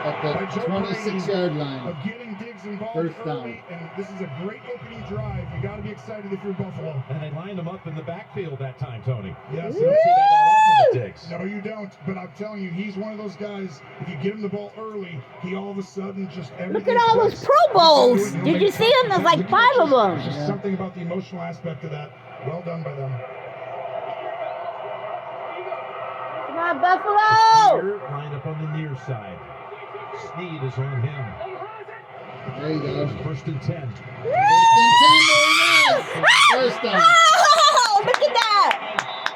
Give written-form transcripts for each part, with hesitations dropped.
at the 26-yard line. Of getting Diggs involved First down. early, and this is a great opening drive. You got to be excited if you're Buffalo. And they lined him up in the backfield that time, Tony. Yes, You don't see that often with Diggs. No, you don't. But I'm telling you, he's one of those guys. If you get him the ball early, he all of a sudden just Look at all those Pro Bowls. Did you see them? There's like 5 of them. There's just something about the emotional aspect of that. Well done by them. Come on, Buffalo! Here, lined up on the near side. Snead is on him. There you go. First and 10. First down. Oh, look at that!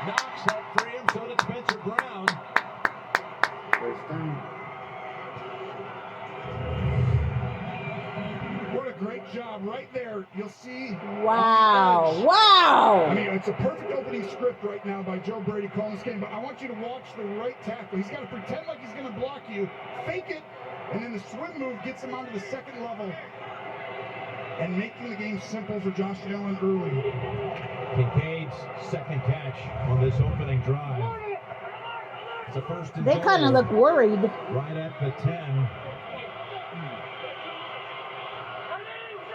Knox helped free him, so did Spencer Brown. First down. What a great job right there. You'll see. Wow, I wow! mean, it's a perfect opening script right now by Joe Brady calling this game, but I want you to watch the right tackle. He's got to pretend like he's going to block you, fake it, and then the swim move gets him onto the second level and making the game simple for Josh Allen early. Kincaid's second catch on this opening drive. It's a first and They kind of goal look worried. right at the 10.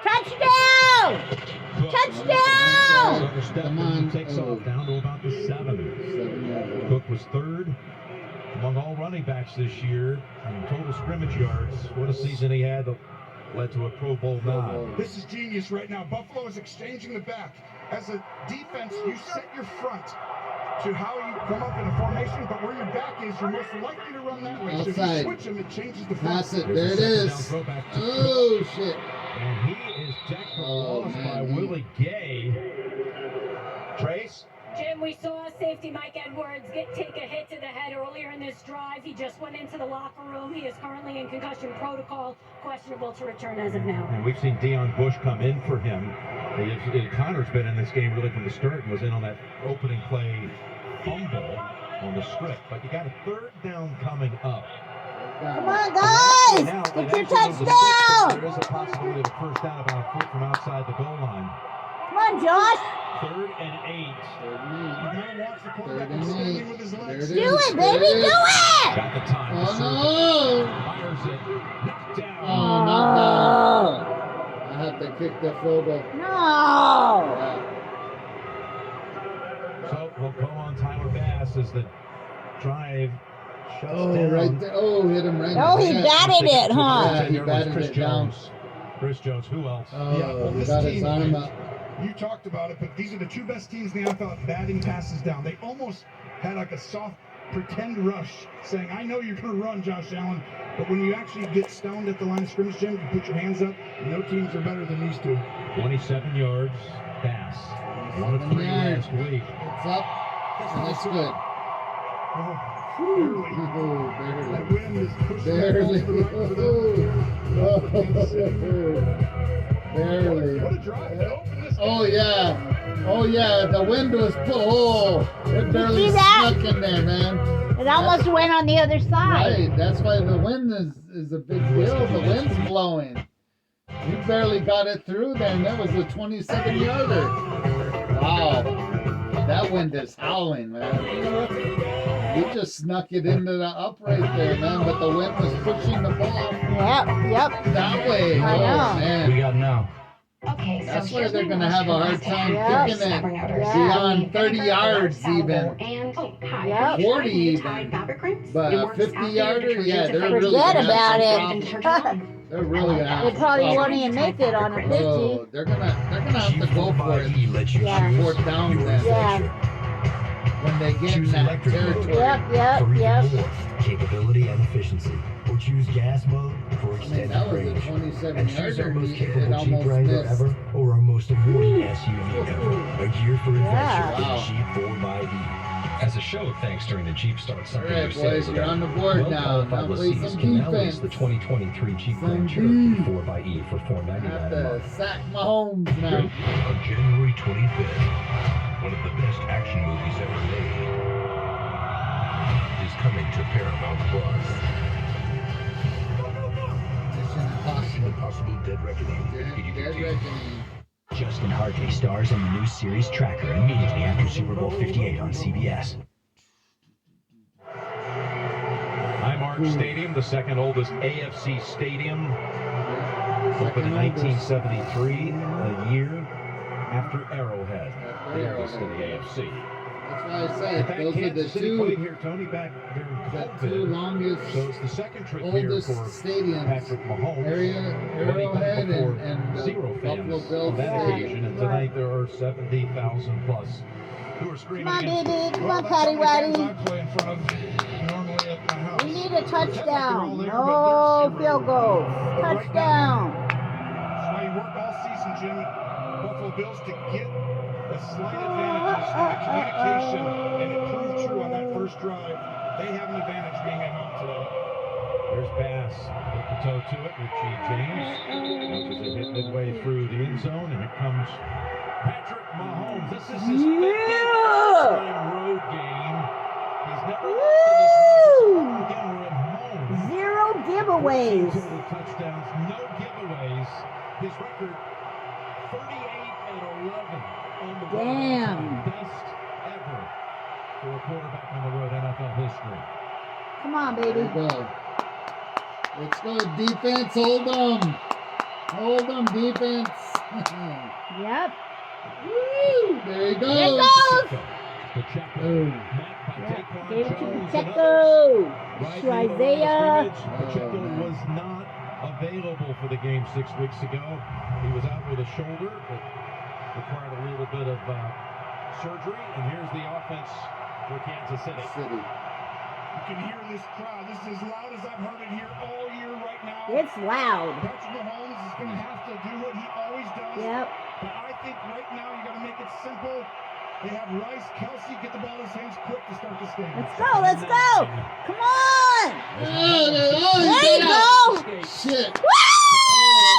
Touchdown! Cook Touchdown! another step Come as he on. takes off down to about the 7. 7-yard. Cook was third among all running backs this year in total scrimmage yards. What a season he had that led to a Pro Bowl nod. This is genius right now. Buffalo is exchanging the back. As a defense, you set your front to how you come up in a formation, but where your back is, you're most likely to run that way. So if you Outside. switch them, it changes the front. Pass it. There it is. Oh, shit. And he is decked for Oh, loss man. by Willie Gay. Trace? Jim, we saw safety Mike Edwards take a hit to the head earlier in this drive. He just went into the locker room. He is currently in concussion protocol, questionable to return as of now. And we've seen Deion Bush come in for him. Connor's been in this game really from the start and was in on that opening play fumble on the script. But you got a third down coming up. Come on, guys! Now, Get it your actually goes to 6, but touchdown! there is a possibility of a first down about a foot from outside the goal line. Come on, Josh! 3rd and 8. You gotta watch the quarterback Third and standing eight. with his There legs. it Do is. it, baby, There it do is. it! Got the time. Oh, no. Fires it. Knocked down. Oh, knocked down. I have to kick the field goal. No! Yeah. So we'll call on Tyler Bass as the drive shuts Oh, down. right there. Oh, hit him right Oh, in he the head. batted it, huh? Yeah, he 10-yard was batted Chris it down. Jones. Chris Jones, who else? Oh, Yeah, well, he this got his team, arm up. you talked about it, but these are the two best teams in the NFL at batting passes down. They almost had like a soft pretend rush saying, I know you're going to run, Josh Allen, but when you actually get stoned at the line of scrimmage, Jim, you put your hands up. No teams are better than these two. 27 yards. Bass. 1 of 3 last week. It's up. And it's good. Barely. Oh, That barely. wind is pushing that Barely. ball to the right for them. Barely. What a drive to open this Oh, game. yeah. Oh, yeah. The wind was it barely see that? snuck in there, man. It almost went on the other side. Right. That's why the wind is a big deal. The wind's blowing. You barely got it through there, and that was a 27-yarder. Wow. That wind is howling, man. You just snuck it into the upright there, man, but the wind was pushing the ball Yep. that way. I know. Oh, man. We got now. Okay, That's so why here's they're my going to have a hard question. time Yeah. kicking it Yeah. beyond 30 yards even. And Yep. 40 even. But a 50-yarder, yeah, they're really Forget gonna about have it. some problems. They're really going to have They probably some won't problems. even make it on a 50. Oh, they're gonna have to go for it. He lets you Yeah. choose Fourth down your then. adventure. When they get in Choose that electric mode territory. Yep. for even Yep. more capability and efficiency. Or choose gas mode for I mean, extended that was a range. 27 And choose our yarder. most It capable Jeep almost Wrangler missed. ever or our most awarding SUV ever. A gear for adventure Yeah. Wow. with Jeep 4xE. As a show of thanks during the Jeep Start All Something right, New sales boys, you're on the board now. well-qualified Now play lessees some can now defense. lease the 2023 Jeep Some Grand Cherokee D. 4xE for Have $499 a to month. sack Mahomes now. On January 25th, one of the best action movies ever made is coming to Paramount Plus. Mission Mission Impossible Dead Reckoning. Impossible. Dead Reckoning. Justin Harkey stars in the new series Tracker immediately after Super Bowl 58 on CBS. Hi, Mark. Park Stadium, the second oldest AFC stadium. Opened in 1973, a year after Arrowhead, the oldest in the AFC. That's why I In said fact, those are the Kansas City played two, here, Tony, back during the two COVID. longest, So it's the second trip here oldest for stadiums. Patrick Mahomes. Arrowhead and zero Buffalo fans Bills on that Stadium. occasion, and tonight there are 70,000 plus who are screaming Come on, against baby. it. Come on, that's how Patty many fans Waddy. I play in front of normally at my house. We need a touchdown. They're No all there, but field goals. Right now, Touchdown. that's why you work all season, Jim. Buffalo Bills to get the slight advantages in the communication, and it proved true on that first drive. They have an advantage being at home today. There's Bass, put the toe to it. Richie James watches it hit midway through the end zone, and here comes Patrick Mahomes. This is his 50th road game. He's never lost in this one. Again, we're at home. 0 giveaways. Total touchdowns, no giveaways. His record 38-11 on the road. Damn. Best ever for a quarterback on the road NFL history. Come on, There baby. you go. Let's go, defense. Hold them. Hold them, defense. Yep. Woo! There he There goes. goes. Pacheco. Boom. Met by Yep. Taquan Gave it to Jones and Pacheco. others. To Right near the line of Isaiah. scrimmage. Pacheco man. was not available for the game 6 weeks ago. He was out with a shoulder that required a little bit of surgery. And here's the offense for Kansas City. City. You can hear this crowd. This is as loud as I've heard it here all year right now. It's loud. Patrick Mahomes is going to have to do what he always does. Yep. But I think right now you got to make it simple. They have Rice, Kelsey, get the ball in his hands quick to start this game. Let's go. Let's go. Come on. There you Oh, go. shit. Woo!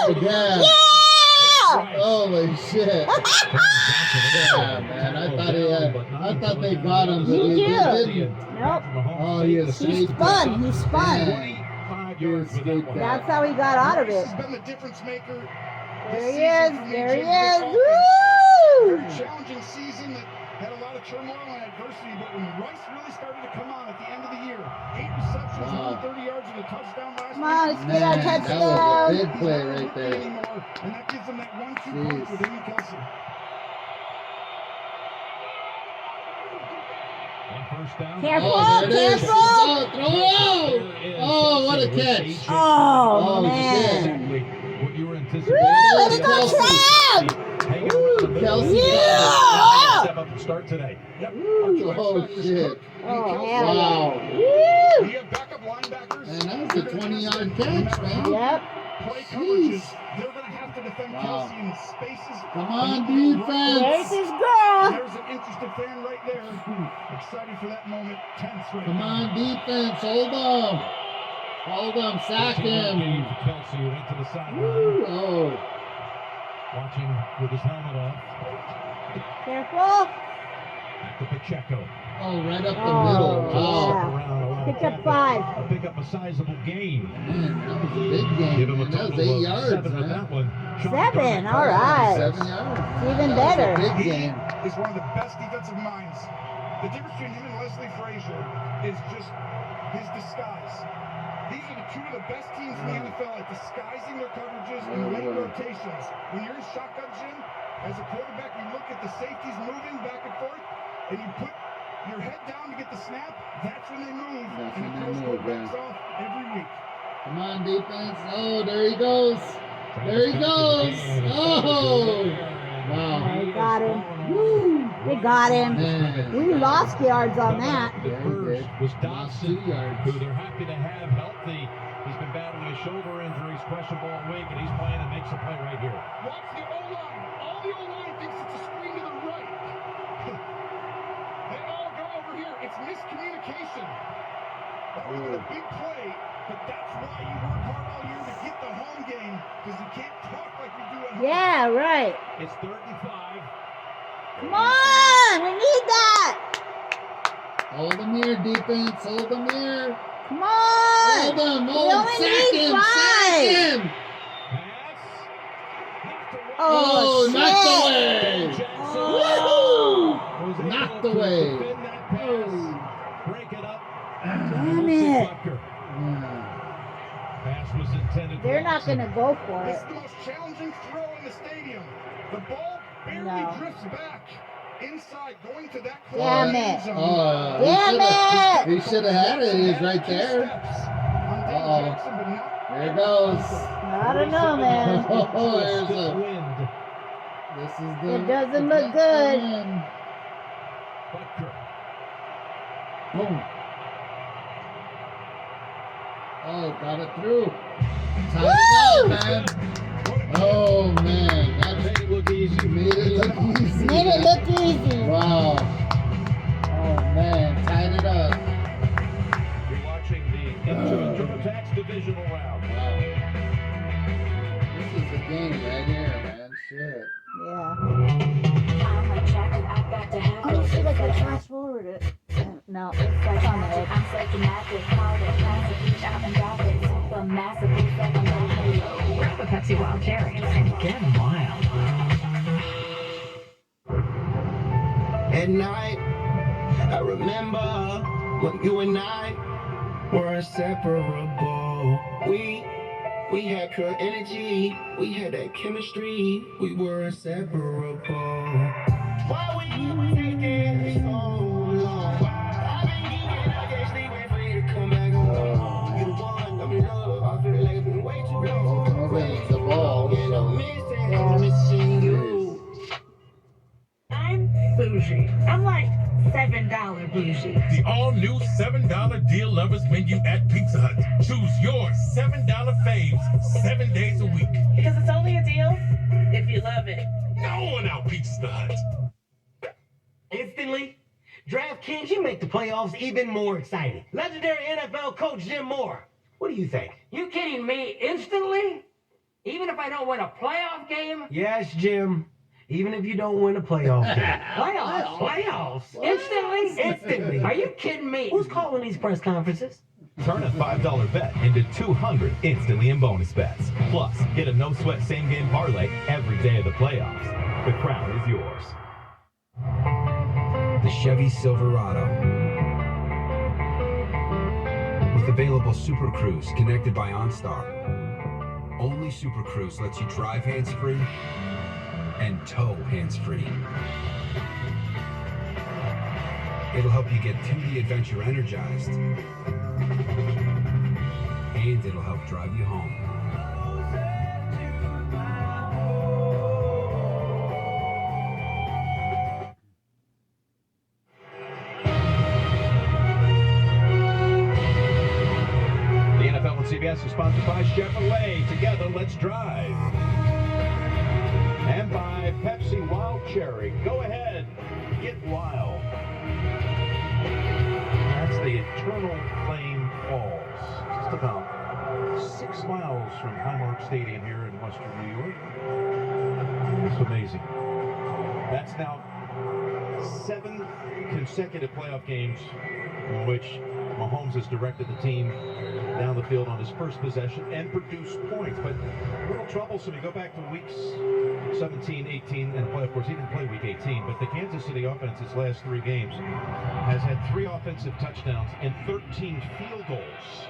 Oh, yeah. Yeah. Holy shit. Yeah, man. I thought they got him, but Me they too. didn't. Nope. Oh, he He escaped. spun. He spun. 25 yards with that one. That's how he got out of Rice it. has been the difference maker. There this he is. season for me, There he Jim, this is. offense. Woo! Very challenging season that had a lot of turmoil and adversity, but when Rice really started to come on at the end of the year, 8 receptions, Wow. 130 yards and a touchdown last Come on, let's week. get our Man, that was a touchdown. big He's play not right rookie there. anymore, and that gives them that 1-2 punch Jeez. with him and Kelsey. On first down. Careful, Oh, there it is. careful. Oh, throw. Oh, what a catch. Oh, Oh, man. Exactly what you were anticipating. Woo, way to go, Kelsey. Trav. Hanging around the middle. Kelsey. Yeah. Step up and start today. Yep. Oh, shit. Oh, hell Wow. yeah. Woo! We have backup linebackers. Man, that was a 20-yard catch, man. Yep. Play Jeez. coverages. They're going to have to defend Wow. Kelsey in spaces. Come on, And they'll run- There's defense. his girl. There's an interested fan right there. Excited for that moment. Tense right Come now. on, defense. Hold them. Hold them. Sack him. Kelsey who went to the sideline, Woo. Oh. watching with his helmet off. Careful. Back to Pacheco. Oh, right up the Oh, middle. yeah. Wow. Around a lot of Pick up traffic. 5. Pick up a sizable gain. Man, that was a big game. Give him a Man. That was total 8 of yards, 7 with man. that one. Sean 7. Derrick All right. 7 yards. Even That better. was a big He game. is one of the best defensive minds. The difference between him and Leslie Frazier is just his disguise. These are the two of the best teams in the NFL at disguising their coverages and late rotations. When you're in shotgun, Jim, as a quarterback, you look at the safeties moving back and forth, and you put your head down to get the snap. That's when they move, That's and when the they coach move, backs yeah. off every week. Come on, defense. Oh, there he goes. There he goes. Oh. Wow. They got him. Woo. They got him. Man. We lost yards on that. The Yeah, he first did. was Lost Dawson, 2 yards. who they're happy to have healthy. He's been battling a shoulder injury. He's questionable all week, and he's playing and makes a play right here. Watch the O-line. All the O-line thinks it's a screen to the right. They all go over here. It's miscommunication. That would have been a big play, but that's why you work hard all year to get the home game, because you can't talk like you do at home. Yeah, right. It's 3rd and 5. Come on. We need that. Hold him here, defense. Hold him here. Come on. Hold him. We Hold him. only Sack need him. 5. Sack him. Pass. Knocked away. Oh, knocked shit. away. Oh. Was able Knocked to away. defend that pass, break it up. Damn it. Butker. Yeah. pass was intended. They're not going to go for This it. is the most challenging throw in the stadium. The ball barely No. drifts back inside, going to that Damn corner it. end zone. Damn it! He should have had it. He's right Two there. steps on Dave Uh-oh. Jackson, but not Here it goes. I don't know, man. Oh, there's a. Wind. This is the. It doesn't the look next good. one. Butker. Boom. Oh, got it through. Tied it up, man. Oh, man. That Made it look easy. made it look easy. Made it look easy. Wow. Oh, man. Tied it up. You're watching the Intro Divisional round. Wow. This is the game right here, man. Shit. Yeah. I'm attracted, I've got to have Oh, it. shit, I could fast forward it. No, It's like it's on the magic, edge. I'm psychomatic, call it classic, reach out and drop it. Super massive, it's like I'm on halo. Grab a Pepsi Wild Cherry and get wild. At night, I remember when you and I were inseparable. We had pure energy, we had that chemistry, we were inseparable. Why we taking so long? I've been geeking, I can't sleep, wait for you to come back home. You the one, I'm in love, I feel like it's been way too long. Moving the ball. And I'm missing you. I'm bougie. I'm like $7 bougie. The all-new $7 deal lovers menu at Pizza Hut. Choose your $7 faves 7 days a week. Because it's only a deal if you love it. No one outbeats the Hut. Instantly, DraftKings, you make the playoffs even more exciting. Legendary NFL coach Jim Moore. What do you think? You kidding me? Instantly? Even if I don't win a playoff game? Yes, Jim. Even if you don't win a playoff game. Playoffs? Instantly? Instantly. Are you kidding me? Who's calling these press conferences? Turn a $5 bet into 200 instantly in bonus bets. Plus, get a no-sweat same-game parlay every day of the playoffs. The crown is yours. The Chevy Silverado. With available Super Cruise connected by OnStar. Only Super Cruise lets you drive hands-free and tow hands-free. It'll help you get to the adventure energized, and it'll help drive you home. The NFL and CBS is sponsored by Chevrolet. Together, let's drive. And by Pepsi Wild Cherry. Go ahead, get wild. That's the Eternal Flame Falls. Just about 6 miles from Highmark Stadium here in western New York. It's amazing. That's now 7 consecutive playoff games in which Mahomes has directed the team down the field on his first possession and produced points. But a little troublesome. You go back to weeks 17, 18, and play. Of course, he didn't play week 18, but the Kansas City offense, its last 3 games, has had 3 offensive touchdowns and 13 field goals.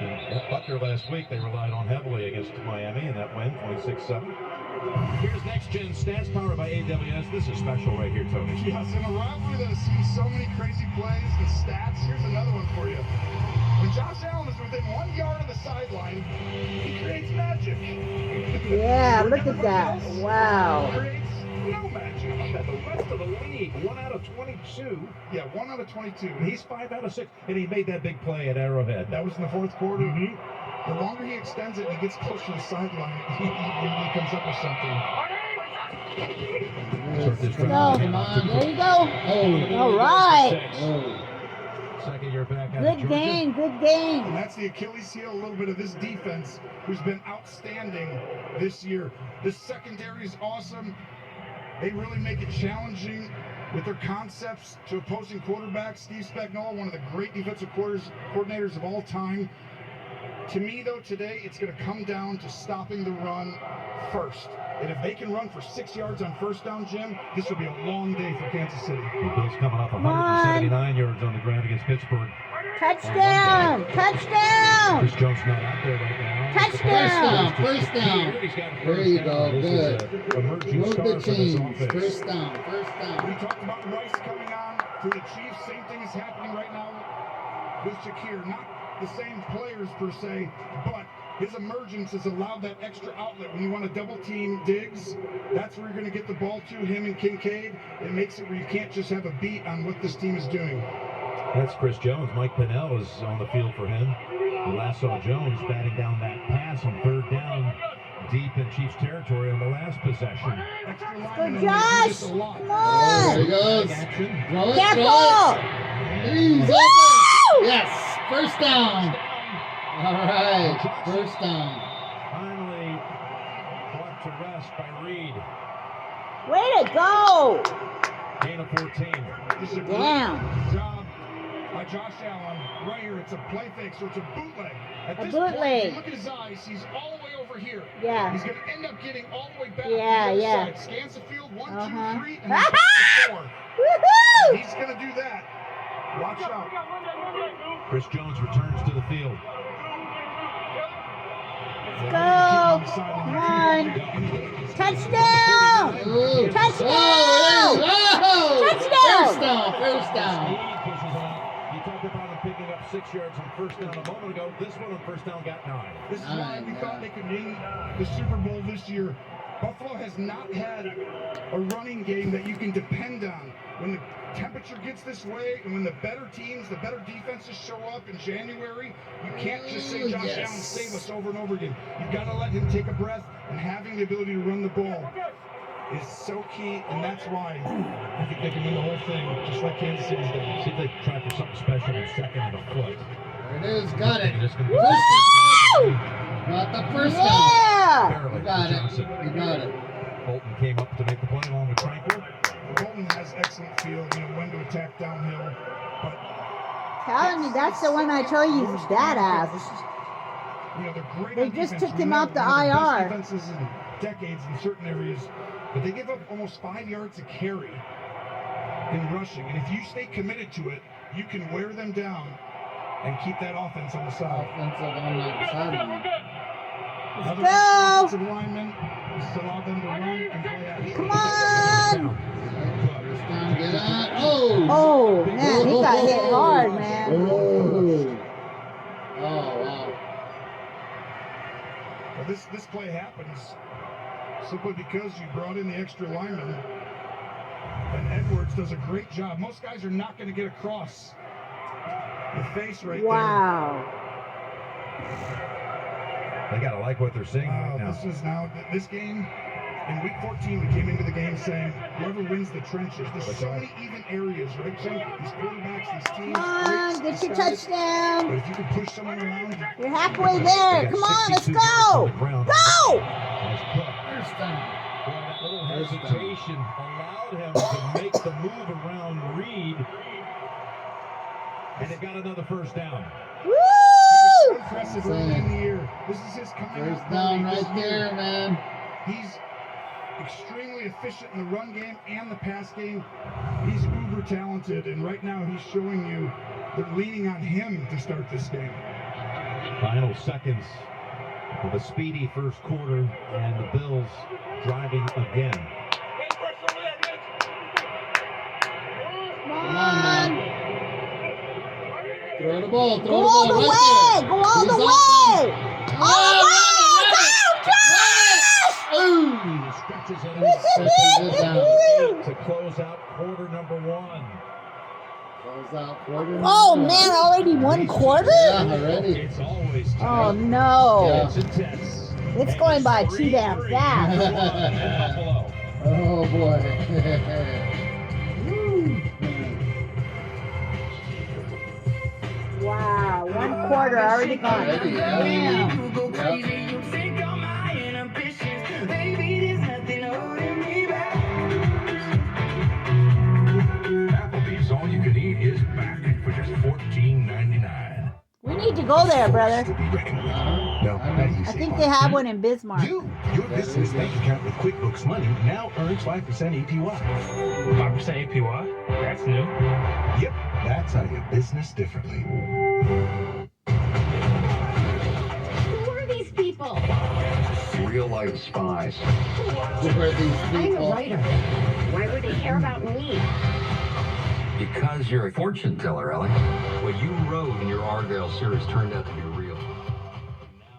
And Butker last week, they relied on heavily against Miami in that win, 26-7. Here's Next Gen Stats powered by AWS. This is special right here, Tony. Yes, in a rivalry that has seen so many crazy plays and stats, here's another one for you. When Josh Allen is within 1 yard of the sideline, he creates magic. Yeah, look at that. Wow. Creates no magic. The rest of the league, 1 out of 22. Yeah, 1 out of 22. He's 5 out of 6, and he made that big play at Arrowhead. That was in the 4th quarter. Mm-hmm. The longer he extends it and he gets closer to the sideline, he comes up with something. Go. There you go. All right. Second year back out of Good Georgia. game. Good game. And that's the Achilles heel, a little bit of this defense, who's been outstanding this year. The secondary is awesome. They really make it challenging with their concepts to opposing quarterbacks. Steve Spagnuolo, one of the great defensive coordinators of all time. To me, though, today it's going to come down to stopping the run first. And if they can run for 6 yards on first down, Jim, this will be a long day for Kansas City. The Bills coming up 179 yards on the ground against Pittsburgh. Touchdown. Touchdown. Chris Jones not out there right now. Touchdown. First down. There you go. Good. Emerging Move the star for this chains. offense. First down. First We down. talked about Rice coming on for the Chiefs. Same thing is happening right now with Shakir. Not the same players per se, but his emergence has allowed that extra outlet. When you want to double team Diggs, that's where you're going to get the ball to him and Kincaid. It makes it where you can't just have a beat on what this team is doing. That's Chris Jones. Mike Pinnell is on the field for him. We last saw Jones batting down that pass on third down deep in Chiefs territory on the last possession. Good, Josh. Come on. There he goes. Action. Throw it. Careful. Throw it. He's Woo! open. Yes. First down. All right. First down. Finally brought to rest by Reed. Way to go. Gain of 14. This is a Damn. great job by Josh Allen. Right here, it's a play fake, so it's a bootleg. At A this bootleg. point, if you look at his eyes, he's all the way over here. Yeah. He's going to end up getting all the way back Yeah, to the yeah. other side. Scans the field, 1, 2, Uh-huh. 3, and then back to 4. Woohoo! He's going to do that. Watch out. Chris Jones returns to the field. Let's go. Come on. Touchdown. Ooh. Touchdown. Oh, Touchdown. First down. First down. Speed pushes on. You talked about him picking up 6 yards on first down a moment ago. This one on first down got 9. This is why we thought they could win the Super Bowl this year. Buffalo has not had a running game that you can depend on. When the temperature gets this way and when the better teams, the better defenses show up in January, you can't just say, Josh Yes. Allen, save us over and over again. You've got to let him take a breath, and having the ability to run the ball is so key, and that's why I think they can win the whole thing, just like Kansas City's done. See if they try for something special in second and a foot. There it is. Got it. Just gonna- First down. Not the first down. Yeah. Barely You for got it. Johnson. You got it. Bolton came up to make the play along with Tranquil. Bolton has excellent feel, when to attack downhill, but Telling you, that's the one I told you is badass. they're great They on just defense. took him One out of the best IR. defenses in decades in certain areas, but they give up almost 5 yards a carry in rushing. And if you stay committed to it, you can wear them down and keep that offense on the side. Offensive on that sideline. Another go. offensive lineman just allow them to run and play action. Come on. First down. Get on. Oh. Oh, man, he got hit hard, man. Oh. Oh, wow. Well, this play happens simply because you brought in the extra lineman, and Edwards does a great job. Most guys are not going to get across the face right Wow. They gotta like what they're seeing there. right now. This is now this game. In week 14, we came into the game saying whoever wins the trenches. There's so many even areas, right? Saying these quarterbacks, these teams. Come on, great get your guys, touchdown. But if you can push someone around, You're halfway there. Come on, let's go. Go. First down. Boy, that little hesitation allowed him to make the move around Reed. And it got another first down. Woo! impressive early in the year. This is his coming First out down party this right year. there, man. He's extremely efficient in the run game and the pass game. He's uber talented, and right now he's showing you they're leaning on him to start this game. Final seconds of a speedy first quarter, and the Bills driving again. Come on, man. Throw the ball. Throw Go the all ball the right way. there. Go all He's the open. way. All the way. Go, Josh! Ooh. Stretches it Stretches it down. to close out quarter number one. Close out quarter. Oh, number man, already one quarter? Yeah, already. It's always Oh, tight. no. It's intense. It's going by too damn fast. Buffalo. Oh, boy. Wow, one quarter already gone. Already, yeah. Damn. Yep. Applebee's all you can eat is back for just $14.99. We need to go there, brother. No, I think they have one in Bismarck. Your business bank account with QuickBooks Money now earns 5% APY. 5% APY? That's new. Yep, that's how you business differently. Who are these people? like spies. Who are these I'm a people? writer. Why would they care about me? Because you're a fortune teller, Ellie. What you wrote in your Argyle series turned out to be real.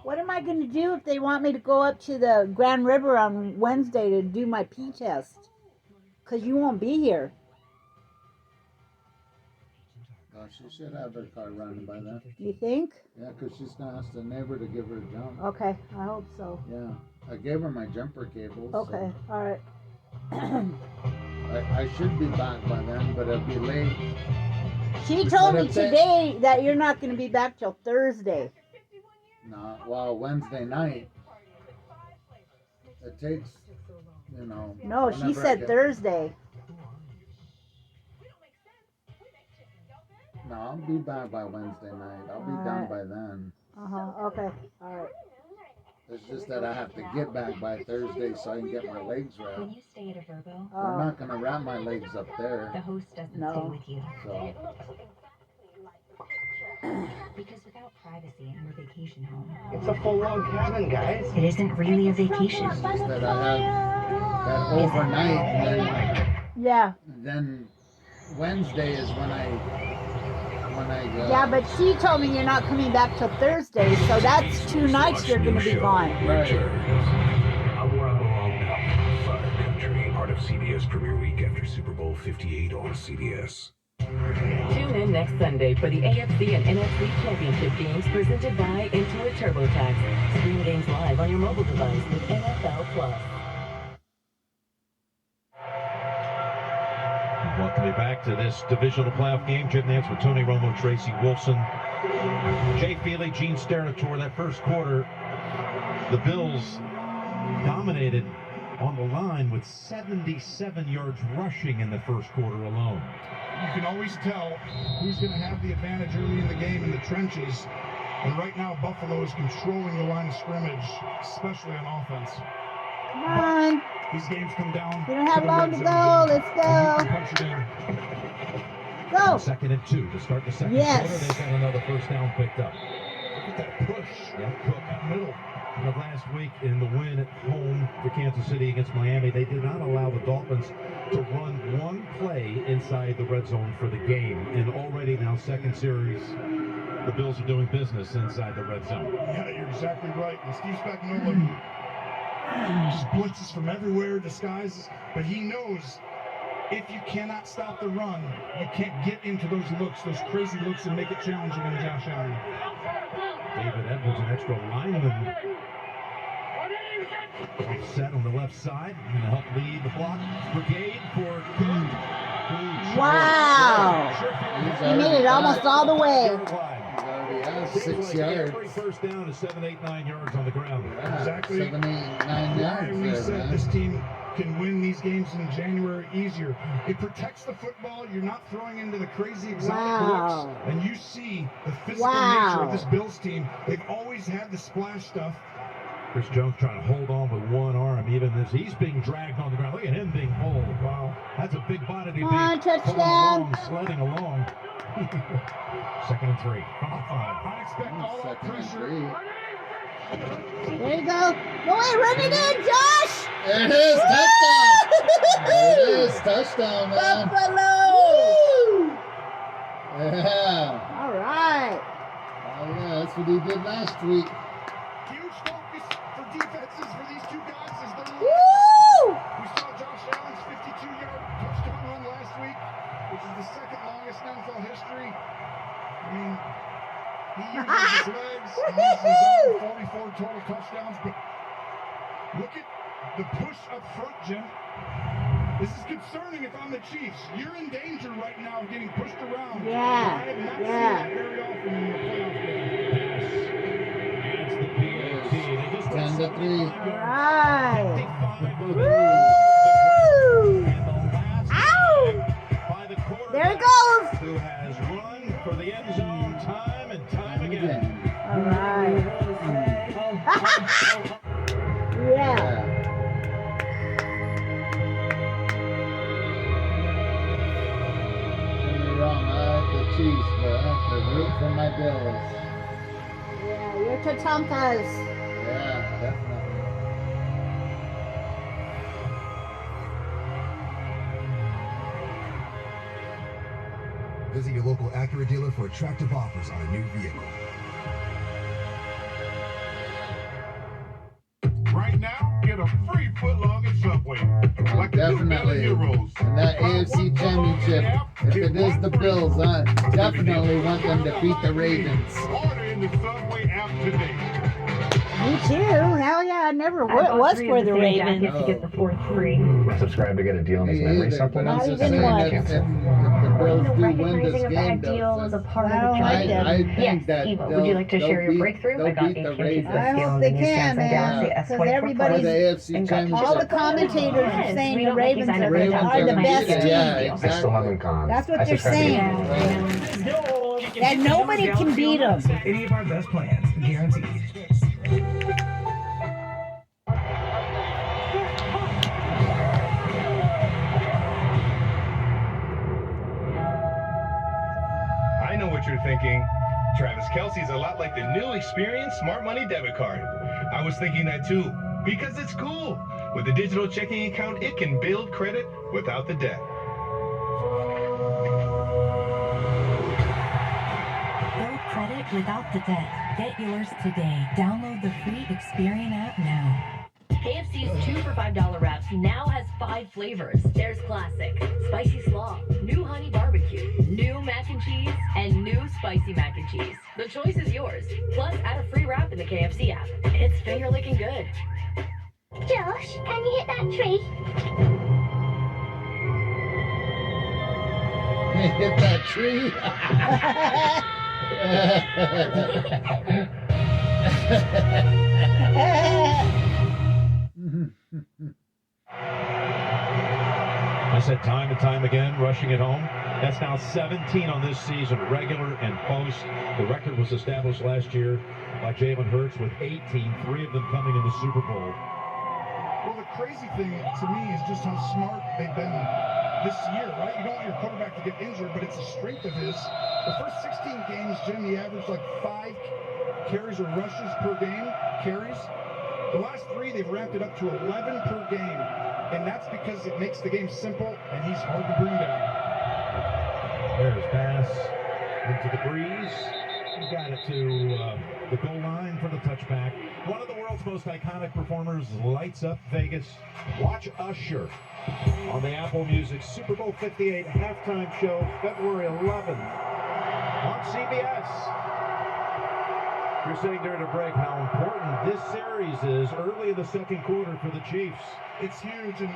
What am I going to do if they want me to go up to the Grand River on Wednesday to do my pee test? Because you won't be here. She should have her car running by then. You think? Yeah, because she's going to ask the neighbor to give her a jump. Okay, I hope so. Yeah. I gave her my jumper cables. Okay, so all right. I should be back by then, but it'll be late. She told But me if they- today that you're not going to be back till Thursday. No, well, Wednesday night. It takes, you know. No, she whenever I said get- Thursday. No, I'll be back by Wednesday night. I'll be done by then. Okay, all right. It's just that I have to get back by Thursday so I can get my legs wrapped. When you stay at a Verbo, I'm not going to wrap my legs up there. the host doesn't No. stay with you. So, Because without privacy in your vacation home, It's a full log cabin, guys. it isn't really a vacation. it's just that I have that overnight, and Yeah. then Wednesday is when I Yeah, but she told me you're not coming back till Thursday, so that's 2 nights you're going to be gone. I'm Rob Along now. Fire Country, part of CBS Premier Week after Super Bowl 58 on CBS. Tune in next Sunday for the AFC and NFC Championship games presented by Intuit TurboTax. Stream games live on your mobile device with NFL Plus. Welcome you back to this divisional playoff game. Jim Nance with Tony Romo, Tracy Wolfson, Jay Feely, Gene Steratore. That first quarter, the Bills dominated on the line with 77 yards rushing in the first quarter alone. You can always tell who's going to have the advantage early in the game in the trenches. And right now, Buffalo is controlling the line of scrimmage, especially on offense. Come on. These games come down. We don't have the long red to zone, go. Jim. Let's And you can go. punch it in. Go. 2nd and 2 to start the second Yes. quarter. They've got another first down picked up. Look at that push. Yeah, Cook. Middle. Of last week in the win at home for Kansas City against Miami, they did not allow the Dolphins to run one play inside the red zone for the game. And already now, second series, the Bills are doing business inside the red zone. Yeah, you're exactly right. And Steve Spagnuolo just blitzes from everywhere, disguises, but he knows if you cannot stop the run, you can't get into those looks, those crazy looks, and make it challenging on Josh Allen. David Edwards, an extra lineman, set on the left side, going to help lead the block brigade for Cook. Wow. He made it almost all the way. already has 6 yards. Every first down is 7, 8, 9 yards on the ground. Exactly. 7, 8, 9 Why yards we there, said man. this team can win these games in January easier. It protects the football. You're not throwing into the crazy exotic Wow. looks. And you see the physical Wow. nature of this Bills team. They've always had the splash stuff. Chris Jones trying to hold on with one arm, even as he's being dragged on the ground. Look at him being pulled. Wow. That's a big body to be Come on, pulling touchdown. along, sledding along. 2nd and 3. From the 5. I expect all that 2nd and pressure. 3. There you go. Go ahead, run it in, Josh. There it is, touchdown. There it is, touchdown, man. Buffalo. Yeah. All right. Oh, yeah, that's what he did last week. Huge focus for defenses for these two guys as they're Woo! We saw Josh Allen's 52-yard touchdown run last week, which is the second longest in NFL history. I mean, he uses his legs, he uses his own 44 total touchdowns, but look at the push up front, Jim. This is concerning if I'm the Chiefs. You're in danger right now of getting pushed around. Yeah, I have not seen yeah. that very often in the playoff game. Adds the PAT. They just 10 to 3. All right. 55 Woo! And the last Ow! by the quarterback, There it goes. who has run for the end zone time and time again. All right. Yeah. Don't get me wrong, I like the Chiefs, but I have to root for my Bills. Yeah, you're Tatankas. Yeah, definitely. Visit your local Acura dealer for attractive offers on a new vehicle. Right now, get a free footlong at Subway. Like Definitely. And that AFC Championship, if it is the Bills, I definitely want them to beat the Ravens. Order in the Subway app today. Me too. Hell yeah, I never was for the Ravens. You get the fourth free. Subscribe to get a deal on these memory supplements. I'm just saying that if the Bills do win this Recognizing a game, bad deal is a part of I the don't like journey. that. I think Yes, that Eva, would you like to share your breakthrough? I got beat the AT&T's Ravens. I best deal hope on they the new can, Samsung Galaxy man. S24 Because For the everybody's, AFC and got Championship. all the commentators are Yes, saying we the don't make these Ravens are items Ravens the gonna best beat it. team. Yeah, I still haven't gone. That's what I they're subscribe to saying. Yeah. That nobody can beat them. Any of our best plans, guaranteed. I know what you're thinking. Travis Kelce's a lot like the new Experience Smart Money debit card. I was thinking that too, because it's cool. With a digital checking account, it can build credit without the debt. Build credit without the debt. Get yours today. Download the free Experian app now. KFC's 2 for $5 wraps now has 5 flavors. There's classic, spicy slaw, new honey barbecue, new mac and cheese, and new spicy mac and cheese. The choice is yours. Plus, add a free wrap in the KFC app. It's finger licking good. Josh, can you hit that tree? Hit that tree. I said time and time again, rushing it home. That's now 17 on this season, regular and post. The record was established last year by Jalen Hurts with 18, 3 of them coming in the Super Bowl. Well, the crazy thing to me is just how smart they've been this year, right? You don't want your quarterback to get injured, but it's a strength of his. The first 16 games, Jim, he averaged like 5 carries or rushes per game, carries. The last 3, they've ramped it up to 11 per game. And that's because it makes the game simple, and he's hard to bring down. There's pass into the breeze. He got it to the goal line for the touchback. One of the world's most iconic performers lights up Vegas. Watch Usher on the Apple Music Super Bowl 58 halftime show, February 11th on CBS. You're saying during a break how important this series is early in the second quarter for the Chiefs. It's huge, and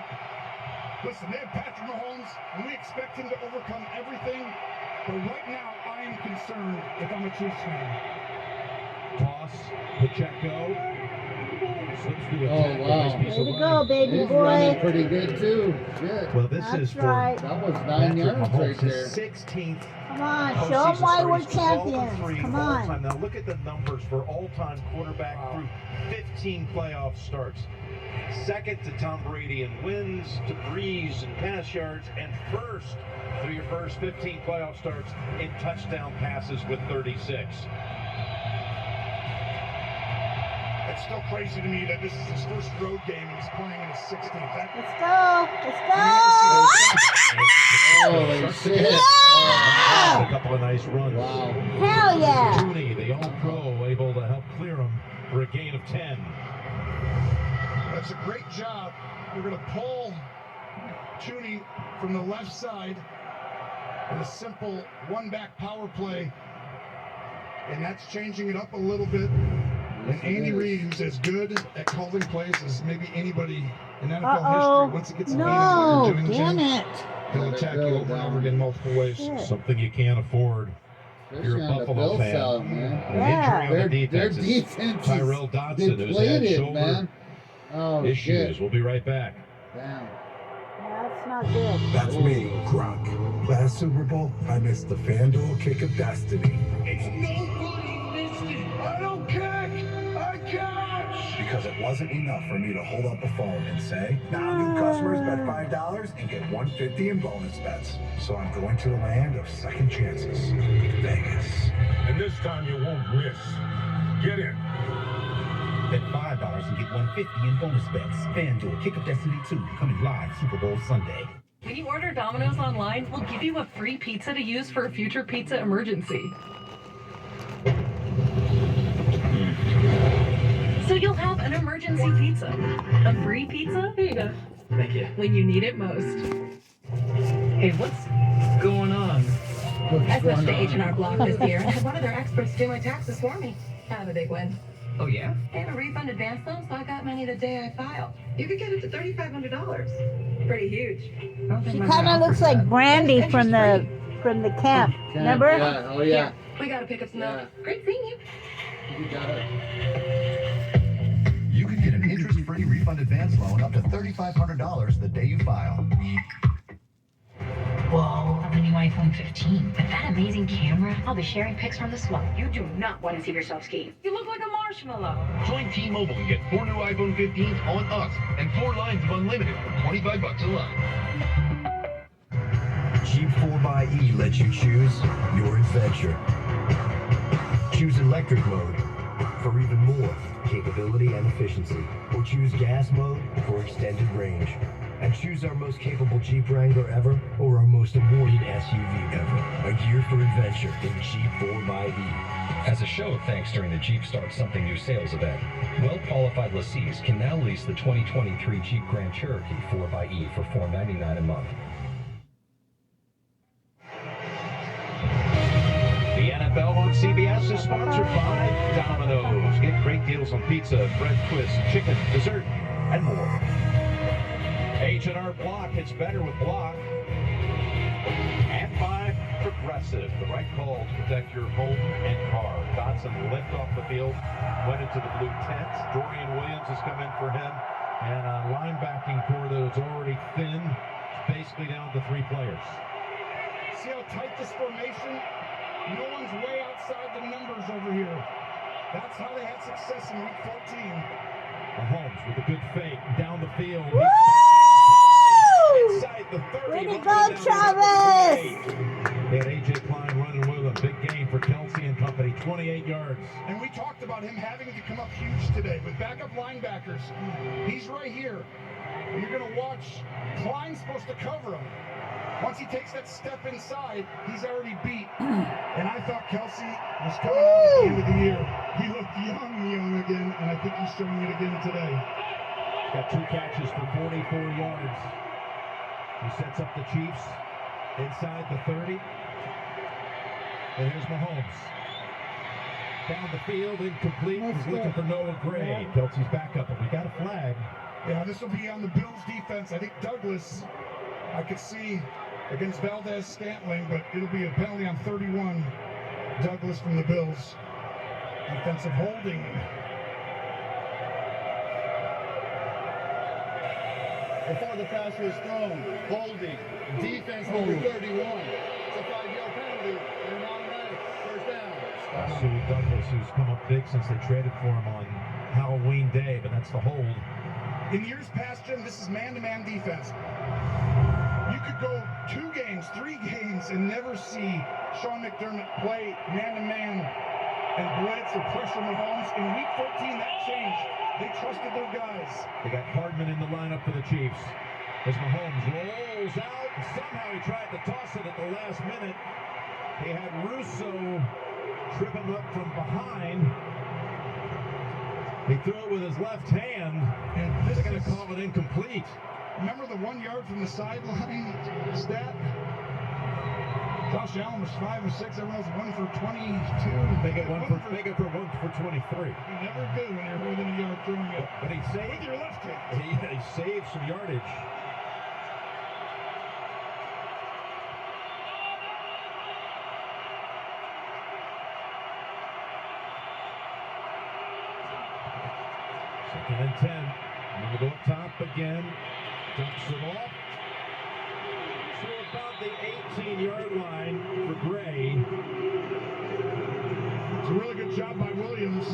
listen, they have Patrick Mahomes, and we expect him to overcome everything, but right now, I am concerned if I'm a Chiefs fan. Toss, Pacheco. Slips through the Oh, tackle. wow. Nice piece Way of to line. go, baby He's boy. running pretty good too. Shit. Well, this That's is for right. That was 9 Patrick yards Mahomes, right there. his 16th Come on, show postseason them why we're series, 12 and champions. 3 Come all-time. on. Now look at the numbers for all-time quarterback through 15 playoff starts. Second to Tom Brady in wins, to Breeze in pass yards, and first through your first 15 playoff starts in touchdown passes with 36. It's still crazy to me that this is his first road game and he's playing in his 16th. Let's go. Let's go. Holy shit. A couple of nice runs. Wow. Hell yeah. Tooney, the All-Pro, able to help clear him for a gain of 10. That's a great job. We're going to pull Tooney from the left side in a simple one-back power play, and that's changing it up a little bit. And Andy Reid, who's as good at calling plays as maybe anybody in NFL history, once it gets in the hands No, of what you're doing, damn Jim, it. he'll attack you over and over again multiple ways. Shit. Something you can't afford. You're Especially a on the Buffalo Bill fan. side, man. An Yeah. injury on the Their defense. defense is Tyrell Dodson, who's had depleted, shoulder man. Oh, issues. shit. We'll be right back. Damn. That's not good. That's me, Gronk. Last Super Bowl, I missed the FanDuel kick of destiny. It's nobody missing. I don't catch. I catch. Because it wasn't enough for me to hold up the phone and say, now new customers bet $5 and get $150 in bonus bets. So I'm going to the land of second chances, Vegas. And this time you won't miss. Get in. Bet $5 and get $150 in bonus bets. FanDuel Kick of Destiny 2 coming live Super Bowl Sunday. When you order Domino's online, we'll give you a free pizza to use for a future pizza emergency. So you'll have an emergency pizza. A free pizza? Here you go. Thank you. When you need it most. Hey, what's going on? I switched to H&R Block this year and had one of their experts do my taxes for me. Kind of a big win. Oh, yeah? They have a refund advance loan, so I got money the day I filed. You could get it to $3,500. Pretty huge. She kind of looks like Brandy from the camp. Remember? Yeah. Oh yeah. We gotta pick up some milk. Great seeing you. You got it. You can get an interest-free refund advance loan up to $3,500 the day you file. Whoa, the new iPhone 15. With that amazing camera, I'll be sharing pics from the swap. You do not want to see yourself ski. You look like a marshmallow. Join T-Mobile and get 4 new iPhone 15s on us and 4 lines of unlimited for $25 a line. Jeep 4xe lets you choose your adventure. Choose electric mode for even more capability and efficiency, or choose gas mode for extended range. And choose our most capable Jeep Wrangler ever, or our most awarded SUV ever. A year for adventure in Jeep 4xe. As a show of thanks during the Jeep Start Something New sales event, well-qualified lessees can now lease the 2023 Jeep Grand Cherokee 4xe for $499 a month. The NFL on CBS is sponsored by Domino's. Get great deals on pizza, bread twists, chicken, dessert, and more. H&R Block, it's better with Block. And by Progressive, the right call to protect your home and car. Dotson limped off the field, went into the blue tent. Dorian Williams has come in for him. And a linebacking core that was already thin, basically down to 3 players. See how tight this formation? No one's way outside the numbers over here. That's how they had success in week 14. Mahomes with a good fake down the field. Woo! Inside the 30. Way to go, Travis! They had A.J. Klein running with him. Big game for Kelsey and company, 28 yards. And we talked about him having to come up huge today with backup linebackers. He's right here. You're going to watch. Klein's supposed to cover him. Once he takes that step inside, he's already beat. And I thought Kelsey was coming out at the end of the year. He looked young again, and I think he's showing it again today. Got 2 catches for 44 yards. He sets up the Chiefs inside the 30. And here's Mahomes. Down the field, incomplete. He's looking for Noah Gray. Kelsey's back up, but we got a flag. Yeah, this will be on the Bills defense. I think Douglas, I could see against Valdez Scantling, but it'll be a penalty on 31. Douglas from the Bills. Defensive holding. Before the pass was thrown, holding, defense number 31. It's a 5-yard penalty and an automatic first down. Sue Douglas, who's come up big since they traded for him on Halloween Day, but that's the hold. In years past, Jim, this is man-to-man defense. You could go 2 games, 3 games, and never see Sean McDermott play man-to-man and blitz or pressure Mahomes. In week 14, that changed. They trusted their guys. They got Hardman in the lineup for the Chiefs. As Mahomes rolls out, somehow he tried to toss it at the last minute. He had Russo trip him up from behind. He threw it with his left hand, and they're going to call it incomplete. Remember the 1 yard from the sideline stat? Josh Allen was 5 or 6. Everyone else 1 for 22. Make it 1 for 23. You never do when you're within a yard throwing it. But he saved with your left hand. He saved some yardage. Second and 10. I'm going to go up top again. Dumps it off. So about the 18-yard line for Gray. It's a really good job by Williams.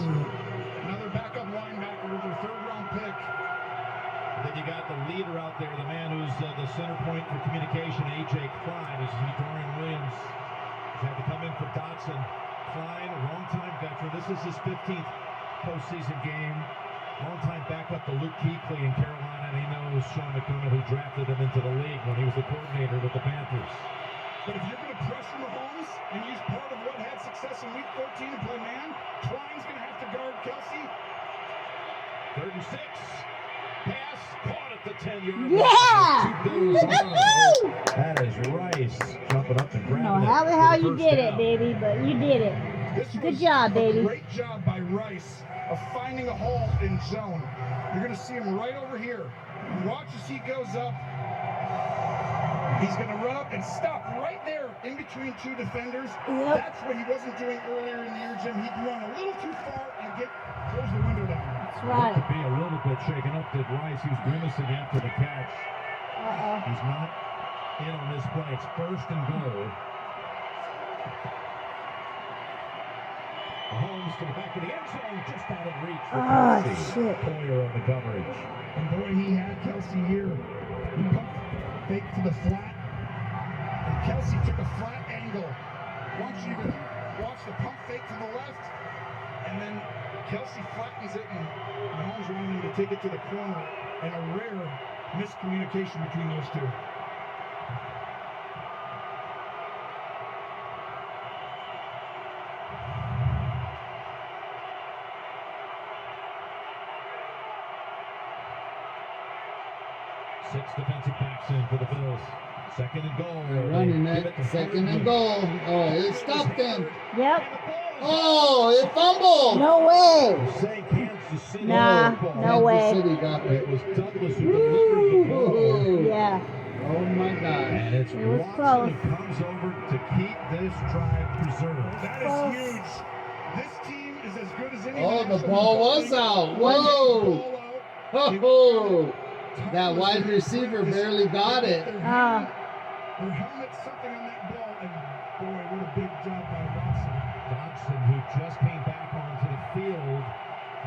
Another backup linebacker with their 3rd-round pick. Then you got the leader out there, the man who's the center point for communication, A.J. Klein. As Dorian Williams has had to come in for Dotson. Klein, a long-time veteran. This is his 15th postseason game. Long-time backup to Luke Kuechly in Carolina, and he knows knows Sean McDermott, who drafted him into the league when he was the coordinator with the Panthers. But if you're going to pressure Mahomes and use part of what had success in Week 14 and play man, Klein's going to have to guard Kelsey. 3rd and 6. Pass caught at the 10-yard Yeah! That is Rice jumping up and I don't grabbing know it how the for hell the you first did it, down. baby, but you did it. Good job, baby. Great job by Rice of finding a hole in zone. You're going to see him right over here. Watch as he goes up. He's going to run up and stop right there in between two defenders. Yep. That's what he wasn't doing earlier in the year, Jim. He'd run a little too far and close the window down. That's right. To be a little bit shaken up, did Rice. He was grimacing after the catch. He's not in on this play. It's 1st and goal. Mahomes to the back of the end zone, just out of reach for Kelsey. Shit. Poyer on the coverage. And boy, he had Kelsey here. He pumped fake to the flat. And Kelsey took a flat angle. I want you to watch the pump fake to the left. And then Kelsey flattens it, and Mahomes wanted him to take it to the corner. And a rare miscommunication between those two. Six defensive backs in for the Bills. 2nd and goal. They're running it. 2nd and goal. Oh, it stopped them. Yep. Oh, it fumbled. No way. Say Kansas City. Nah, no way. Kansas City got It it. was Douglas who delivered the ball. Ooh. Yeah. Oh my God. And it's It was Watson close. who comes over to keep this drive preserved. That is huge. This team is as good as any. Oh, the national ball football was team. out. Ball Whoa. out. Oh, that wide receiver barely got it. Their helmet, something on that ball, and boy, what a big job by Watson. Dodson, who just came back onto the field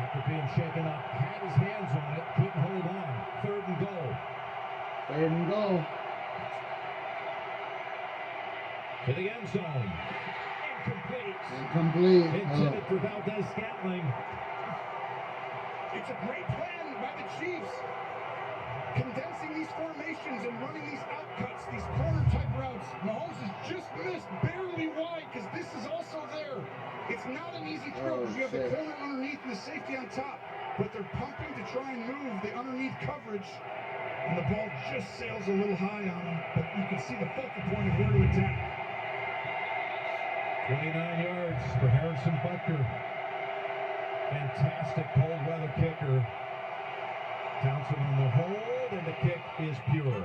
after being shaken up, had his hands on it, couldn't hold on. 3rd and goal. 3rd and goal. To the end zone. Incomplete. Incomplete. Intended for Valdez Scantling. It's a great plan by the Chiefs. Condensing these formations and running these outcuts, these corner-type routes. Mahomes has just missed barely wide because this is also there. It's not an easy throw because you have the corner underneath and the safety on top. But they're pumping to try and move the underneath coverage. And the ball just sails a little high on him. But you can see the focal point of where to attack. 29 yards for Harrison Butker. Fantastic cold weather kicker. Townsend on the hold, and the kick is pure.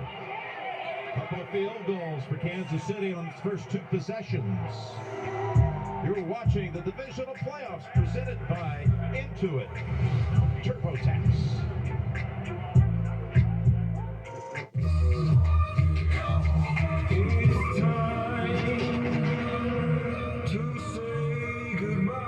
Couple of field goals for Kansas City on its first 2 possessions. You're watching the divisional playoffs presented by Intuit TurboTax. It's time to say goodbye.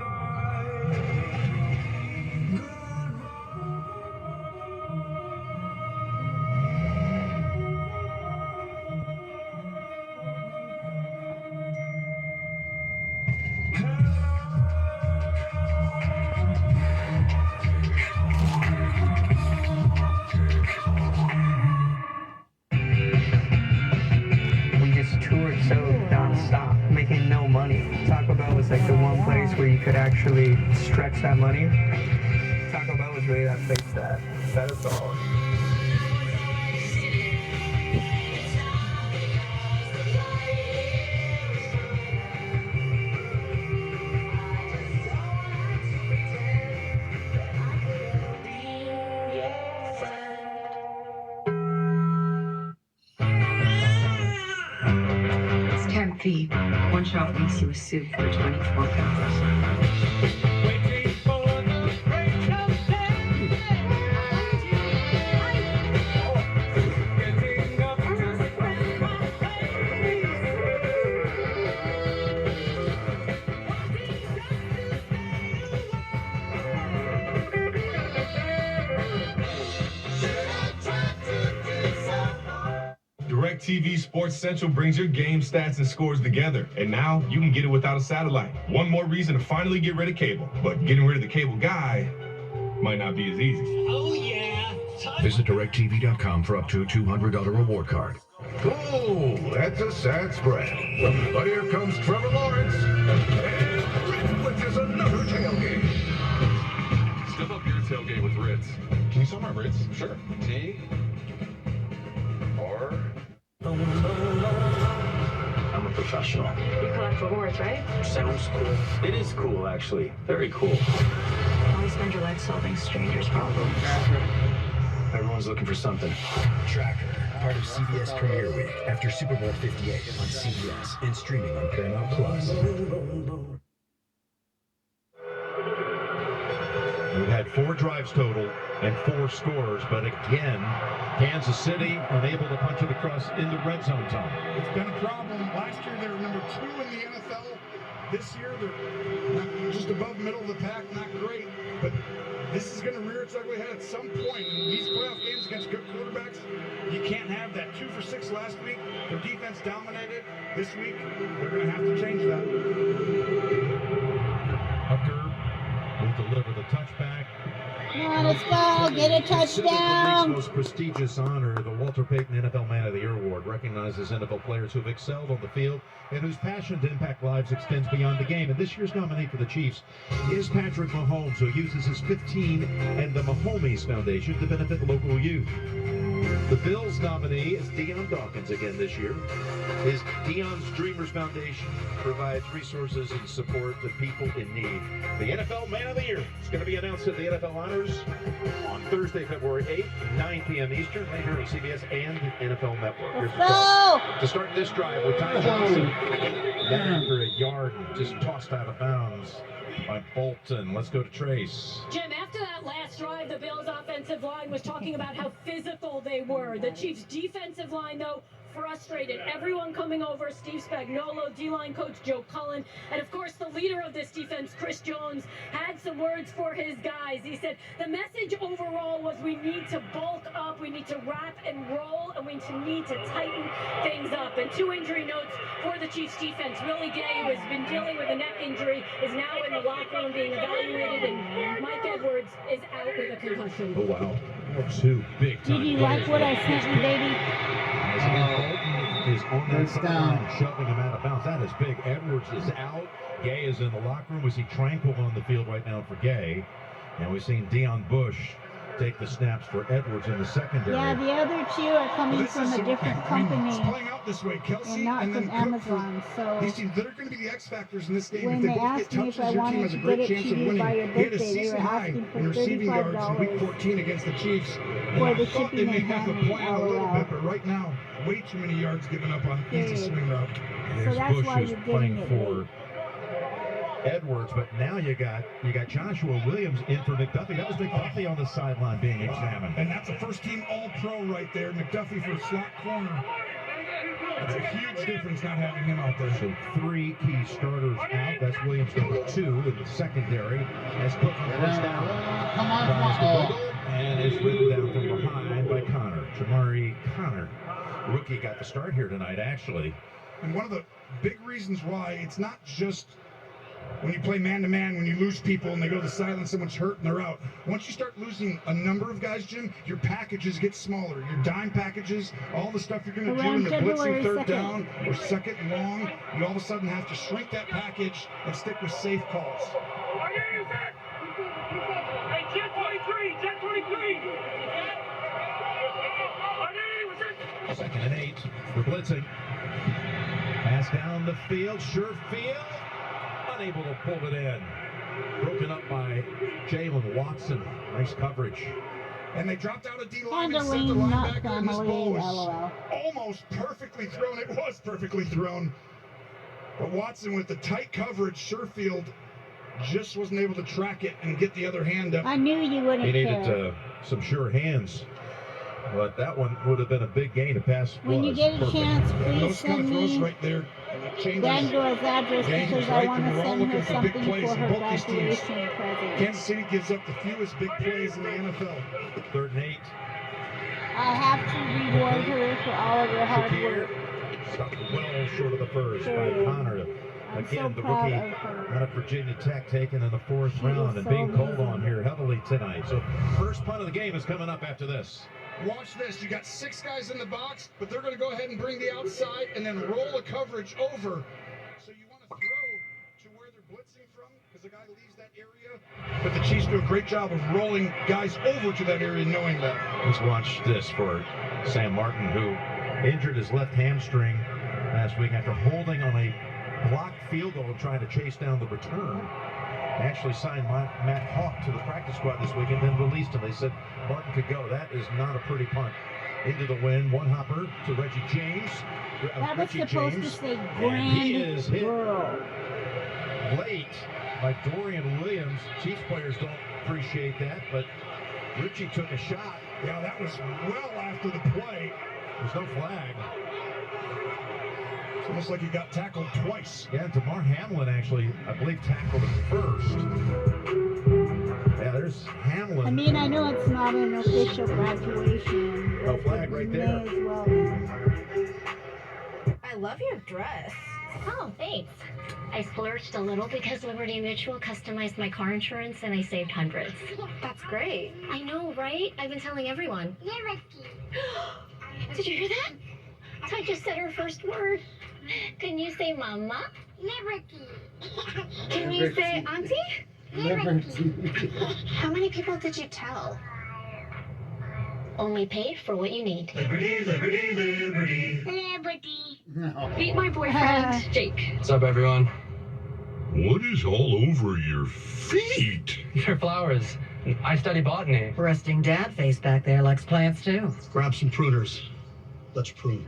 We just toured so non-stop, making no money. Taco Bell was like the one place where you could actually stretch that money. Taco Bell was really that place that fed us all. It's 10 feet. One shot makes you a suit for $24. DirecTV Sports Central brings your game stats and scores together, and now you can get it without a satellite. One more reason to finally get rid of cable. But getting rid of the cable guy might not be as easy. Oh, yeah. Visit DirecTV.com for up to $200 reward card. Oh, that's a sad spread. But here comes Trevor Lawrence. And Ritz is another tailgate. Step up your tailgate with Ritz. Can you sell my Ritz? Sure. T. R. I'm a professional. You collect rewards, right? Sounds cool. It is cool, actually. Very cool. Always spend your life solving strangers' problems. Everyone's looking for something. Tracker, part of CBS Premiere Week after Super Bowl 58 on CBS and streaming on Paramount Plus. We've had 4 drives total and 4 scores, but again, Kansas City unable to punch it across in the red zone time. It's been a problem. Last year they were number 2 in the NFL. This year they're just above middle of the pack, not great. But this is going to rear its ugly head at some point. In these playoff games against good quarterbacks, you can't have that. 2 for 6 last week. Their defense dominated. This week, they're going to have to change that. Hooker will deliver the touchback. Come on, let's go. Get a Considered the touchdown. league's most prestigious honor, the Walter Payton NFL Man of the Year Award recognizes NFL players who've excelled on the field and whose passion to impact lives extends beyond the game. And this year's nominee for the Chiefs is Patrick Mahomes, who uses his 15 and the Mahomes Foundation to benefit local youth. The Bills nominee is Deion Dawkins again this year. His Deion's Dreamers Foundation provides resources and support to people in need. The NFL Man of the Year is going to be announced at the NFL Honors on Thursday, February 8th, 9 p.m. Eastern, right here on CBS and NFL Network. Here's the call. To start this drive with Ty Johnson. Then after a yard, just tossed out of bounds by Bolton. Let's go to Trace. Jim, after that last drive, the Bills' offensive line was talking about how physical they were. The Chiefs' defensive line, though, frustrated. Everyone coming over, Steve Spagnuolo, D-line coach Joe Cullen, and of course the leader of this defense, Chris Jones, had some words for his guys. He said the message overall was we need to bulk up, we need to wrap and roll, and we need to tighten things up. And 2 injury notes for the Chiefs defense. Willie Gay, who has been dealing with a neck injury, is now in the locker room being evaluated, and Mike Edwards is out with a concussion. Oh, wow. 2 big time. Did you like what I sent you, baby? Bolton is on that sideline, shoving him out of bounds. That is big. Edwards is out. Gay is in the locker room. We see Tranquil on the field right now for Gay. And we've seen Deion Bush take the snaps for Edwards in the secondary. Yeah, the other 2 are coming from a different company It's playing out this way. Kelsey and not and then from Amazon. So these teams that are going to be the X factors in this game. when If they they both asked get me if touches, I your team wanted has to a get great it chance to of you winning. by your He had a birthday, they season were high asking for in receiving yards in week $35 14 against the Chiefs. And for I the thought they shipping may and have a handling, plan a little LOL. bit, but right now, way too many yards given up on easy swing route. So that's Bush why is you're getting playing it for late. Edwards, but now you got Joshua Williams in for McDuffie. That was McDuffie on the sideline being examined. And that's a first-team All-Pro right there. McDuffie for slot corner. That's a huge difference not having him out there. So 3 key starters out. That's Williams number 2 in the secondary. As Cook on first down. Come on, Tries to come on. wiggle and is ridden down from behind by Connor. Jamari Connor. Rookie got the start here tonight, actually. And one of the big reasons why it's not just when you play man-to-man, when you lose people and they go to the sideline, someone's hurt and they're out. Once you start losing a number of guys, Jim, your packages get smaller. Your dime packages, all the stuff you're going to do in the blitzing third down or second and long, you all of a sudden have to shrink that package and stick with safe calls. Hey, Jet 23! Jet 23! Second and 8 for blitzing. Pass down the field. Sherfield unable to pull it in. Broken up by Jalen Watson. Nice coverage. And they dropped out a D-line and sent the Handling, not linebacker, and this family, ball was LOL. almost perfectly thrown. It was perfectly thrown. But Watson with the tight coverage, Sherfield just wasn't able to track it and get the other hand up. I knew you wouldn't He needed care. some sure hands. But that one would have been a big gain to pass. When you get a perfect. chance, And please those kind send of throws me right there changes Dango's address games, because I right? want And to we're all send her looking for big something plays for in her both these teams. graduation present. Kansas City gives up the fewest big plays in the NFL. 3rd and 8. I have to reward her for all of her hard Shakir work. stopped well short of the first by Connor to Again, the proud rookie of her. out of Virginia Tech taken in the 4th She round is and so being called amazing. on here heavily tonight. So first punt of the game is coming up after this. Watch this. You got 6 guys in the box, but they're going to go ahead and bring the outside and then roll the coverage over. So you want to throw to where they're blitzing from because the guy leaves that area. But the Chiefs do a great job of rolling guys over to that area knowing that. Let's watch this for Sam Martin, who injured his left hamstring last week after holding on a blocked field goal trying to chase down the return. They actually signed Matt Hawk to the practice squad this week and then released him. They said Martin could go. That is not a pretty punt. Into the wind, one hopper to Reggie James. That was Richie supposed James. to say And he is grand hit girl. late by Dorian Williams. Chiefs players don't appreciate that, but Richie took a shot. Yeah, that was well after the play. There's no flag. It's almost like he got tackled twice. Yeah, DeMar Hamlin actually, I believe, tackled him first. Yeah, there's Hamlin. I mean, I know it's not an official graduation. No but flag right may there. as well. I love your dress. Oh, thanks. I splurged a little because Liberty Mutual customized my car insurance and I saved hundreds. That's great. I know, right? I've been telling everyone. Did you hear that? So I just said her first word. Can you say mama? Liberty. Can you say auntie? Liberty. How many people did you tell? Only pay for what you need. Liberty, liberty, liberty. Liberty. No. Meet my boyfriend, Jake. What's up, everyone? What is all over your feet? They're flowers. I study botany. Resting dad face back there likes plants too. Grab some pruners. Let's prune.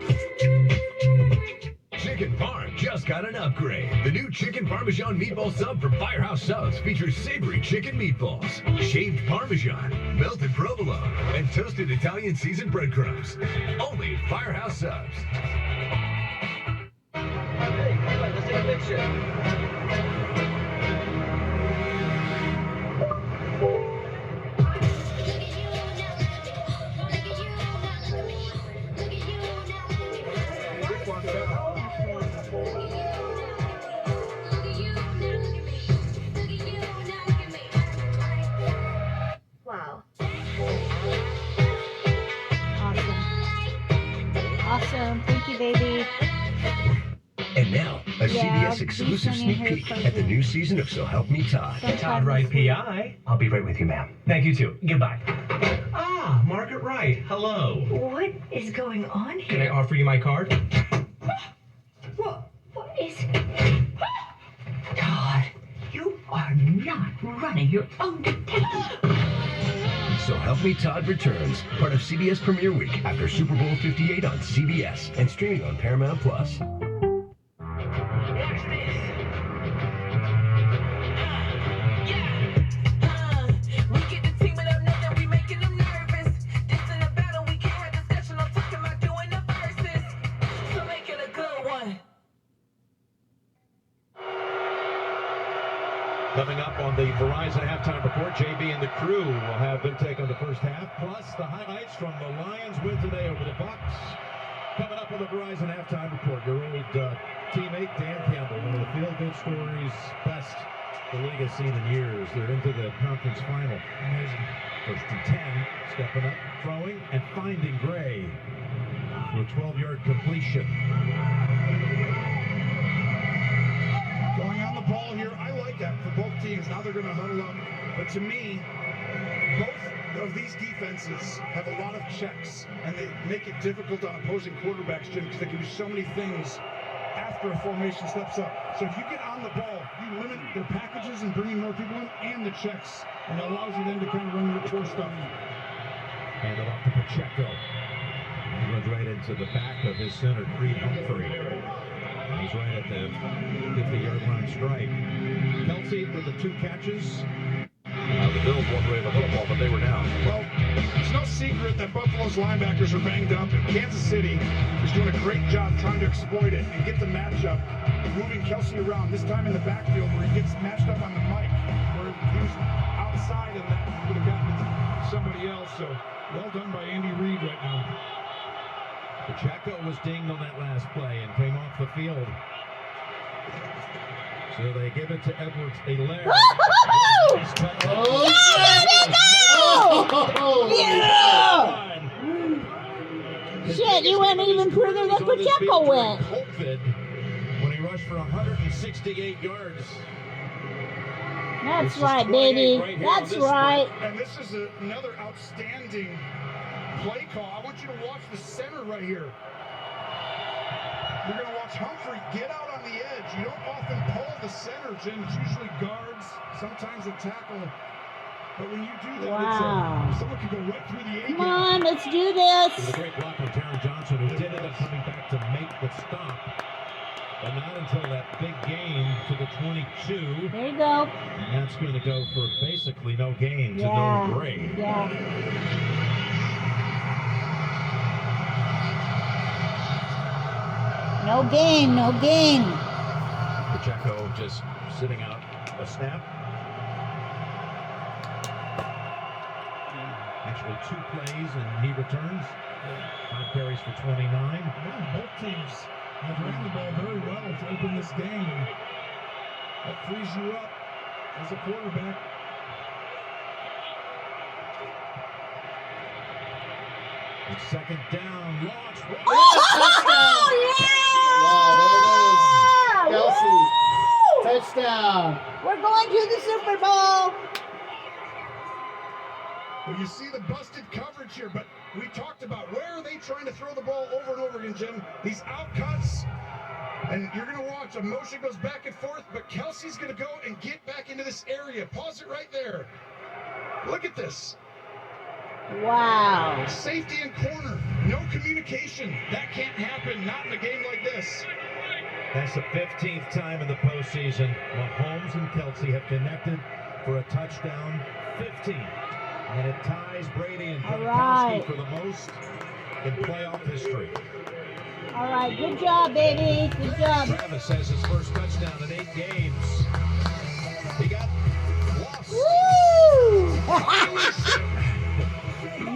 Chicken Parm just got an upgrade. The new Chicken Parmesan Meatball Sub from Firehouse Subs features savory chicken meatballs, shaved Parmesan, melted provolone, and toasted Italian seasoned breadcrumbs. Only Firehouse Subs. Hey, let's take a picture. Wow. Awesome. Thank you, baby. And now, a Yeah, CBS exclusive be sending sneak her peek something. at the new season of So Help Me Todd. Todd Wright, PI. I'll be right with you, ma'am. Thank you, too. Goodbye. Ah, Margaret Wright. Hello. What is going on Can I offer you my card? What is... Todd, you are not running your own detention. So Help Me Todd returns, part of CBS Premiere Week after Super Bowl 58 on CBS and streaming on Paramount Plus. We get the team without nothing, we making them nervous. This in a battle, we can't have discussion. I'm talking about doing the verses. So make it a good one. Coming up on the Verizon halftime report, JB and the crew will have their take on the first half, plus the highlights from the Lions win today over the Bucks. Coming up on the Verizon halftime report, your old teammate Dan Campbell, one of the feel-good stories, best the league has seen in years. They're into the conference final. Amazing. First and 10, stepping up, throwing, and finding Gray for a 12-yard completion. Going on the ball here, I like that for both teams. Now they're going to huddle up. But to me, both of these defenses have a lot of checks, and they make it difficult on opposing quarterbacks, Jim, because they can do so many things after a formation steps up. So if you get on the ball, you limit their packages and bringing more people in and the checks, and it allows you then to kind of run your core stuff. Hand it off to Pacheco. He runs right into the back of his center, Creed Humphrey. He's right at the 50-yard line strike. Kelsey with the 2 catches. The Bills walked away with the football, but they were down. Well, it's no secret that Buffalo's linebackers are banged up. Kansas City is doing a great job trying to exploit it and get the matchup, moving Kelsey around, this time in the backfield where he gets matched up on the mic, where if he was outside of that, he would have gotten it to somebody else. So, well done by Andy Reid right now. Pacheco was dinged on that last play and came off the field. So they give it to Edwards-Helaire. Oh, Yeah! Shit, you went even further than Pacheco went. COVID when he rushed for 168 yards. That's right, baby. That's right. And this is another outstanding play call. I want you to watch the center right here. You're going to watch Humphrey get out on the edge. You don't often pull the center, Jim. It's usually guards, sometimes a tackle. But when you do that, someone can go right through the A-gap. Come on, let's do It was this. a great block from Taron Johnson, who did end up coming back to make the stop. But not until that big gain to the 22. There you go. And that's going to go for basically no gain to Yeah. no grade. Yeah. No gain, no gain. Pacheco just sitting out a snap. Actually 2 plays and he returns. 5 carries for 29. Yeah, both teams have ran the ball very well to open this game. And that frees you up as a quarterback. It's second down. Launch. Touchdown! Wow, there it is. Kelsey. Touchdown. We're going to the Super Bowl. Well, you see the busted coverage here, but we talked about where are they trying to throw the ball over and over again, Jim? These outcuts, and you're going to watch. A motion goes back and forth, but Kelsey's going to go and get back into this area. Pause it right there. Look at this. Wow. Safety and corner. No communication. That can't happen. Not in a game like this. That's the 15th time in the postseason Mahomes and Kelsey have connected for a touchdown. 15. And it ties Brady and Gronkowski for the most in playoff history. All right, good job, baby. Good job. Travis has his first touchdown in 8 games. He got lost. Woo!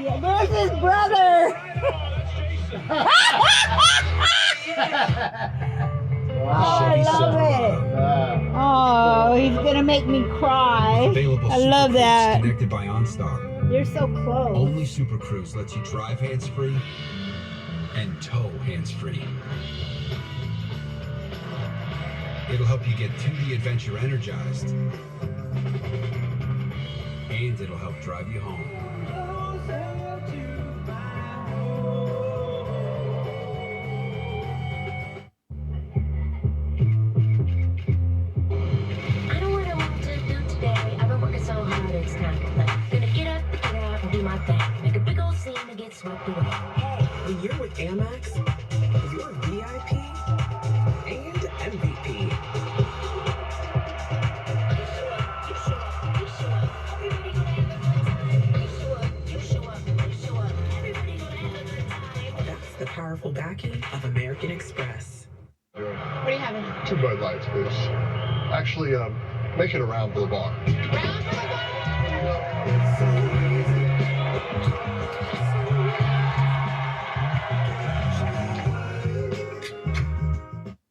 Yeah, there's his brother. Oh, I love it. Oh, he's gonna make me cry. I love that. Connected by OnStar. They're so close. Only Super Cruise lets you drive hands-free and tow hands-free. It'll help you get to the adventure energized, and it'll help drive you home. I know what I want to do today. I've been working so hard, it's time to play. Gonna get up, get out, and do my thing. Make a big old scene and get swept away. Hey, when you're with Amex, you're VIP and MVP. That's the powerful backing of American Express. What are you having? 2 Bud Lights, please. Actually, make it around for the bar.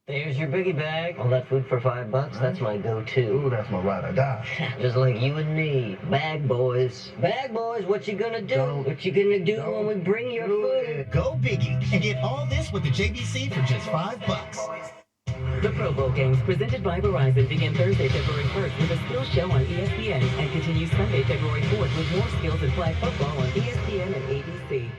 There's your biggie bag. All that food for $5, that's my go-to. Ooh, that's my ride or die. Just like you and me. Bag boys. Bag boys, what you gonna do? What you gonna do when we bring your food? Go biggie and get all this with the JBC for just $5. The Pro Bowl games presented by Verizon begin Thursday, February 1st with a skills show on ESPN and continue Sunday, February 4th with more skills and flag football on ESPN and ABC.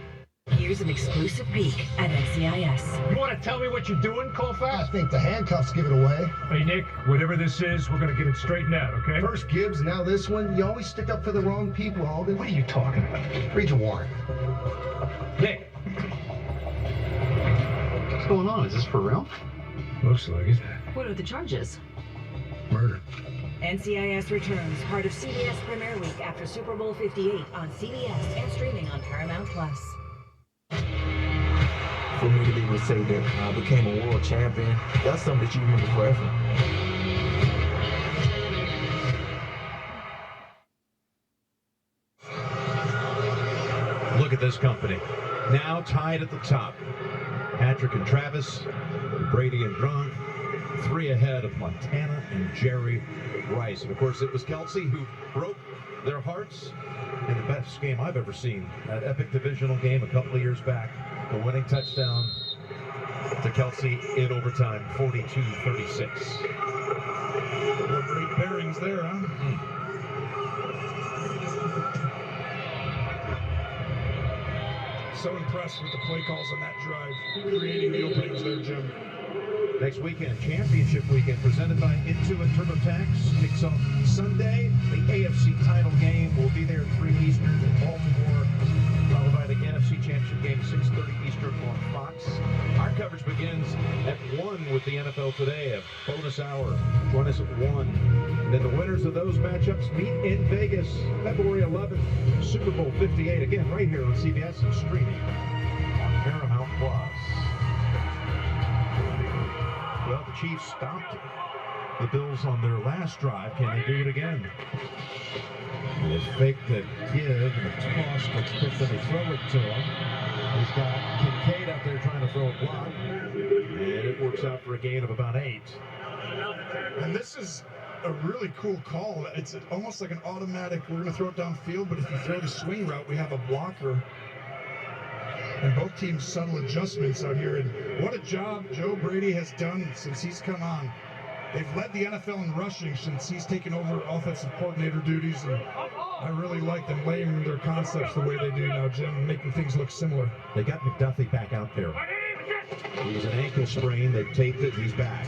Here's an exclusive peek at NCIS. You want to tell me what you're doing, Colfax? I think the handcuffs give it away. Hey, Nick, whatever this is, we're going to get it straightened out, okay? First Gibbs, now this one. You always stick up for the wrong people, Alden. What are you talking about? Read your warrant. Nick. What's going on? Is this for real? Looks like it. What are the charges? Murder. NCIS returns, part of CBS Premier Week after Super Bowl 58 on CBS and streaming on Paramount+. For me to be able to say that I became a world champion, that's something that you remember forever. Look at this company. Now tied at the top. Patrick and Travis, Brady and Gronk, 3 ahead of Montana and Jerry Rice. And of course, it was Kelsey who broke their hearts in the best game I've ever seen. That epic divisional game a couple of years back. The winning touchdown to Kelsey in overtime, 42-36. Great bearings there, huh? So impressed with the play calls on that drive, creating the openings there, Jim. Next weekend, championship weekend, presented by Intuit TurboTax, kicks off Sunday. The AFC title game will be there at 3 Eastern in Baltimore, followed by the NFC Championship game, 6:30 Eastern on Fox. Our coverage begins at 1 with the NFL Today, a bonus hour. Join us at 1. And then the winners of those matchups meet in Vegas, February 11th, Super Bowl 58, again, right here on CBS and streaming on Paramount Plus. Well, the Chiefs stopped the Bills on their last drive. Can they do it again? They fake the give and the toss looks quick, then they throw it to him. He's got Kincaid out there trying to throw a block. And it works out for a gain of about 8. And this is a really cool call. It's almost like an automatic, we're going to throw it downfield, but if you throw the swing route, we have a blocker. And both teams subtle adjustments out here. And what a job Joe Brady has done since he's come on. They've led the NFL in rushing since he's taken over offensive coordinator duties. And I really like them laying their concepts the way they do now, Jim, making things look similar. They got McDuffie back out there. He's an ankle sprain. They've taped it. He's back.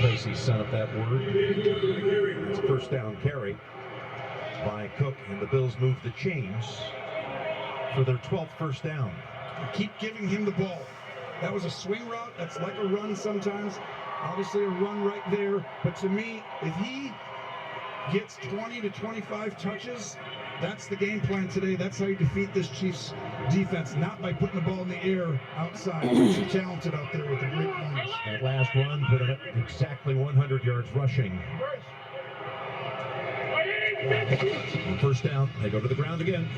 Tracy sent up that word. It's first down carry by Cook, and the Bills move the chains for their 12th first down. Keep giving him the ball. That was a swing route. That's like a run sometimes. Obviously a run right there. But to me, if he gets 20 to 25 touches, that's the game plan today. That's how you defeat this Chiefs defense, not by putting the ball in the air outside. He's too talented out there with the great runs. That last run put him at exactly 100 yards rushing. On first down, they go to the ground again.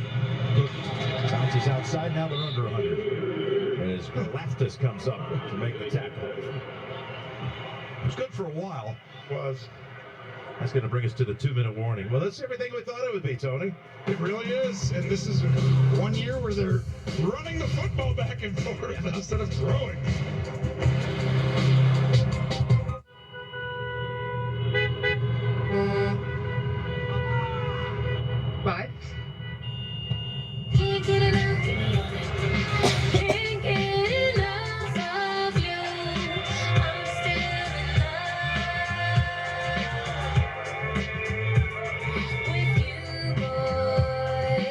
Cook bounces outside, now they're under 100. As Leftis comes up to make the tackle. It was good for a while. That's going to bring us to the 2-minute warning. Well, that's everything we thought it would be, Tony. It really is. And this is one year where they're running the football back and forth instead of throwing. What? Can't get enough. Can't get enough of you. I'm still in love with you, boy.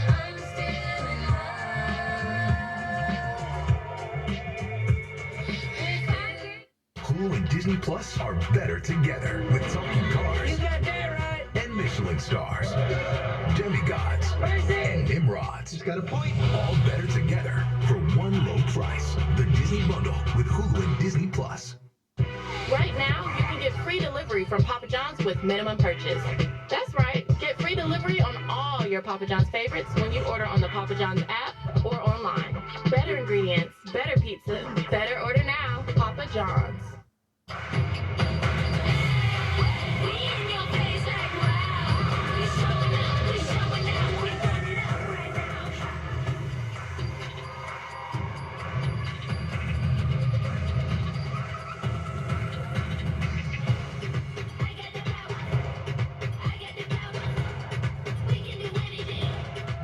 I'm still in love. Hulu and Disney Plus are better together with talking cars. You got that right. And Michelin stars, demigods, and Nimrods. He's got a point. All better together for one low price. The Disney Bundle with Hulu and Disney Plus. Right now, you can get free delivery from Papa John's with minimum purchase. That's right. Get free delivery on all your Papa John's favorites when you order on the Papa John's app or online. Better ingredients, better pizza, better order now. Papa John's.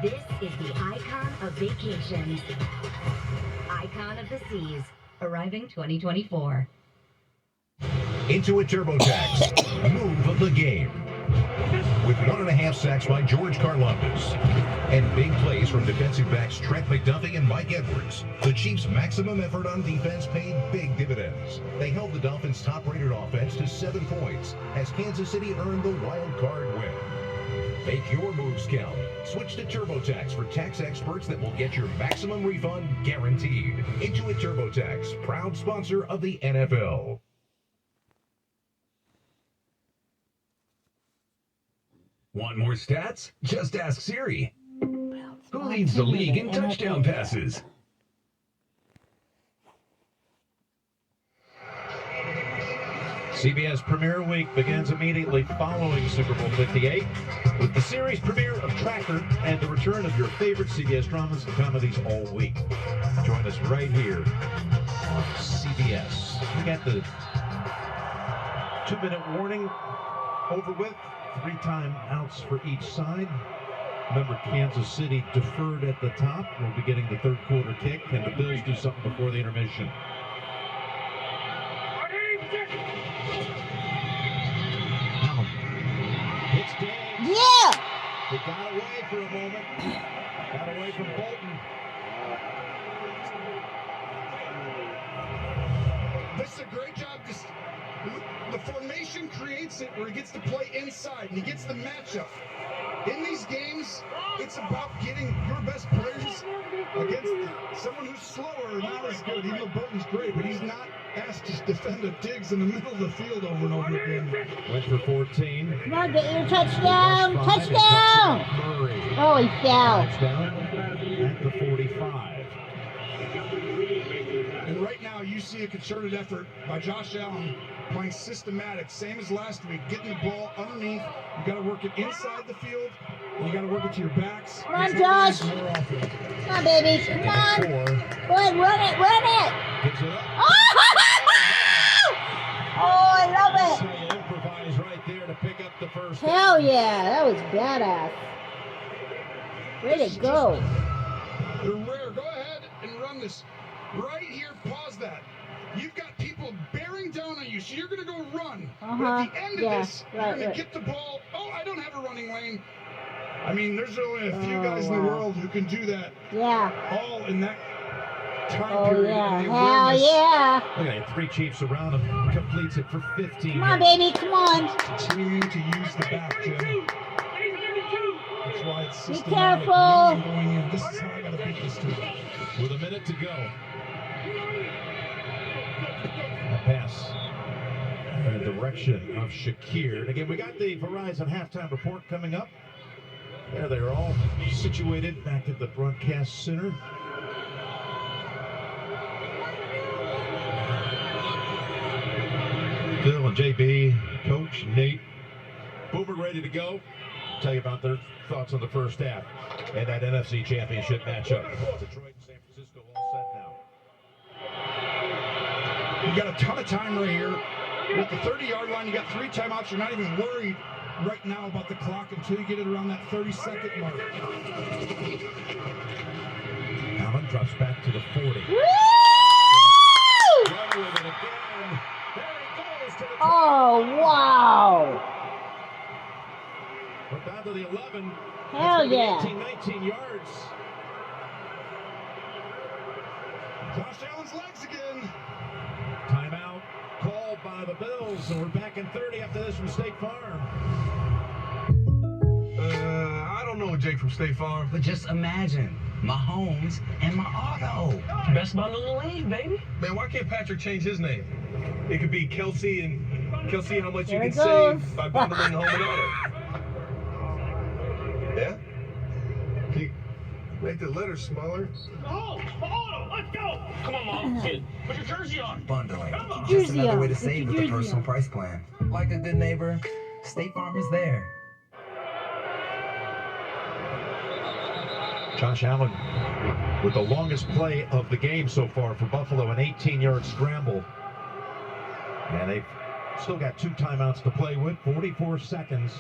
This is the icon of vacations. Icon of the Seas, arriving 2024. Intuit TurboTax, move of the game. With 1.5 sacks by George Karlaftis and big plays from defensive backs Trent McDuffie and Mike Edwards, the Chiefs' maximum effort on defense paid big dividends. They held the Dolphins' top-rated offense to 7 points as Kansas City earned the wild card win. Make your moves count. Switch to TurboTax for tax experts that will get your maximum refund guaranteed. Intuit TurboTax, proud sponsor of the NFL. Want more stats? Just ask Siri. Who leads the league in touchdown passes? CBS Premiere Week begins immediately following Super Bowl 58 with the series premiere of Tracker and the return of your favorite CBS dramas and comedies all week. Join us right here on CBS. We got the 2-minute warning over with, 3 timeouts for each side. Remember, Kansas City deferred at the top. We'll be getting the third quarter kick, and the Bills do something before the intermission. It's Diggs. Yeah! They got away for a moment. Got away from Bolton. This is a great job. The formation creates it where he gets to play inside and he gets the matchup. In these games, it's about getting your best players against someone who's slower and not as good. Even though Bolton's great, but he's not asked to defend a Diggs in the middle of the field over and over again. Went for 14. Come on, get your touchdown! Touchdown! Oh, he fell. Touchdown at the 45. And right now, you see a concerted effort by Josh Allen playing systematic, same as last week, getting the ball underneath. You got to work it inside the field, and you got to work it to your backs. Come on, Josh. Come on, baby. Come on. Go ahead, run it, run it. Gives it up. Oh, I love it. So you improvise right there to pick up the first. Hell yeah, that was badass. Way to go. They're rare. Go ahead and run this. Right here, pause that. You've got people bearing down on you, so you're going to go run. But at the end of this, you're going to get the ball. Oh, I don't have a running lane. I mean, there's only a few guys in the world who can do that. Yeah. All in that time Oh, period. yeah. And the Hell awareness. yeah. Look at it, 3 Chiefs around him. Completes it for 15. Come on, baby. Come on. Continuing to use the back, Jim. That's why it's Be systematic. careful. Going in. This is how I got to beat this team. With a minute to go. A pass in the direction of Shakir. And again, we got the Verizon halftime report coming up. There they are all situated back at the broadcast center. Phil and JB, Coach Nate, Boomer ready to go. Tell you about their thoughts on the first half and that NFC Championship matchup. Detroit and San Francisco all set now. You got a ton of time right here. You're at the 30-yard line. You got 3 timeouts. You're not even worried right now about the clock until you get it around that 30-second mark. Allen drops back to the 40. Woo! Oh, wow. We're down to the 11. Hell yeah. 19 yards. Josh Allen's legs again. Timeout called by the Bills, and we're back in 30 after this from State Farm. I don't know Jake from State Farm. But just imagine, Mahomes and my auto. Best bundle in the league, baby. Man, why can't Patrick change his name? It could be Kelsey, and Kelsey, how much There you it can goes. save by bundling home and auto. Yeah? Can you make the letters smaller? Oh, auto, let's go. Come on, Mom. Kid, put your jersey on. Bundling. Come on. Just another way to Put save your with a jersey personal on. price plan. Like a good neighbor, State Farm is there. Josh Allen with the longest play of the game so far for Buffalo, an 18-yard scramble. And they've still got 2 timeouts to play with, 44 seconds,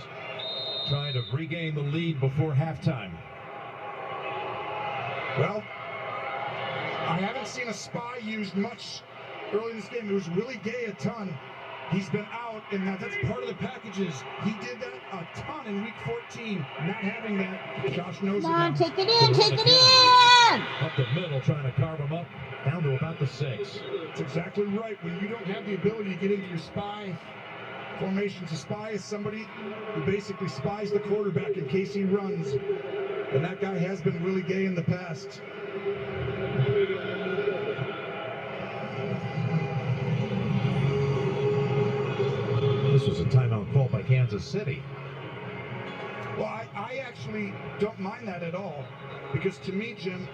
trying to regain the lead before halftime. Well, I haven't seen a spy used much early in this game. It was Willie Gay a ton. He's been out, and that's part of the packages. He did that a ton in week 14. Not having that, Josh knows Come it on, now. take it in, take it in. Up the middle, trying to carve them up, down to about the 6. That's exactly right. When you don't have the ability to get into your spy formations, a spy is somebody who basically spies the quarterback in case he runs. And that guy has been Willie Gay in the past. This was a timeout called by Kansas City. Well, I actually don't mind that at all. Because to me, Jim,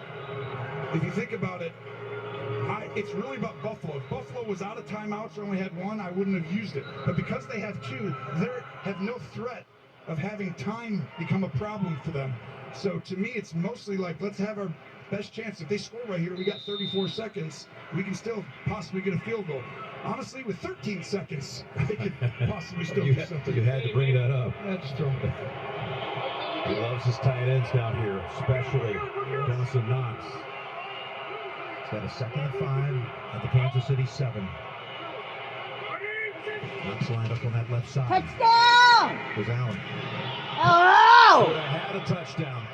if you think about it, It's really about Buffalo. If Buffalo was out of timeouts or only had one, I wouldn't have used it. But because they have two, they have no threat of having time become a problem for them. So to me, it's mostly like, let's have our best chance. If they score right here, we got 34 seconds. We can still possibly get a field goal. Honestly, with 13 seconds, they could possibly still do something. You had to bring that up. Just throw it. He loves his tight ends down here, especially Dawson Knox. He's got a 2nd and 5 at the Kansas City 7. Knox lined up on that left side. Touchdown! Was Allen. Oh! Should have had a touchdown.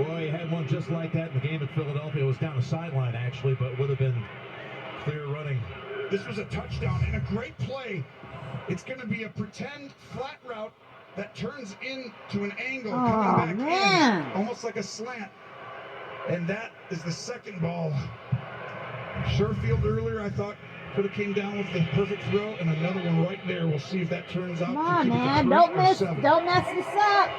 Boy, he had one just like that in the game at Philadelphia. It was down the sideline, actually, but would have been clear running. This was a touchdown and a great play. It's going to be a pretend flat route that turns into an angle coming back in, almost like a slant. And that is the second ball. Sherfield earlier, I thought, could have came down with the perfect throw, and another one right there. We'll see if that turns out. Come on, man. Don't mess this up.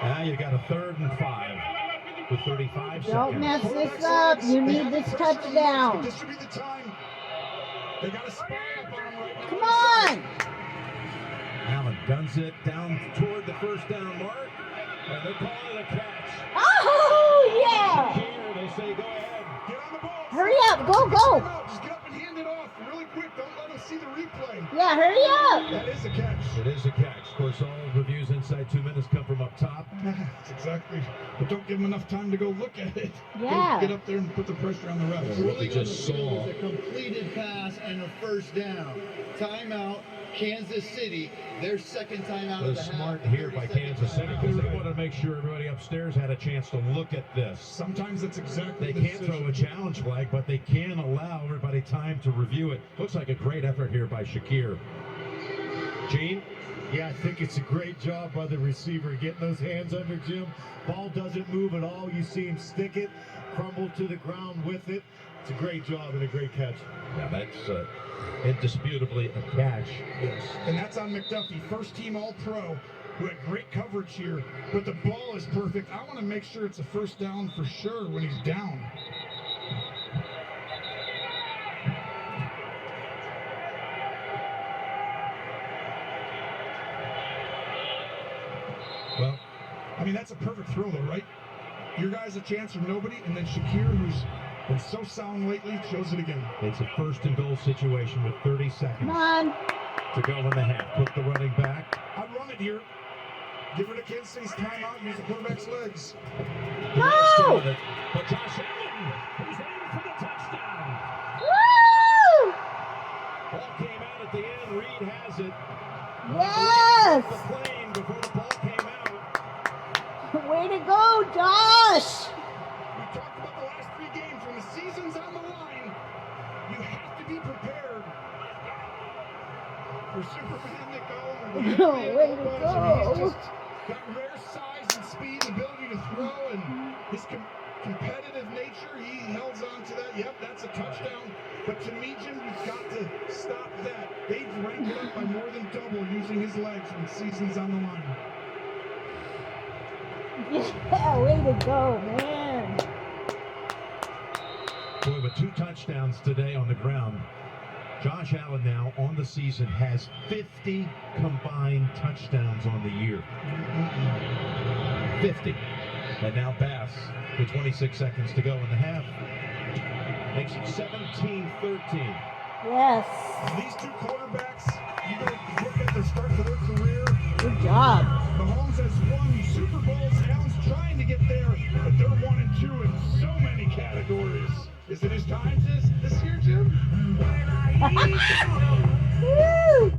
Now you got a 3rd and 5 with 35 seconds. Don't mess this up. You need this touchdown. This should be the time. They got a spy up on him right now. Come on. Allen guns it down toward the first down mark, and they're calling it a catch. Oh, yeah. Here they say go ahead. Get on the ball. Hurry up. Go. Just get up and hand it off really quick. Don't let them see the replay. Yeah, hurry up. That is a catch. It is a catch. Of course, all reviews inside 2 minutes come from up top. That's exactly. But don't give them enough time to go look at it. Yeah. Get up there and put the pressure on the refs. What we just saw. A completed pass and a first down. Timeout, Kansas City. Their second timeout It of was the smart half. here by Kansas City because they wanted to make sure everybody upstairs had a chance to look at this. Sometimes that's exactly They the can't throw a challenge flag, but they can allow everybody time to review it. Looks like a great effort here by Shakir. Gene? Yeah, I think it's a great job by the receiver getting those hands under Jim. Ball doesn't move at all. You see him stick it, crumble to the ground with it. It's a great job and a great catch. Yeah, that's indisputably a catch. Yes. And that's on McDuffie, first team All-Pro, who had great coverage here. But the ball is perfect. I want to make sure it's a first down for sure when he's down. Well, I mean, that's a perfect throw, though, right? Your guy's a chance or nobody, and then Shakir, who's been so sound lately, shows it again. it's a 1st and goal situation with 30 seconds Come on. to go in the half. Put the running back. I'd run it here. Get rid of Kansas City's timeout, use the quarterback's legs. No. But Josh Allen, he's aiming for the touchdown. Woo! Ball came out at the end. Reed has it. Yes. The plane before the ball came out. Way to go, Josh. We talked about the last 3 games. When the season's on the line, you have to be prepared for Superman Nick Owen. Way to go. He's just got rare size and speed, ability to throw, and his competitive nature. He held on to that. Yep, that's a touchdown. But to me, Jim, you've got to stop that. They've ranked it up by more than double using his legs when the season's on the line. Yeah, way to go, man. Boy, with 2 touchdowns today on the ground. Josh Allen now on the season has 50 combined touchdowns on the year. 50. And now Bass with 26 seconds to go in the half. Makes it 17-13. Yes. These 2 quarterbacks, you go look at their start to their career. Good job. Mahomes has won Super Bowls. Allen's trying to get there, but they're 1 and 2 in so many categories. Is it his time this year, Jim? Woo!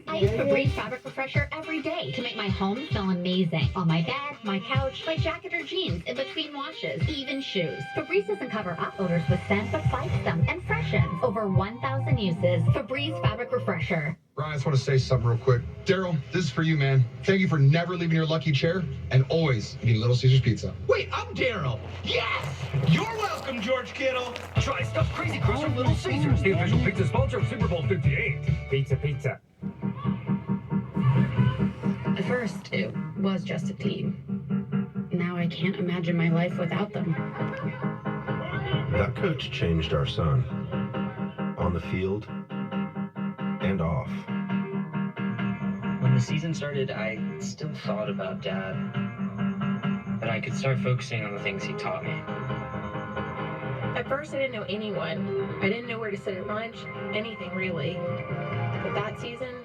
I use Febreze Fabric Refresher every day to make my home smell amazing. On my bed, my couch, my jacket or jeans, in between washes, even shoes. Febreze doesn't cover up odors with scent, but fights them and freshens. Over 1,000 uses. Febreze Fabric Refresher. Ryan, I just want to say something real quick. Daryl, this is for you, man. Thank you for never leaving your lucky chair and always eating Little Caesars pizza. Wait, I'm Daryl. Yes! You're welcome, George Kittle. Try Stuffed Crazy Crust from Little Caesars, the official pizza sponsor of Super Bowl 58. Pizza, pizza. At first, it was just a team. Now I can't imagine my life without them. That coach changed our son. On the field and off. When the season started, I still thought about Dad. But I could start focusing on the things he taught me. At first, I didn't know anyone. I didn't know where to sit at lunch, anything really. But that season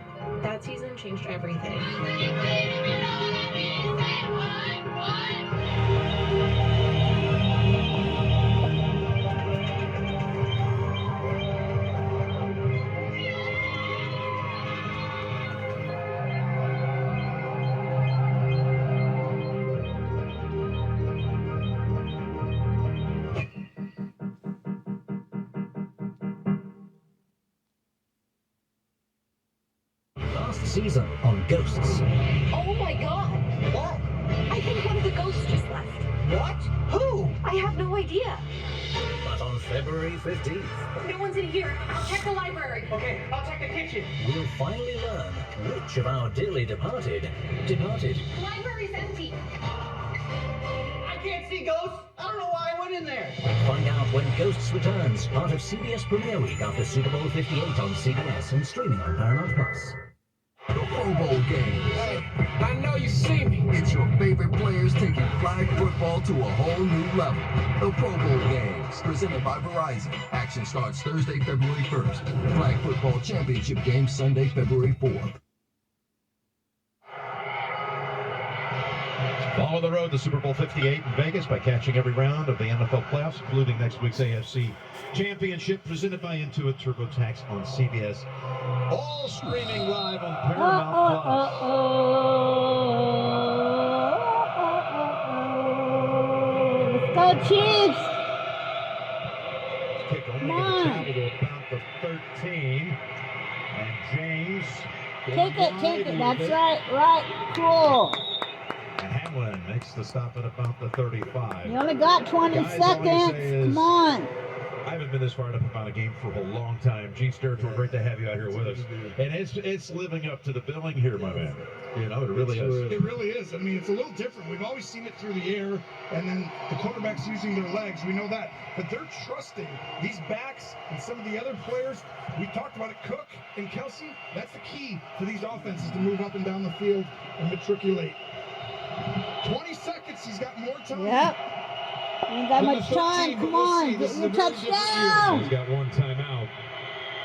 changed everything. Last season on Ghosts. Oh my god! What? I think one of the ghosts just left. What? Who? I have no idea. But on February 15th, No one's in here. I'll check the library. Okay, I'll check the kitchen. we'll finally learn which of our dearly departed departed. The library's empty. I can't see ghosts. I don't know why I went in there. Find out when Ghosts returns, part of CBS Premiere Week after Super Bowl 58 on CBS and streaming on Paramount Plus. The Pro Bowl games. Hey, I know you see me. It's your favorite players taking flag football to a whole new level. The Pro Bowl games, presented by Verizon. Action starts Thursday, February 1st. Flag football championship game Sunday, February 4th. Follow the road to Super Bowl 58 in Vegas by catching every round of the NFL playoffs, including next week's AFC Championship, presented by Intuit TurboTax on CBS. All streaming live on Paramount Let's go, Chiefs! Kick only Come going to on. travel to about the 13. And James. Take it. That's right. Cool. And Hamlin makes the stop at about the 35. You only got 20 Guys, all I say seconds. is, Come on. I haven't been this fired up about a game for a long time. Gene Sturgill, great to have you out here with us. And it's living up to the billing here, my man. You know, it really is. It really is. I mean, it's a little different. We've always seen it through the air, and then the quarterback's using their legs. We know that. But they're trusting these backs and some of the other players. We talked about it, Cook and Kelsey. That's the key for these offenses to move up and down the field and matriculate. 20 seconds. He's got more time. Yep. Ain't got much time. Come on. Get your touchdown. He's got one timeout.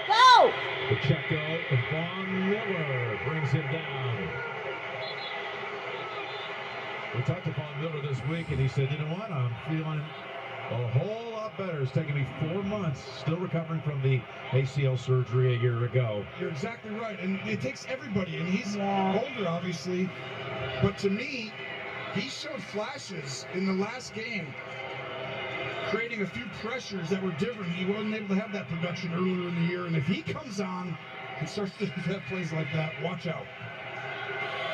Go. Pacheco and Von Miller brings him down. We talked to Von Miller this week, and he said, you know what, I'm feeling a whole lot better. It's taken me 4 months, still recovering from the ACL surgery a year ago. You're exactly right. And it takes everybody. And he's older, obviously. But to me, he showed flashes in the last game, creating a few pressures that were different. He wasn't able to have that production earlier in the year. And if he comes on and starts to have plays like that, watch out.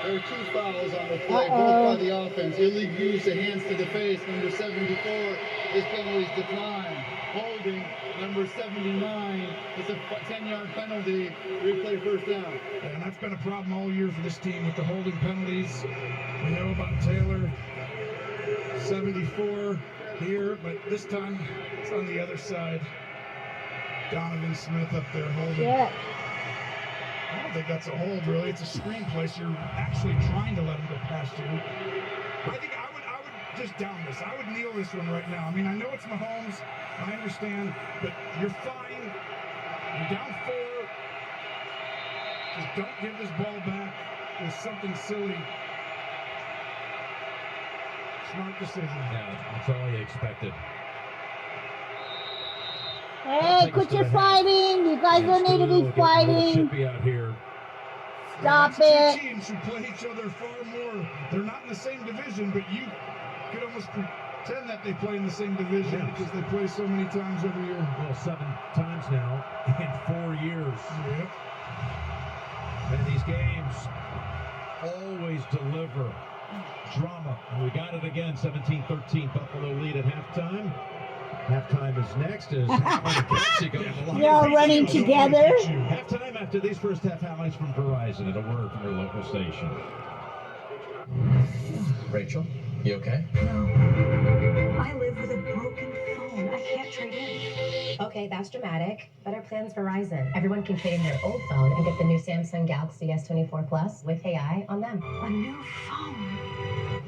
There are 2 fouls on the play, both by the offense. Illegal use of hands to the face, number 74. His penalties decline. Holding, number 79. It's a 10-yard penalty. Replay first down. And that's been a problem all year for this team with the holding penalties. We know about Taylor, 74 here, but this time it's on the other side. Donovan Smith up there holding. Yeah. I don't think that's a hold, really. It's a screen place. You're actually trying to let him go past you. I think I would just down this. I would kneel this one right now. I mean, I know it's Mahomes. I understand, but you're fine. You're down 4. Just don't give this ball back with something silly. Smart decision. Yeah, that's all he expected. Hey, quit your fighting. You guys don't need to be fighting. Chippy out here. Stop Two it. teams who play each other far more. They're not in the same division, but you could almost pretend that they play in the same division because they play so many times every year. Well, 7 times now in 4 years. Yep. And these games always deliver drama. And we got it again, 17-13 Buffalo lead at halftime. Halftime is next as Kelsey go down the line. You're all running together. Halftime after these first half highlights from Verizon and a word from your local station. Rachel, you okay? No. I live with a broken phone. I can't trade in. Okay, that's dramatic. Better plans Verizon. Everyone can trade in their old phone and get the new Samsung Galaxy S24 Plus with AI on them. A new phone.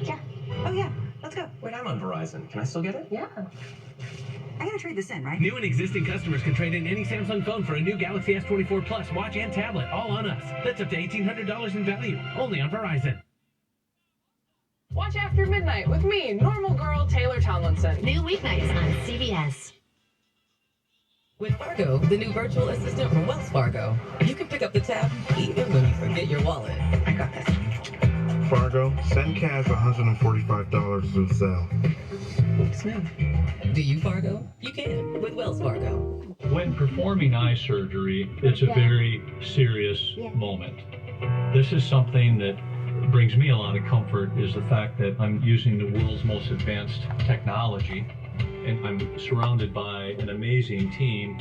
Yeah. Oh, yeah. Let's go. Wait, I'm on Verizon. Can I still get it? Yeah. I gotta trade this in, right? New and existing customers can trade in any Samsung phone for a new Galaxy S24 Plus watch and tablet, all on us. That's up to $1,800 in value, only on Verizon. Watch After Midnight with me, normal girl Taylor Tomlinson. New weeknights on CBS. With Fargo, the new virtual assistant from Wells Fargo, you can pick up the tab even when you forget your wallet. I got this. Fargo, send cash $145 through Zelle. Smooth. Do you Fargo? You can with Wells Fargo. When performing eye surgery, it's a very serious moment. This is something that brings me a lot of comfort, is the fact that I'm using the world's most advanced technology, and I'm surrounded by an amazing team.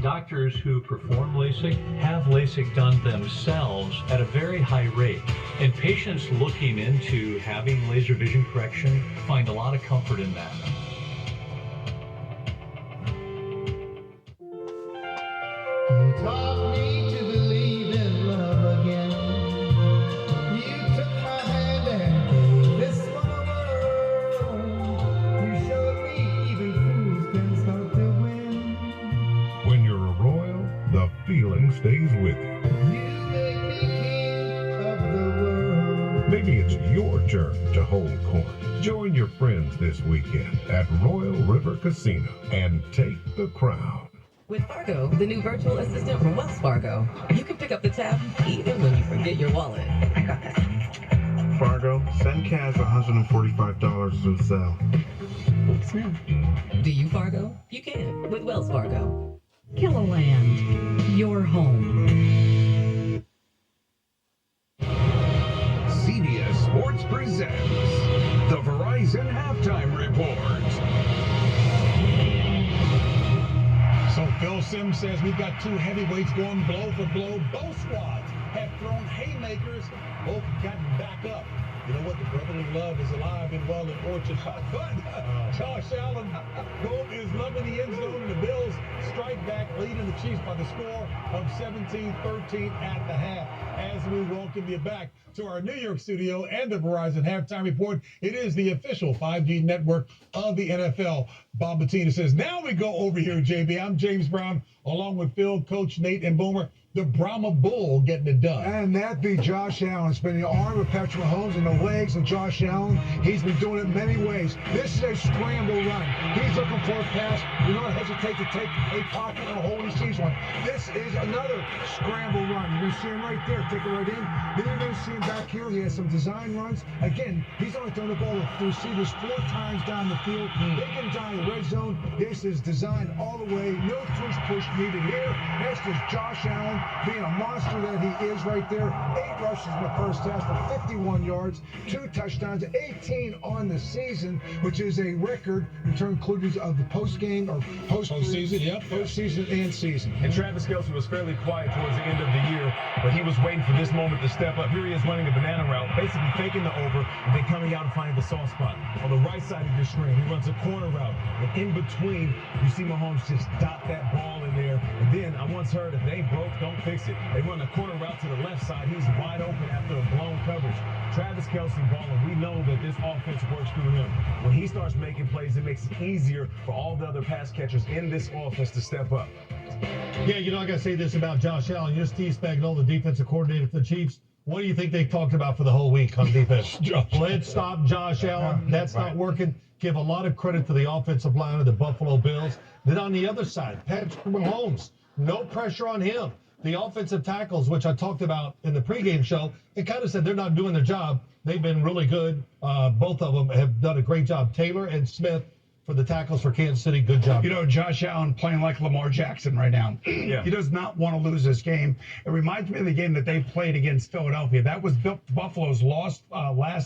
Doctors who perform LASIK have LASIK done themselves at a very high rate, and patients looking into having laser vision correction find a lot of comfort in that. You taught me to believe in love again. You took my hand and gave this one a whirl. You showed me even fools can start to win. When you're a Royal, the feeling stays with you. You make me king of the world. Maybe it's your turn to hold court. Join your friends this weekend at Royal River Casino and take the crown. With Fargo, the new virtual assistant from Wells Fargo, you can pick up the tab even when you forget your wallet. I got this. Fargo, send cash $145 through Zelle. Smooth. Do you Fargo? You can with Wells Fargo. Killaland, your home. CBS Sports presents the Verizon Halftime Report. So Phil Simms says we've got two heavyweights going blow for blow. Both squads have thrown haymakers. Both gotten back up. You know what? The brotherly love is alive and well in Orchard. But Josh Allen is loving the end zone, and the Bills strike back, leading the Chiefs by the score of 17-13 at the half. As we welcome you back to our New York studio and the Verizon Halftime Report, it is the official 5G network of the NFL. Bob Bettina says, now we go over here, JB. I'm James Brown, along with Phil, Coach Nate, and Boomer. The Brahma Bull getting it done. And that be Josh Allen. It's been the arm of Patrick Mahomes and the legs of Josh Allen. He's been doing it many ways. This is a scramble run. He's looking for a pass. Do not hesitate to take a pocket or a hole. He sees one. This is another scramble run. You're going to see him right there. Take it right in. Then you're going to see him back here. He has some design runs. Again, he's only thrown the ball to receivers 4 times down the field. They get him down in the red zone. This is designed all the way. No push needed here. That's just Josh Allen being a monster that he is right there. 8 rushes in the first half for 51 yards, 2 touchdowns, 18 on the season, which is a record in terms of the postgame or postseason. Yep. Postseason and season. And Travis Kelce was fairly quiet towards the end of the year, but he was waiting for this moment to step up. Here he is running a banana route, basically faking the over, and then coming out and finding the soft spot. On the right side of your screen, he runs a corner route, and in between, you see Mahomes just dot that ball in there. And then I once heard, if it ain't broke, don't fix it. They run a corner route to the left side. He's wide open after a blown coverage. Travis Kelce balling. We know that this offense works through him. When he starts making plays, it makes it easier for all the other pass catchers in this offense to step up. Yeah, you know, I got to say this about Josh Allen. You're Steve Spagnuolo, the defensive coordinator for the Chiefs. What do you think they talked about for the whole week on defense? Let's stop Josh Allen. That's not working. Give a lot of credit to the offensive line of the Buffalo Bills. Then on the other side, Patrick Mahomes. No pressure on him. The offensive tackles, which I talked about in the pregame show, they kind of said they're not doing their job. They've been really good. Both of them have done a great job. Taylor and Smith for the tackles for Kansas City. Good job. You know, Josh Allen playing like Lamar Jackson right now. Yeah. He does not want to lose this game. It reminds me of the game that they played against Philadelphia. That was Buffalo's last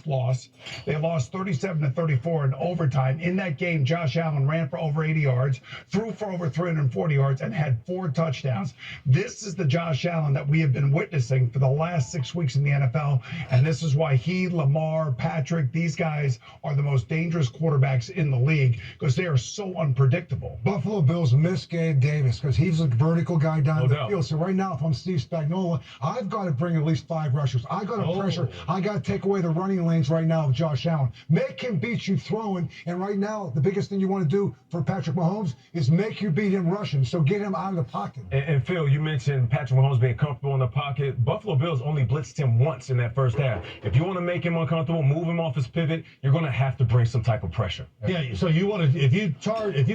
loss. They lost 37-34 in overtime. In that game, Josh Allen ran for over 80 yards, threw for over 340 yards, and had 4 touchdowns. This is the Josh Allen that we have been witnessing for the last 6 weeks in the NFL, and this is why he, Lamar, Patrick, these guys are the most dangerous quarterbacks in the league. because they are so unpredictable. Buffalo Bills miss Gabe Davis because he's a vertical guy down the doubt. field. So right now, if I'm Steve Spagnuolo, I've got to bring at least 5 rushers. I got to pressure. I got to take away the running lanes right now of Josh Allen. Make him beat you throwing. And right now, the biggest thing you want to do for Patrick Mahomes is make you beat him rushing. So get him out of the pocket. And Phil, you mentioned Patrick Mahomes being comfortable in the pocket. Buffalo Bills only blitzed him once in that first half. If you want to make him uncomfortable, move him off his pivot, you're going to have to bring some type of pressure. Yeah, so you want to, if you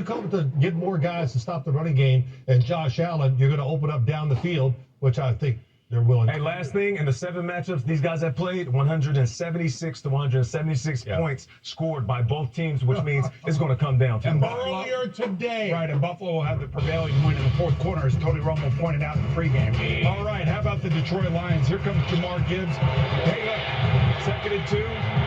come to get more guys to stop the running game and Josh Allen, you're going to open up down the field, which I think they're willing Hey, to last thing, in the 7 matchups these guys have played, 176 to 176 points scored by both teams, which means it's going to come down to Earlier today. Right, and Buffalo will have the prevailing win in the fourth quarter, as Tony Romo pointed out in the pregame. All right, how about the Detroit Lions? Here comes Jamar Gibbs. Hey, look, 2nd and 2.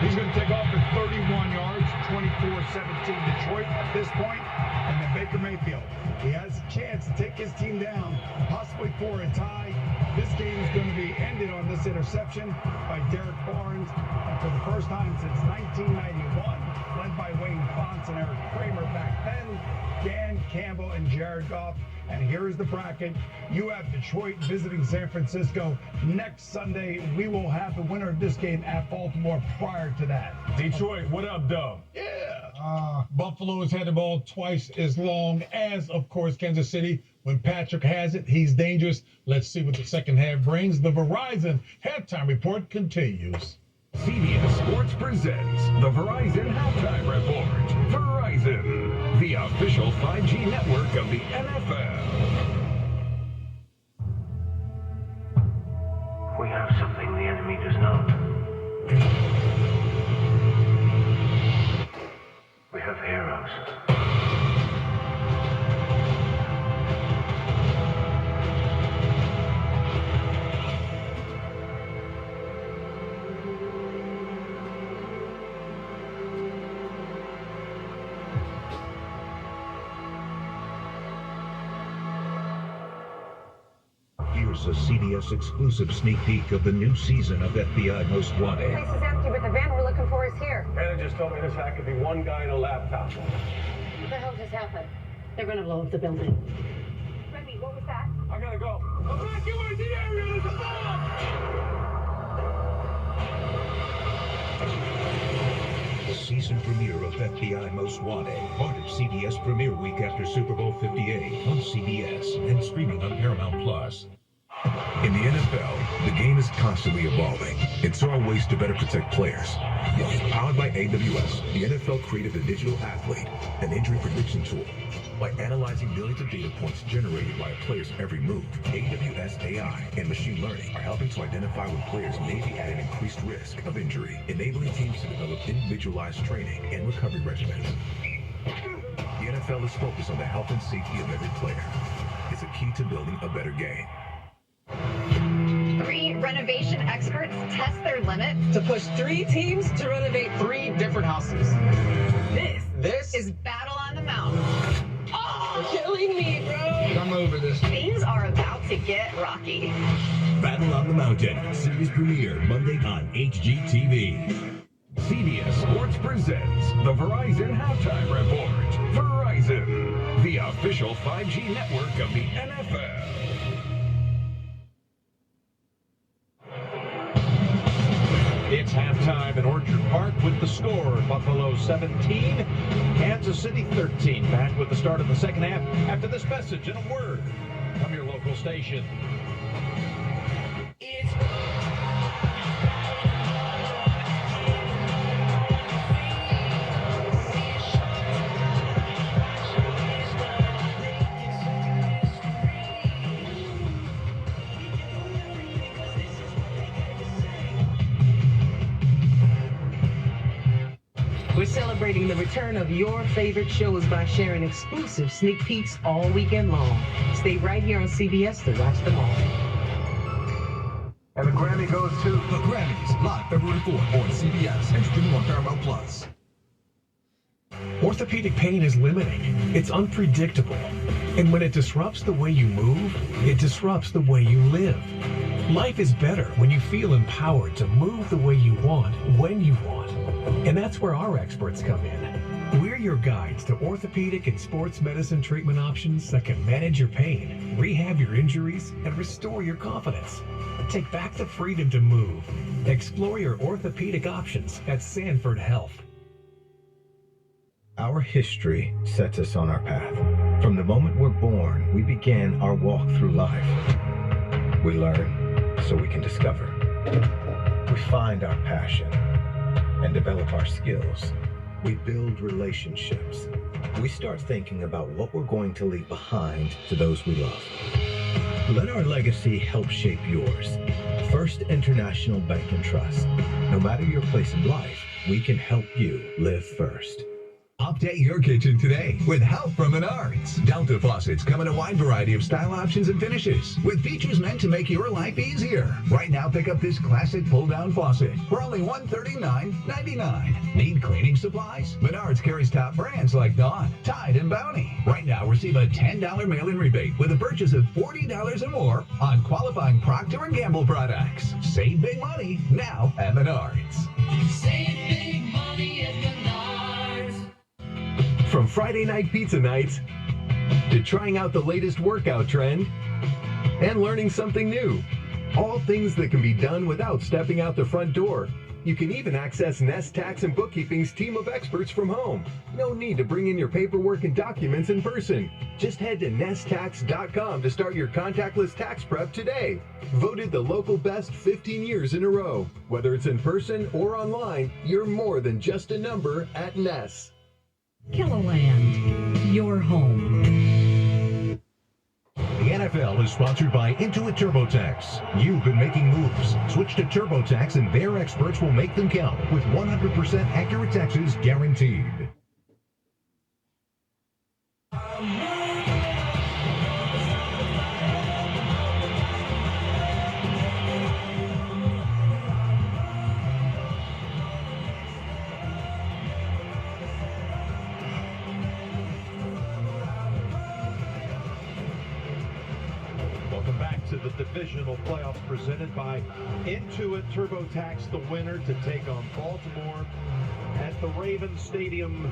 He's going to take off at 31 yards, 24-17 Detroit at this point. And then Baker Mayfield, he has a chance to take his team down, possibly for a tie. This game is going to be ended on this interception by Derek Barnes. And for the first time since 1991, led by Wayne Fonts and Eric Kramer back then, Dan Campbell and Jared Goff. And here is the bracket. You have Detroit visiting San Francisco next Sunday. We will have the winner of this game at Baltimore prior to that. Detroit, what up, Dub? Yeah. Buffalo has had the ball twice as long as, of course, Kansas City. When Patrick has it, he's dangerous. Let's see what the second half brings. The Verizon halftime report continues. CBS Sports presents the Verizon Halftime Report. Verizon, the official 5G network of the NFL. We have something the enemy does not. We have heroes. Here's a CBS exclusive sneak peek of the new season of FBI Most Wanted. Place is empty, but the van we're looking for is here. Hannah just told me this hack could be one guy in a laptop. What the hell just happened? They're gonna blow up the building. Remy, what was that? I gotta go. Evacuate the area! There's a bomb! The season premiere of FBI Most Wanted, part of CBS Premiere Week after Super Bowl 58 on CBS and streaming on Paramount Plus. In the NFL, the game is constantly evolving, and so are ways to better protect players. Powered by AWS, the NFL created the Digital Athlete, an injury prediction tool. By analyzing millions of data points generated by a player's every move, AWS AI and machine learning are helping to identify when players may be at an increased risk of injury, enabling teams to develop individualized training and recovery regimens. The NFL is focused on the health and safety of every player. It's a key to building a better game. 3 renovation experts test their limit to push 3 teams to renovate 3 different houses. This is Battle on the Mountain. Oh, killing me, bro. I'm over this. Things are about to get rocky. Battle on the Mountain, series premiere Monday on HGTV. CBS Sports presents the Verizon Halftime Report. Verizon, the official 5G network of the NFL. It's halftime in Orchard Park with the score, Buffalo 17, Kansas City 13. Back with the start of the second half after this message and a word from your local station. We're celebrating the return of your favorite shows by sharing exclusive sneak peeks all weekend long. Stay right here on CBS to watch them all. And the Grammy goes to the Grammys, live February 4th on CBS and streaming on Paramount Plus. Orthopedic pain is limiting. It's unpredictable. And when it disrupts the way you move, it disrupts the way you live. Life is better when you feel empowered to move the way you want, when you want. And that's where our experts come in. We're We're your guides to orthopedic and sports medicine treatment options that can manage your pain, rehab your injuries, and restore your confidence. Take back the freedom to move. Explore your orthopedic options at Sanford Health. Our history sets us on our path. From the moment we're born, we begin our walk through life. We learn so we can discover. We find our passion and develop our skills. We build relationships. We start thinking about what we're going to leave behind to those we love. Let our legacy help shape yours. First International Bank and Trust. No matter your place in life, we can help you live first. Update your kitchen today with help from Menards. Delta faucets come in a wide variety of style options and finishes with features meant to make your life easier. Right now, pick up this classic pull-down faucet for only $139.99. Need cleaning supplies? Menards carries top brands like Dawn, Tide, and Bounty. Right now, receive a $10 mail-in rebate with a purchase of $40 or more on qualifying Procter & Gamble products. Save big money now at Menards. Save big money at Menards. From Friday night pizza nights to trying out the latest workout trend and learning something new. All things that can be done without stepping out the front door. You can even access Nest Tax and Bookkeeping's team of experts from home. No need to bring in your paperwork and documents in person. Just head to nesttax.com to start your contactless tax prep today. Voted the local best 15 years in a row. Whether it's in person or online, you're more than just a number at Nest. Killaland, your home. The NFL is sponsored by Intuit TurboTax. You've been making moves. Switch to TurboTax and their experts will make them count with 100% accurate taxes guaranteed. To the divisional playoffs presented by Intuit TurboTax, the winner to take on Baltimore at the Ravens Stadium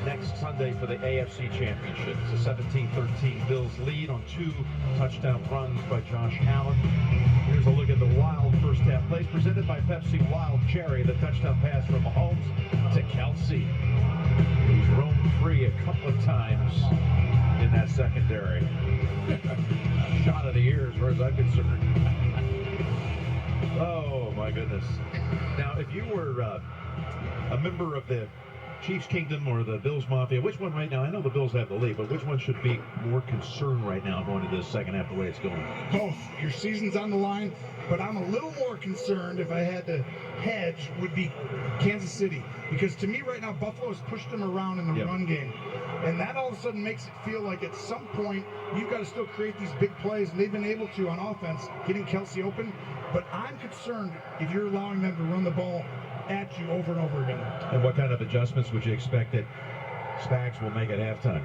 next Sunday for the AFC Championship. It's a 17-13 Bills lead on 2 touchdown runs by Josh Allen. Here's a look at the Wild first half plays presented by Pepsi Wild Cherry. The touchdown pass from Mahomes to Kelsey, who's roamed free a couple of times in that secondary. Shot of the year as far as I'm concerned. Oh my goodness. Now if you were a member of the Chiefs Kingdom or the Bills Mafia, which one right now? I know the Bills have the lead, but which one should be more concerned right now going to this second half the way it's going? Both. Your season's on the line, but I'm a little more concerned, if I had to hedge, would be Kansas City. Because to me right now, Buffalo has pushed them around in the run game. And that all of a sudden makes it feel like at some point you've got to still create these big plays, and they've been able to on offense, getting Kelsey open. But I'm concerned if you're allowing them to run the ball at you over and over again. And what kind of adjustments would you expect that Spags will make at halftime?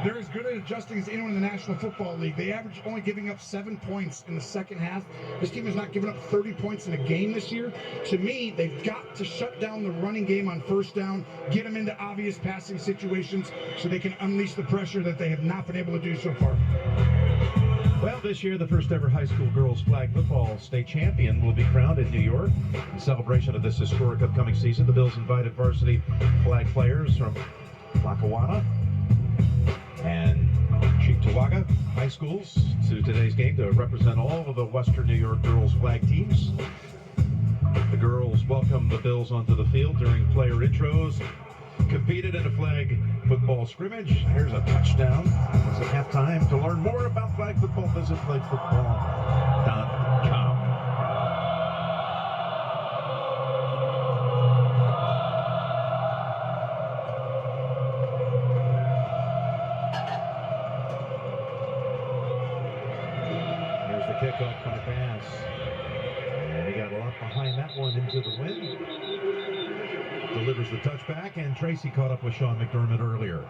They're as good at adjusting as anyone in the National Football League. They average only giving up 7 points in the second half. This team has not given up 30 points in a game this year. To me, they've got to shut down the running game on first down, get them into obvious passing situations so they can unleash the pressure that they have not been able to do so far. Well, this year, the first ever high school girls flag football state champion will be crowned in New York. In celebration of this historic upcoming season, the Bills invited varsity flag players from Lackawanna and Cheektowaga high schools to today's game to represent all of the Western New York girls flag teams. The girls welcomed the Bills onto the field during player intros, competed in a flag football scrimmage. Here's a touchdown. It's at halftime. To learn more about flag football, visit flagfootball.com. Here's the kickoff by Bass. And he got a lot behind that one into the wind. Delivers the touchback, and Tracy caught up with Sean McDermott earlier.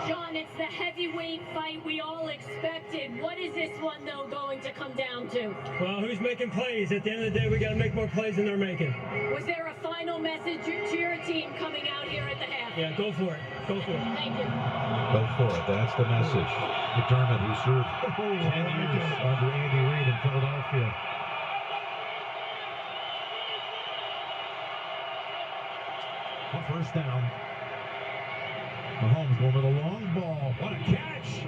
John, it's the heavyweight fight we all expected. What is this one, though, going to come down to? Well, who's making plays? At the end of the day, we got to make more plays than they're making. Was there a final message to your team coming out here at the half? Yeah, go for it. Go for it. Thank you. Go for it. That's the message. McDermott, who served 10 years under Andy Reid in Philadelphia. A first down. Mahomes going with a long ball. What a catch!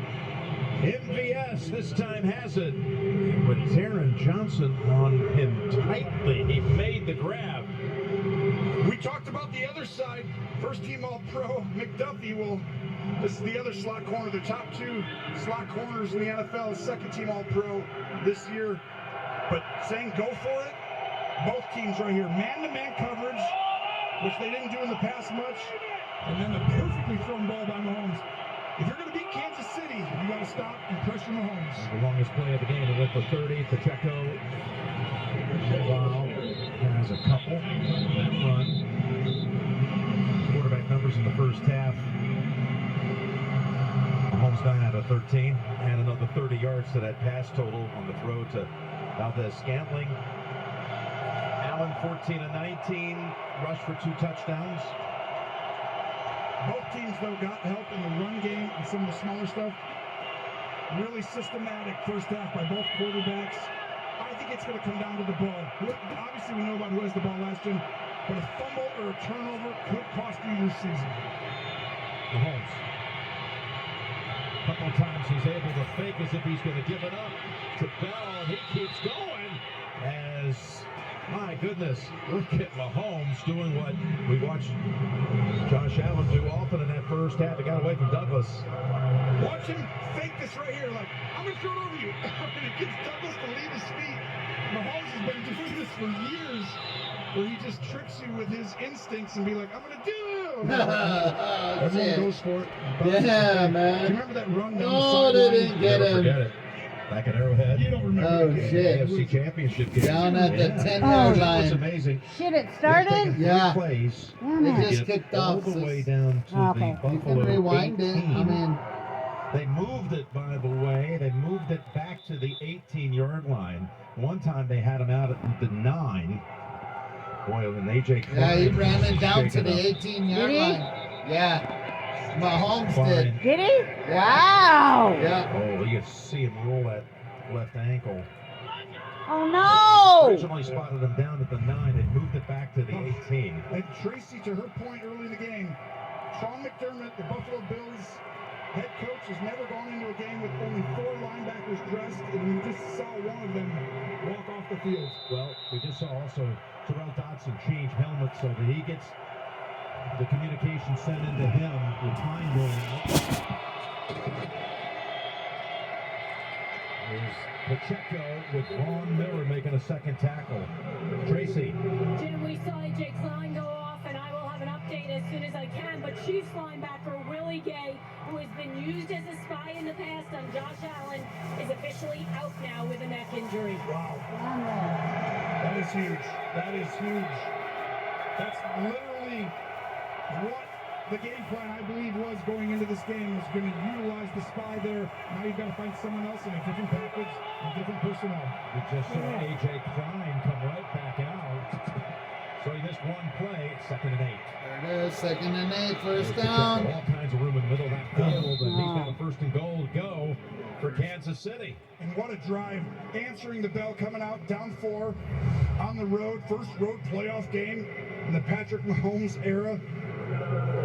MVS this time has it. With Taron Johnson on him tightly, he made the grab. We talked about the other side. First team All-Pro, McDuffie will. This is the other slot corner, the top 2 slot corners in the NFL, second team All-Pro this year. But saying go for it, both teams right here. Man-to-man coverage, which they didn't do in the past much. And then the perfectly thrown ball by Mahomes. If you're going to beat Kansas City, you got to stop and pressure Mahomes. The longest play of the game, it went for 30. Pacheco, wow, has a couple in that run. Quarterback numbers in the first half. Mahomes 9 out of 13, and another 30 yards to that pass total on the throw to Valdez-Scantling. Allen 14 of 19, rush for 2 touchdowns. Both teams, though, got help in the run game and some of the smaller stuff. Really systematic first half by both quarterbacks. I think it's going to come down to the ball. Obviously, we know about who has the ball last year, but a fumble or a turnover could cost you your season. Mahomes. A couple of times he's able to fake as if he's going to give it up to Bell, and he keeps going as, my goodness, look at Mahomes doing what we watched Josh Allen do often in that first half. He got away from Douglas. Watch him fake this right here, like, I'm going to throw it over you. And it gets Douglas to leave his feet. Mahomes has been doing this for years, where he just tricks you with his instincts and be like, I'm going to do it. Everyone goes for it. Yeah, man. Do you remember that run down the No, sideline? they didn't get Never him. forget it. Back at Arrowhead. You don't remember Oh, the game. shit. AFC Championship game. Down at the Yeah. 10-yard It's line. amazing. Shit, it started? Yeah. Plays. Damn They it. just Get kicked all off. the So way down to Okay. the you Buffalo can rewind 18. it. I mean, They moved it, by the way. They moved it back to the 18-yard line. One time they had him out at the 9. Boy, and AJ Klein. yeah, he ran it down to the shaken up. 18-yard Did he? line. Yeah. Mahomes Klein. did. Did he? Wow. Yeah. Oh, you could see him roll that left ankle. Oh, no. Originally spotted him down at the 9. They moved it back to the 18. And Tracy, to her point early in the game, Sean McDermott, the Buffalo Bills head coach, has never gone into a game with only 4 linebackers dressed, and we just saw one of them walk off the field. Well, we just saw also Terrell Dodson change helmets so that he gets the communication sent into him with time going out. There's Pacheco with Vaughn Miller making a second tackle. Tracy. Jim, we saw AJ Klein go off, and I will have an update as soon as I can. But Chiefs linebacker Willie Gay, who has been used as a spy in the past on Josh Allen, is officially out now with a neck injury. Wow. That is huge. That is huge. That's literally what the game plan, I believe, was going into this game, was going to utilize the spy there. Now you've got to find someone else in a different package and different personnel. We just saw AJ Klein come right back out. So he missed one play, 2nd and 8. There it is. 2nd and 8. First There's down. Pacheco, all kinds of room in the middle of that field, and he's got a 1st and goal to go for Kansas City. And what a drive. Answering the bell, coming out, down 4 on the road. First road playoff game in the Patrick Mahomes era.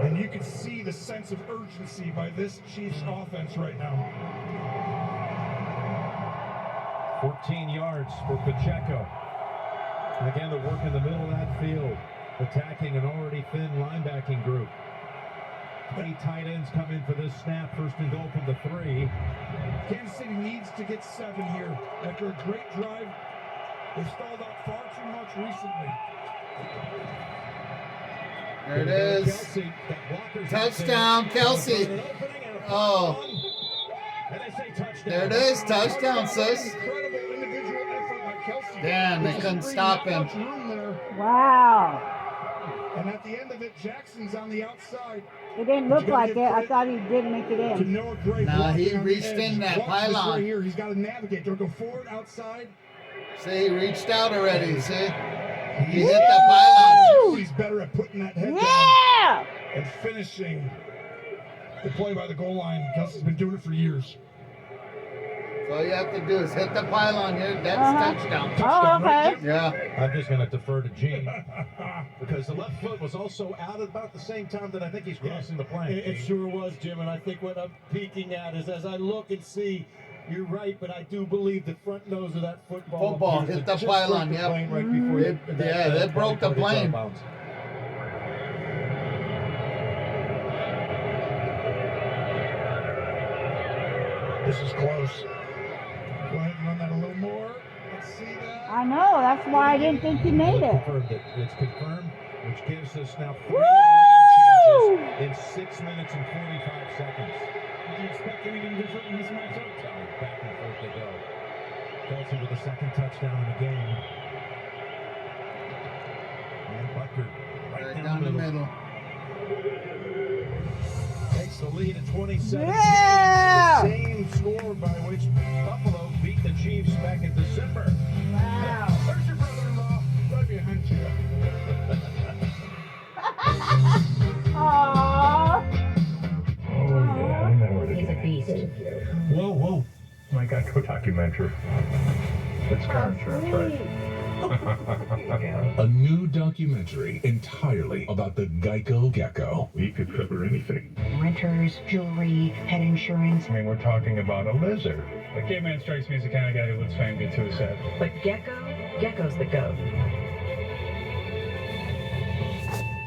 And you can see the sense of urgency by this Chiefs offense right now. 14 yards for Pacheco. And again, they're working the middle of that field, attacking an already thin linebacking group. 20 tight ends come in for this snap. 1st and goal from the 3. Kansas City needs to get 7 here. After a great drive, they've stalled out far too much recently. There it is. Kelsey, that blocker's Touchdown, out there. Kelsey. An opening and a Oh. and they say touchdown. There it is. Touchdown, sis. Incredible individual effort by Kelsey. Damn, they couldn't stop him. Room there. Wow. And at the end of it, Jackson's on the outside. It didn't look like it. I thought he did make it To in. Noah Gray. Nah, he blocking on the reached edge. in that Watch this pylon. right here. He's got to navigate. Do I go forward, outside? See, he reached out already. See, he hit the pylon. He's better at putting that head Yeah! down and finishing the play by the goal line. Gus has been doing it for years. So all you have to do is hit the pylon here. That's touchdown. Oh, okay. Yeah. I'm just going to defer to Gene because the left foot was also out at about the same time that I think he's crossing the plane. It sure was, Jim, and I think what I'm peeking at is as I look and see, you're right, but I do believe the front nose of that football Hit the just pylon, broke the yep. plane right before They broke the Party plane. bounce. This is close. Go ahead and run that a little more. Let's see that. I know. That's why I didn't think he made it. It's confirmed, which gives us now 3 Woo! lead changes in 6 minutes and 45 seconds. Did you expect anything different in this matchup? Back and forth they go. Kelsey with the second touchdown in the game. And Butker right Down the middle. Takes the lead at 27. Yeah! The same score by which Buffalo beat the Chiefs back in December. Wow. There's your brother-in-law. Love you, Hunter. Aww. He's a beast. Whoa, whoa. My Geico documentary. It's car insurance, right? A new documentary entirely about the Geico Gecko. We could cover anything. Renters, jewelry, pet insurance. I mean, we're talking about a lizard. The caveman strikes me as the kind of guy who lets fame get to his head. But Gecko's the GOAT.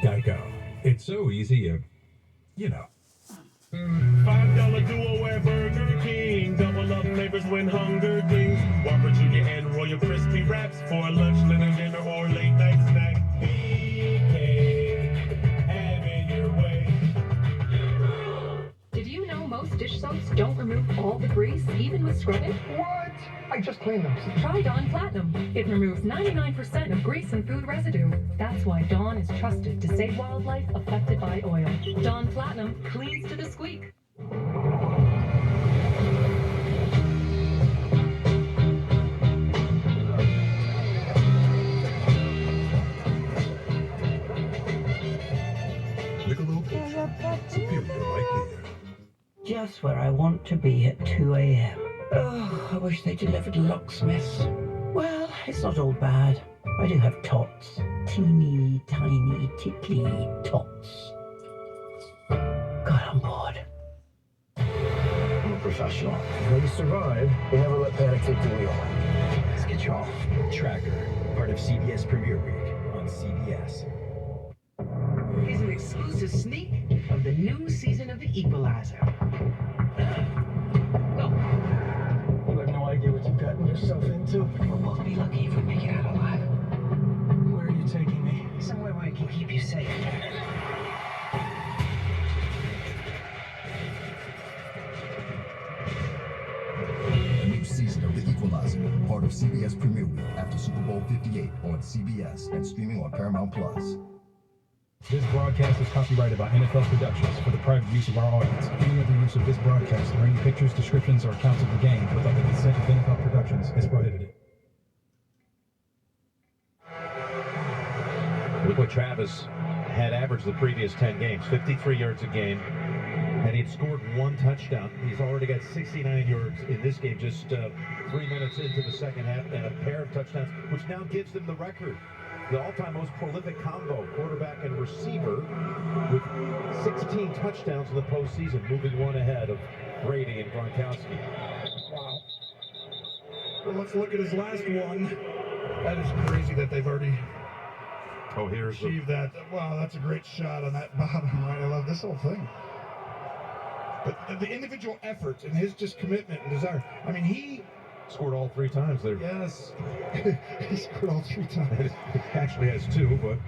Geico. It's so easy, you know. $5 duo at Burger King. Double up flavors when hunger dings. Whopper Jr. and Royal Crispy Wraps for lunch, dinner, or late night snack. BK, have it your way. Did you know most dish soaps don't remove all the grease, even with scrubbing? What? I just cleaned them. Try Dawn Platinum. It removes 99% of grease and food residue. That's why Dawn is trusted to save wildlife affected by oil. Dawn Platinum cleans to the squeak. Michelob Ultra. Superior light beer. Just where I want to be at 2 a.m. Oh, I wish they delivered locksmiths. Well, it's not all bad. I do have tots. Teeny, tiny, tickly tots. God, I'm bored. I'm a professional. When you survive, you never let panic take the wheel. Let's get you off. Tracker, part of CBS Premier Week on CBS. Here's an exclusive sneak of the new season of The Equalizer. Go. You have no idea what you've gotten yourself into. We'll both be lucky if we make it out alive. Where are you taking me? Somewhere where I can keep you safe. A new season of The Equalizer, part of CBS Premier Week after Super Bowl 58 on CBS and streaming on Paramount Plus. This broadcast is copyrighted by NFL Productions for the private use of our audience. Any other use of this broadcast or any pictures, descriptions, or accounts of the game without the consent of NFL Productions is prohibited. Look what Travis had averaged the previous 10 games, 53 yards a game, and he'd scored 1 touchdown. He's already got 69 yards in this game, just 3 minutes into the second half, and a pair of touchdowns, which now gives them the record. The all-time most prolific combo, quarterback and receiver, with 16 touchdowns in the postseason, moving one ahead of Brady and Gronkowski. Wow. Well, let's look at his last one. That is crazy that they've already achieved that. Wow, that's a great shot on that bottom right. I love this whole thing. But the individual effort and his just commitment and desire. I mean, he scored all 3 times there. Yes. He scored all 3 times. He actually has 2, but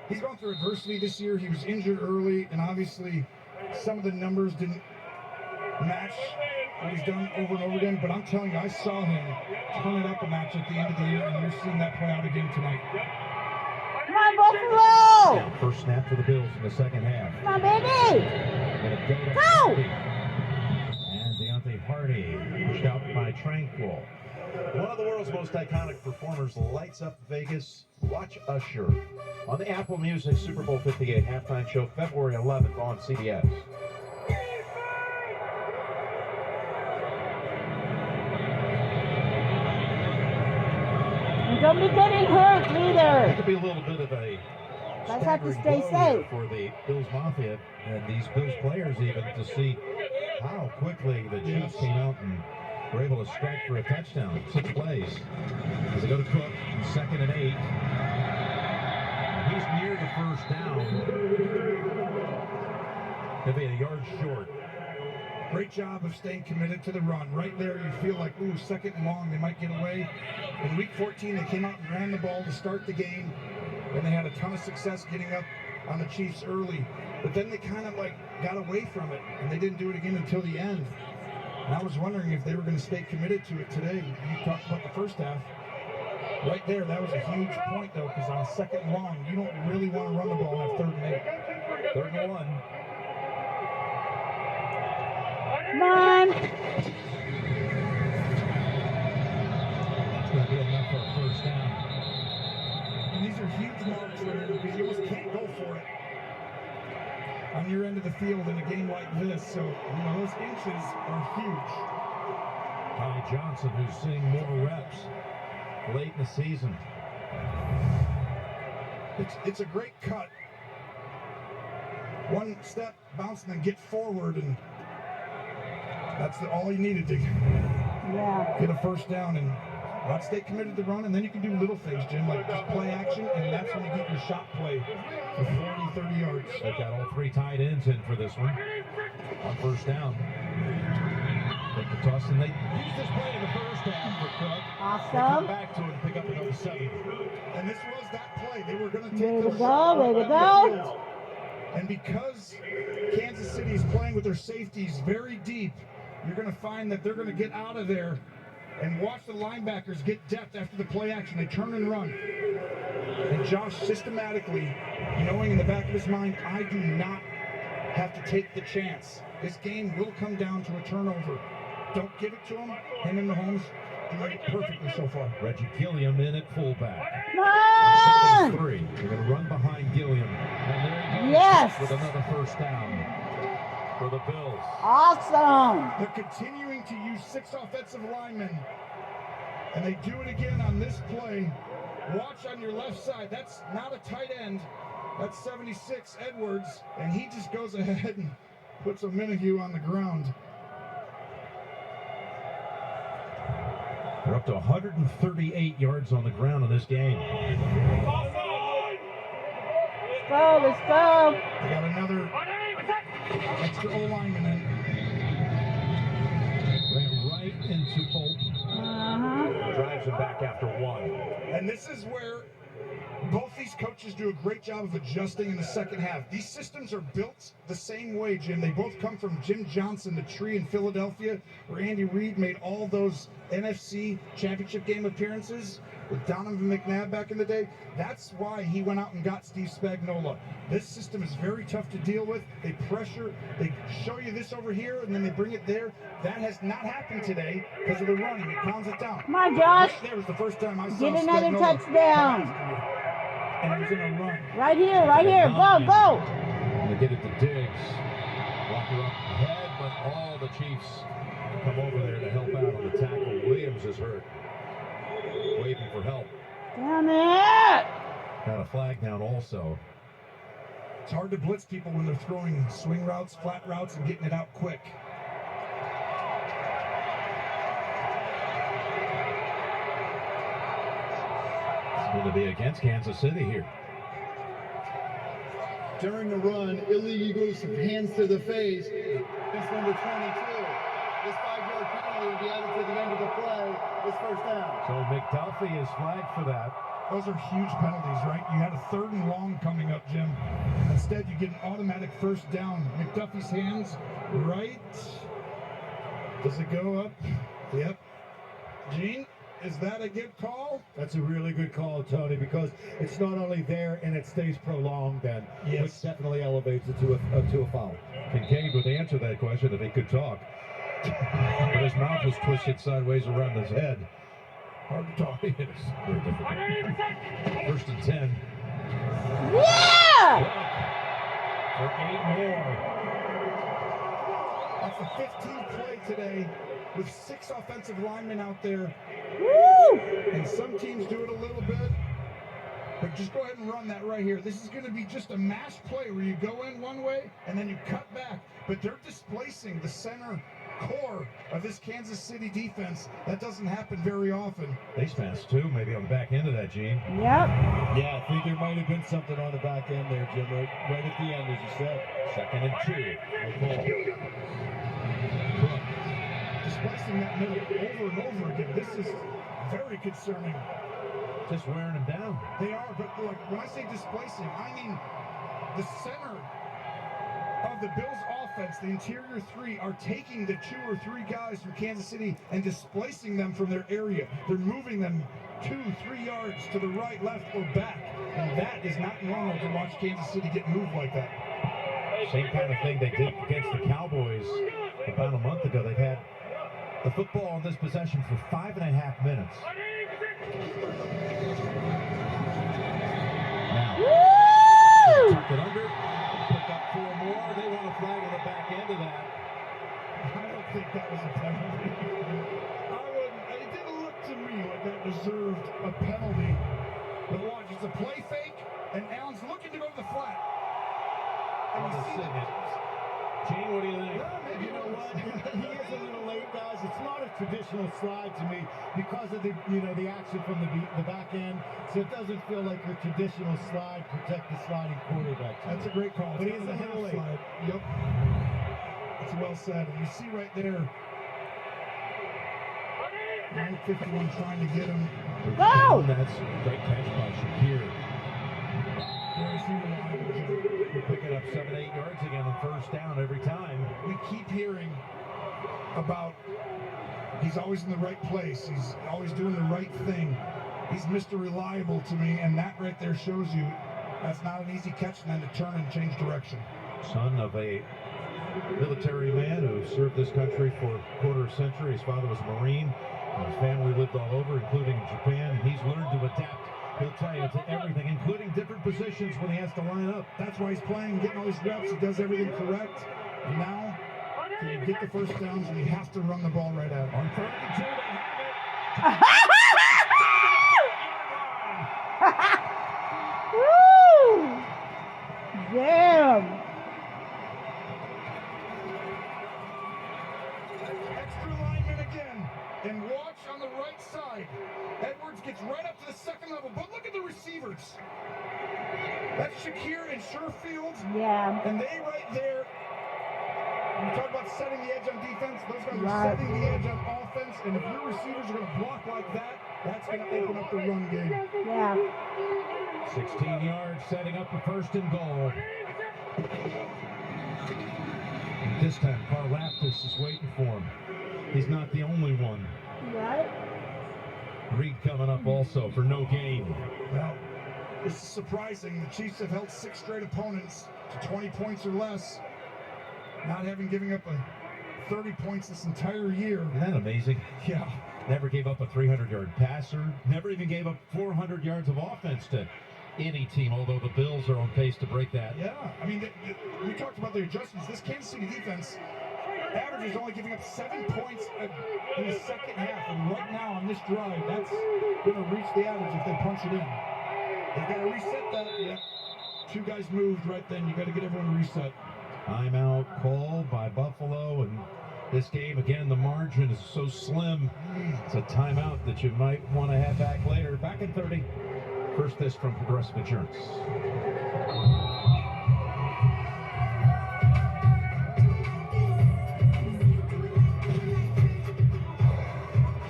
he's gone through adversity this year. He was injured early, and obviously some of the numbers didn't match what he's done over and over again. But I'm telling you, I saw him turn it up a notch at the end of the year, and you're seeing that play out again tonight. Come on, Buffalo! Now, first snap for the Bills in the second half. Come on, baby. Go! And Deontay Hardy pushed out by Tranquil. One of the world's most iconic performers lights up Vegas. Watch Usher on the Apple Music Super Bowl 58 halftime show, February 11th on CBS. And don't be getting hurt either. It could be a little bit of a Let's have to staggering stay blow here safe. for the Bills Mafia and these Bills players even to see how quickly the Chiefs came out and were able to strike for a touchdown. 6 plays as they go to Cook, 2nd and 8. And he's near the first down. He'll be a yard short. Great job of staying committed to the run. Right there, you feel like, ooh, 2nd and long, they might get away. In week 14, they came out and ran the ball to start the game, and they had a ton of success getting up on the Chiefs early. But then they kind of like got away from it, and they didn't do it again until the end. And I was wondering if they were going to stay committed to it today. You talked about the first half. Right there, that was a huge point, though, because on a 2nd and long, you don't really want to run the ball on 3rd and 8. 3rd and 1. Come on. That's going to be enough for a first down. And these are huge marks right here because you almost can't go for it on your end of the field in a game like this. So, you know, those inches are huge. Ty Johnson, who's seeing more reps late in the season. It's a great cut. One step, bounce, and then get forward, and that's all he needed to get a first down. And let's stay committed to run, and then you can do little things, Jim, like just play action, and that's when you get your shot play for 40, 30 yards. They've got all 3 tight ends in for this one on first down. Take the toss, and they use this play in the first half for Cook. Awesome. They come back to it and pick up another 7. And this was that play. They were going to take Way to those go, shots way to right go. down the field. And because Kansas City is playing with their safeties very deep, you're going to find that they're going to get out of there and watch the linebackers get depth after the play action. They turn and run. And Josh systematically, knowing in the back of his mind, I do not have to take the chance. This game will come down to a turnover. Don't give it to him. Him and Mahomes doing it perfectly so far. Reggie Gilliam in at fullback. Come on. 3. They're going to run behind Gilliam. And there he goes Yes. with another first down for the Bills. Awesome. They're continuing to use 6 offensive linemen, and they do it again on this play. Watch on your left side. That's not a tight end. That's 76 Edwards, and he just goes ahead and puts a Minihue on the ground. They're up to 138 yards on the ground in this game. Let's go. Let's go. They got another extra O-lineman in. Ran right into Bolt. Drives him back after 1. And this is where both these coaches do a great job of adjusting in the second half. These systems are built the same way, Jim. They both come from Jim Johnson, the tree in Philadelphia, where Andy Reid made all those NFC championship game appearances with Donovan McNabb back in the day. That's why he went out and got Steve Spagnuolo. This system is very tough to deal with. They pressure, they show you this over here, and then they bring it there. That has not happened today because of the running. It pounds it down. Come on, Josh. Right there was the first time I saw Get another Spagnuolo touchdown. and he was in a run. Right here. Right here. Go. Go. They get it to Diggs. Walker up ahead, but all the Chiefs come over there to help out on the tackle. Williams is hurt. Waving for help. Damn it. Got a flag down also. It's hard to blitz people when they're throwing swing routes, flat routes, and getting it out quick. It's going to be against Kansas City here. During the run, illegal use of hands to the face. That's number 22. This 5-yard penalty will be added to the end of the play. This first down. So McDuffie is flagged for that. Those are huge penalties, right? You had a 3rd and long coming up, Jim. Instead, you get an automatic first down. McDuffie's hands right. Does it go up? Yep. Gene? Is that a good call? That's a really good call, Tony, because it's not only there and it stays prolonged then, which definitely elevates it to a foul. Kincaid would answer that question if he could talk. But his mouth was twisted sideways around his head. Hard to talk. It is very difficult. 1st and 10. Yeah! For 8 more. That's the 15th play today with 6 offensive linemen out there. Woo! And some teams do it a little bit. But just go ahead and run that right here. This is going to be just a mash play where you go in one way and then you cut back. But they're displacing the center core of this Kansas City defense. That doesn't happen very often. Face mask too, maybe on the back end of that, Gene. Yep. Yeah, I think there might have been something on the back end there, Jim, right at the end, as you said. 2nd and 2. No ball. Displacing that middle over and over again. This is very concerning. Just wearing them down. They are, but look, when I say displacing, I mean the center of the Bills offense, the interior 3, are taking the 2 or 3 guys from Kansas City and displacing them from their area. They're moving them 2-3 yards to the right, left, or back. And that is not normal to watch Kansas City get moved like that. Same kind of thing they did against the Cowboys about a month ago. They've had the football on this possession for 5.5 minutes. Now, tuck it under, pick up 4 more. They want a flag on the back end of that. I don't think that was a penalty. It didn't look to me like that deserved a penalty. But watch, it's a play fake, and Allen's looking to go to the flat. And you see that. Gene, what do you think? You know what? He is a little late, guys. It's not a traditional slide to me because of the action from the back end. So it doesn't feel like your traditional slide, protect the sliding quarterback. That's a great call. But he is a little late. Slide. Yep. That's well said. And you see right there, 951 trying to get him. Go! That's a great catch by Shakir. We're picking up 7-8 yards again on 1st down every time. We keep hearing about he's always in the right place. He's always doing the right thing. He's Mr. Reliable to me, and that right there shows you that's not an easy catch and then to turn and change direction. Son of a military man who served this country for a quarter century. His father was a Marine. His family lived all over, including Japan. He's learned to adapt. He'll tell you to everything, including different positions when he has to line up. That's why he's playing, getting all these reps. He does everything correct. And now, can you get the first downs, and you have to run the ball right out. On 3rd and 2, they have it. Woo! Damn. Extra lineman again. And watch on the right side. Edwards gets right up to the 2nd level, but look at the receivers. That's Shakir and Sherfield. Yeah. And they right there. When you talk about setting the edge on defense, those guys are setting the edge on offense. And if your receivers are going to block like that, that's going to open up the run game. Yeah. 16 yards, setting up the 1st and goal. This time, Karlaftis is waiting for him. He's not the only one. Right. Reed coming up also for no gain. Well, this is surprising. The Chiefs have held 6 straight opponents to 20 points or less, not having given up 30 points this entire year. Isn't that amazing? Yeah. Never gave up a 300-yard passer. Never even gave up 400 yards of offense to any team, although the Bills are on pace to break that. Yeah. I mean, we talked about the adjustments. This Kansas City defense average is only giving up 7 points in the 2nd half. And right now on this drive, that's going to reach the average if they punch it in. They've got to reset that. Yeah. 2 guys moved right then. You got to get everyone reset. Timeout called by Buffalo, and this game, again, the margin is so slim. It's a timeout that you might want to have back later. Back in 30. First, this from Progressive Insurance.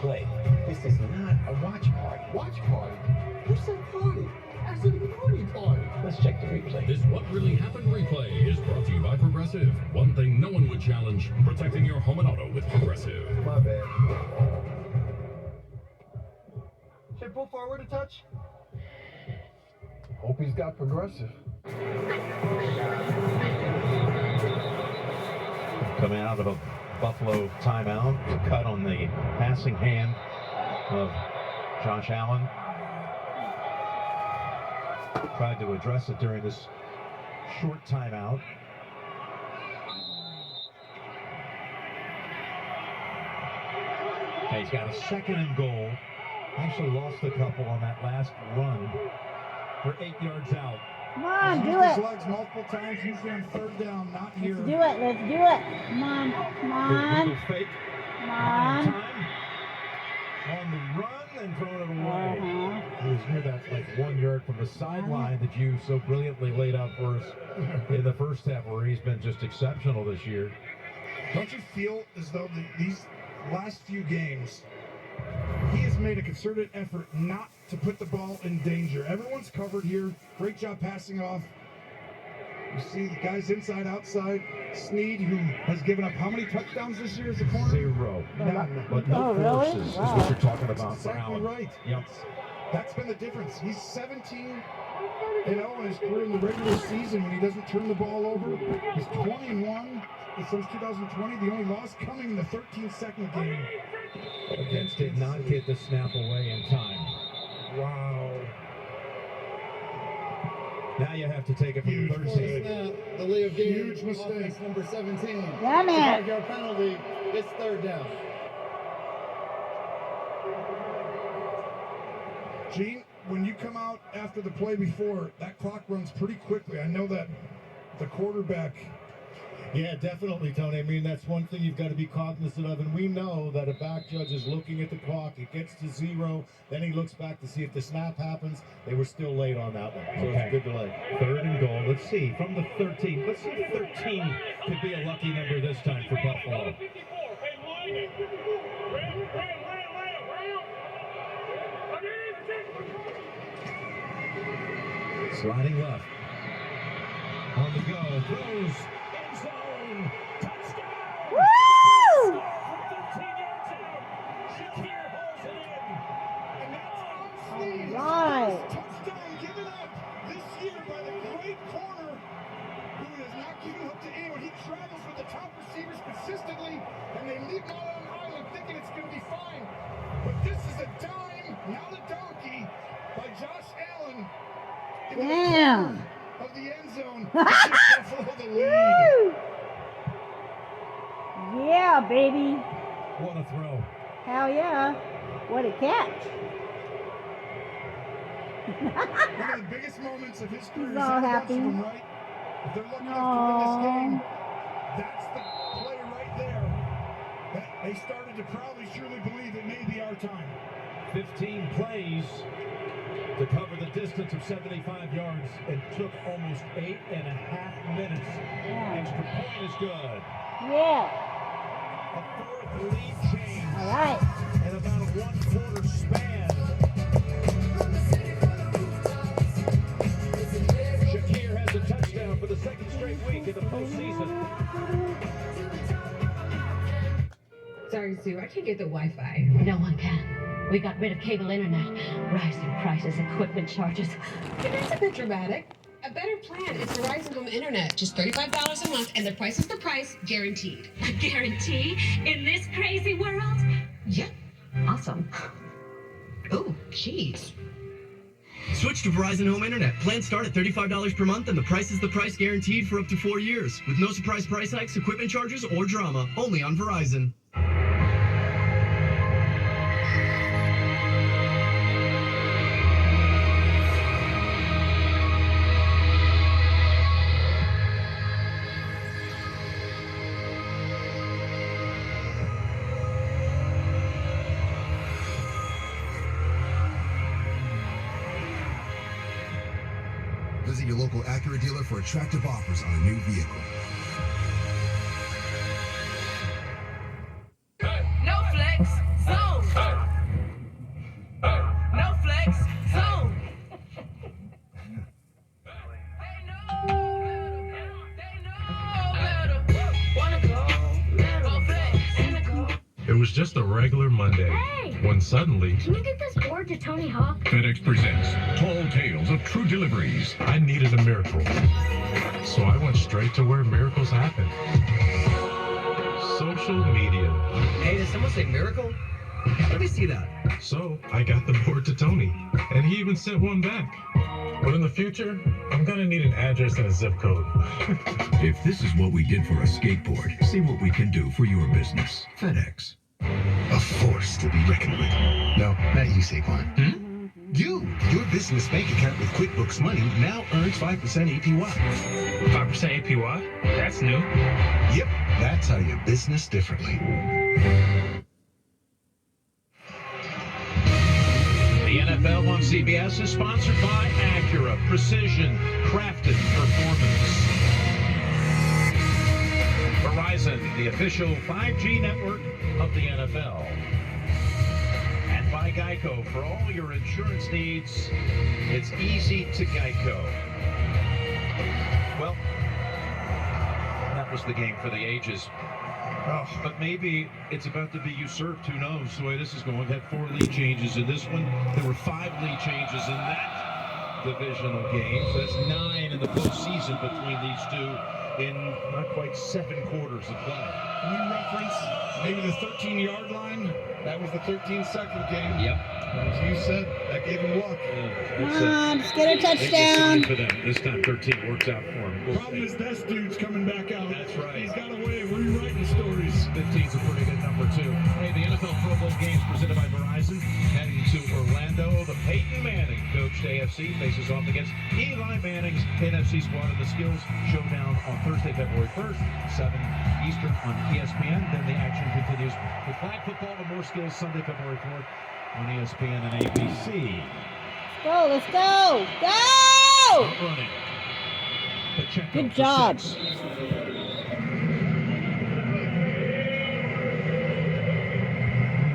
Play. This is not a watch party. Watch party? Who said party? I said party party. Let's check the replay. This What Really Happened replay is brought to you by Progressive. One thing no one would challenge, protecting your home and auto with Progressive. My bad. pull forward a touch? Hope he's got progressive. Coming out of a Buffalo timeout, a cut on the passing hand of Josh Allen. Tried to address it during this short timeout. Okay, he's got a 2nd and goal. Actually lost a couple on that last run. We're 8 yards out. Come on, He's do used his it. legs multiple times, usually on 3rd down, not here. Let's do it. Let's do it. Come on. Come on. Little fake. Come on. On the run and throwing it away. He was near that, like 1 yard from the sideline that you so brilliantly laid out for us in the first half, where he's been just exceptional this year. Don't you feel as though these last few games, he has made a concerted effort not to put the ball in danger? Everyone's covered here. Great job passing off. You see the guys inside, outside. Snead, who has given up how many touchdowns this year as a corner? 0. None. But no forces is what you're talking about for Exactly Allen. right. Yep. That's been the difference. He's 17-0 in his career in the regular season when he doesn't turn the ball over. He's 20-1 since 2020. The only loss coming in the 13-second game. Against did not get the snap away in time. Wow. Now you have to take it from Huge 13. The Leo Huge mistake. Number 17. Damn it. 5-yard penalty. It's 3rd down. Gene, when you come out after the play before, that clock runs pretty quickly. I know that the quarterback. Yeah, definitely, Tony. I mean, that's one thing you've got to be cognizant of. And we know that a back judge is looking at the clock. It gets to 0. Then he looks back to see if the snap happens. They were still late on that one. So it's a good delay. 3rd and goal. Let's see. From the 13. Let's see if 13 could be a lucky number this time for Buffalo. Sliding left. On the go. Throws. End zone. Touchdown. Woo! All right. Touchdown given up this year by the great corner who has not given up to anyone. He travels with the top receivers consistently, and they leave him out on an island thinking it's going to be fine. But this is a dime, not a donkey, by Josh Allen. In Damn. the corner of the end zone. To give Buffalo the lead. Yeah, baby. What a throw. Hell yeah. What a catch. One of the biggest moments of his career. He's all happy. Them, right? If they're lucky enough to win this game, that's the play right there. That they started to probably truly believe it may be our time. 15 plays to cover the distance of 75 yards and took almost 8.5 minutes. Extra point is good. Yeah. A 4th lead change. All right. In about a 1/4 span. Shakir has a touchdown for the 2nd straight week in the postseason. Sorry, Sue, I can't get the Wi-Fi. No one can. We got rid of cable internet. Rising prices, equipment charges. But that's a bit dramatic. A better plan is Verizon Home Internet. Just $35 a month, and the price is the price, guaranteed. A guarantee in this crazy world? Yep. Awesome. Oh, jeez. Switch to Verizon Home Internet. Plans start at $35 per month, and the price is the price guaranteed for up to 4 years. With no surprise price hikes, equipment charges, or drama. Only on Verizon. Visit your local Acura dealer for attractive offers on a new vehicle. No flex zone. No flex zone. It was just a regular Monday. Hey! When suddenly, Can you get this board to Tony Hawk? FedEx presents Tall Tales of True Deliveries. I needed a miracle. So I went straight to where miracles happen. Social media. Hey, did someone say miracle? Let me see that. So I got the board to Tony, and he even sent one back. But in the future, I'm gonna need an address and a zip code. If this is what we did for a skateboard, see what we can do for your business. FedEx. A force to be reckoned with. No, not you, Saquon. Your business bank account with QuickBooks Money now earns 5% APY. 5% APY? That's new. Yep, that's how you business differently. The NFL on CBS is sponsored by Acura. Precision, crafted performance. Verizon, the official 5G network of the NFL. And by Geico, for all your insurance needs, it's easy to Geico. Well, that was the game for the ages. But maybe it's about to be usurped. Who knows the way this is going? We had 4 lead changes in this one. There were 5 lead changes in that divisional game. So that's 9 in the postseason between these two in not quite 7 quarters of play. Can you reference maybe the 13-yard line? That was the 13-second game. Yep. As you said, that gave him luck. Come on, just get a touchdown. For them. This time 13 works out for him. We'll Problem is this dude's coming back out. That's right. He's got a way of rewriting stories. 15's a pretty good number, too. Hey, the NFL Pro Bowl games presented by Verizon. Heading to Orlando, the Peyton Manning coached AFC faces off against Eli Manning's NFC squad in the Skills Showdown on Thursday, February 1st, 7 Eastern on ESPN. Then the action continues with flag football and more Skills Sunday, February 4th on ESPN and ABC. Let's go! Go! Running. Pacheco Good job.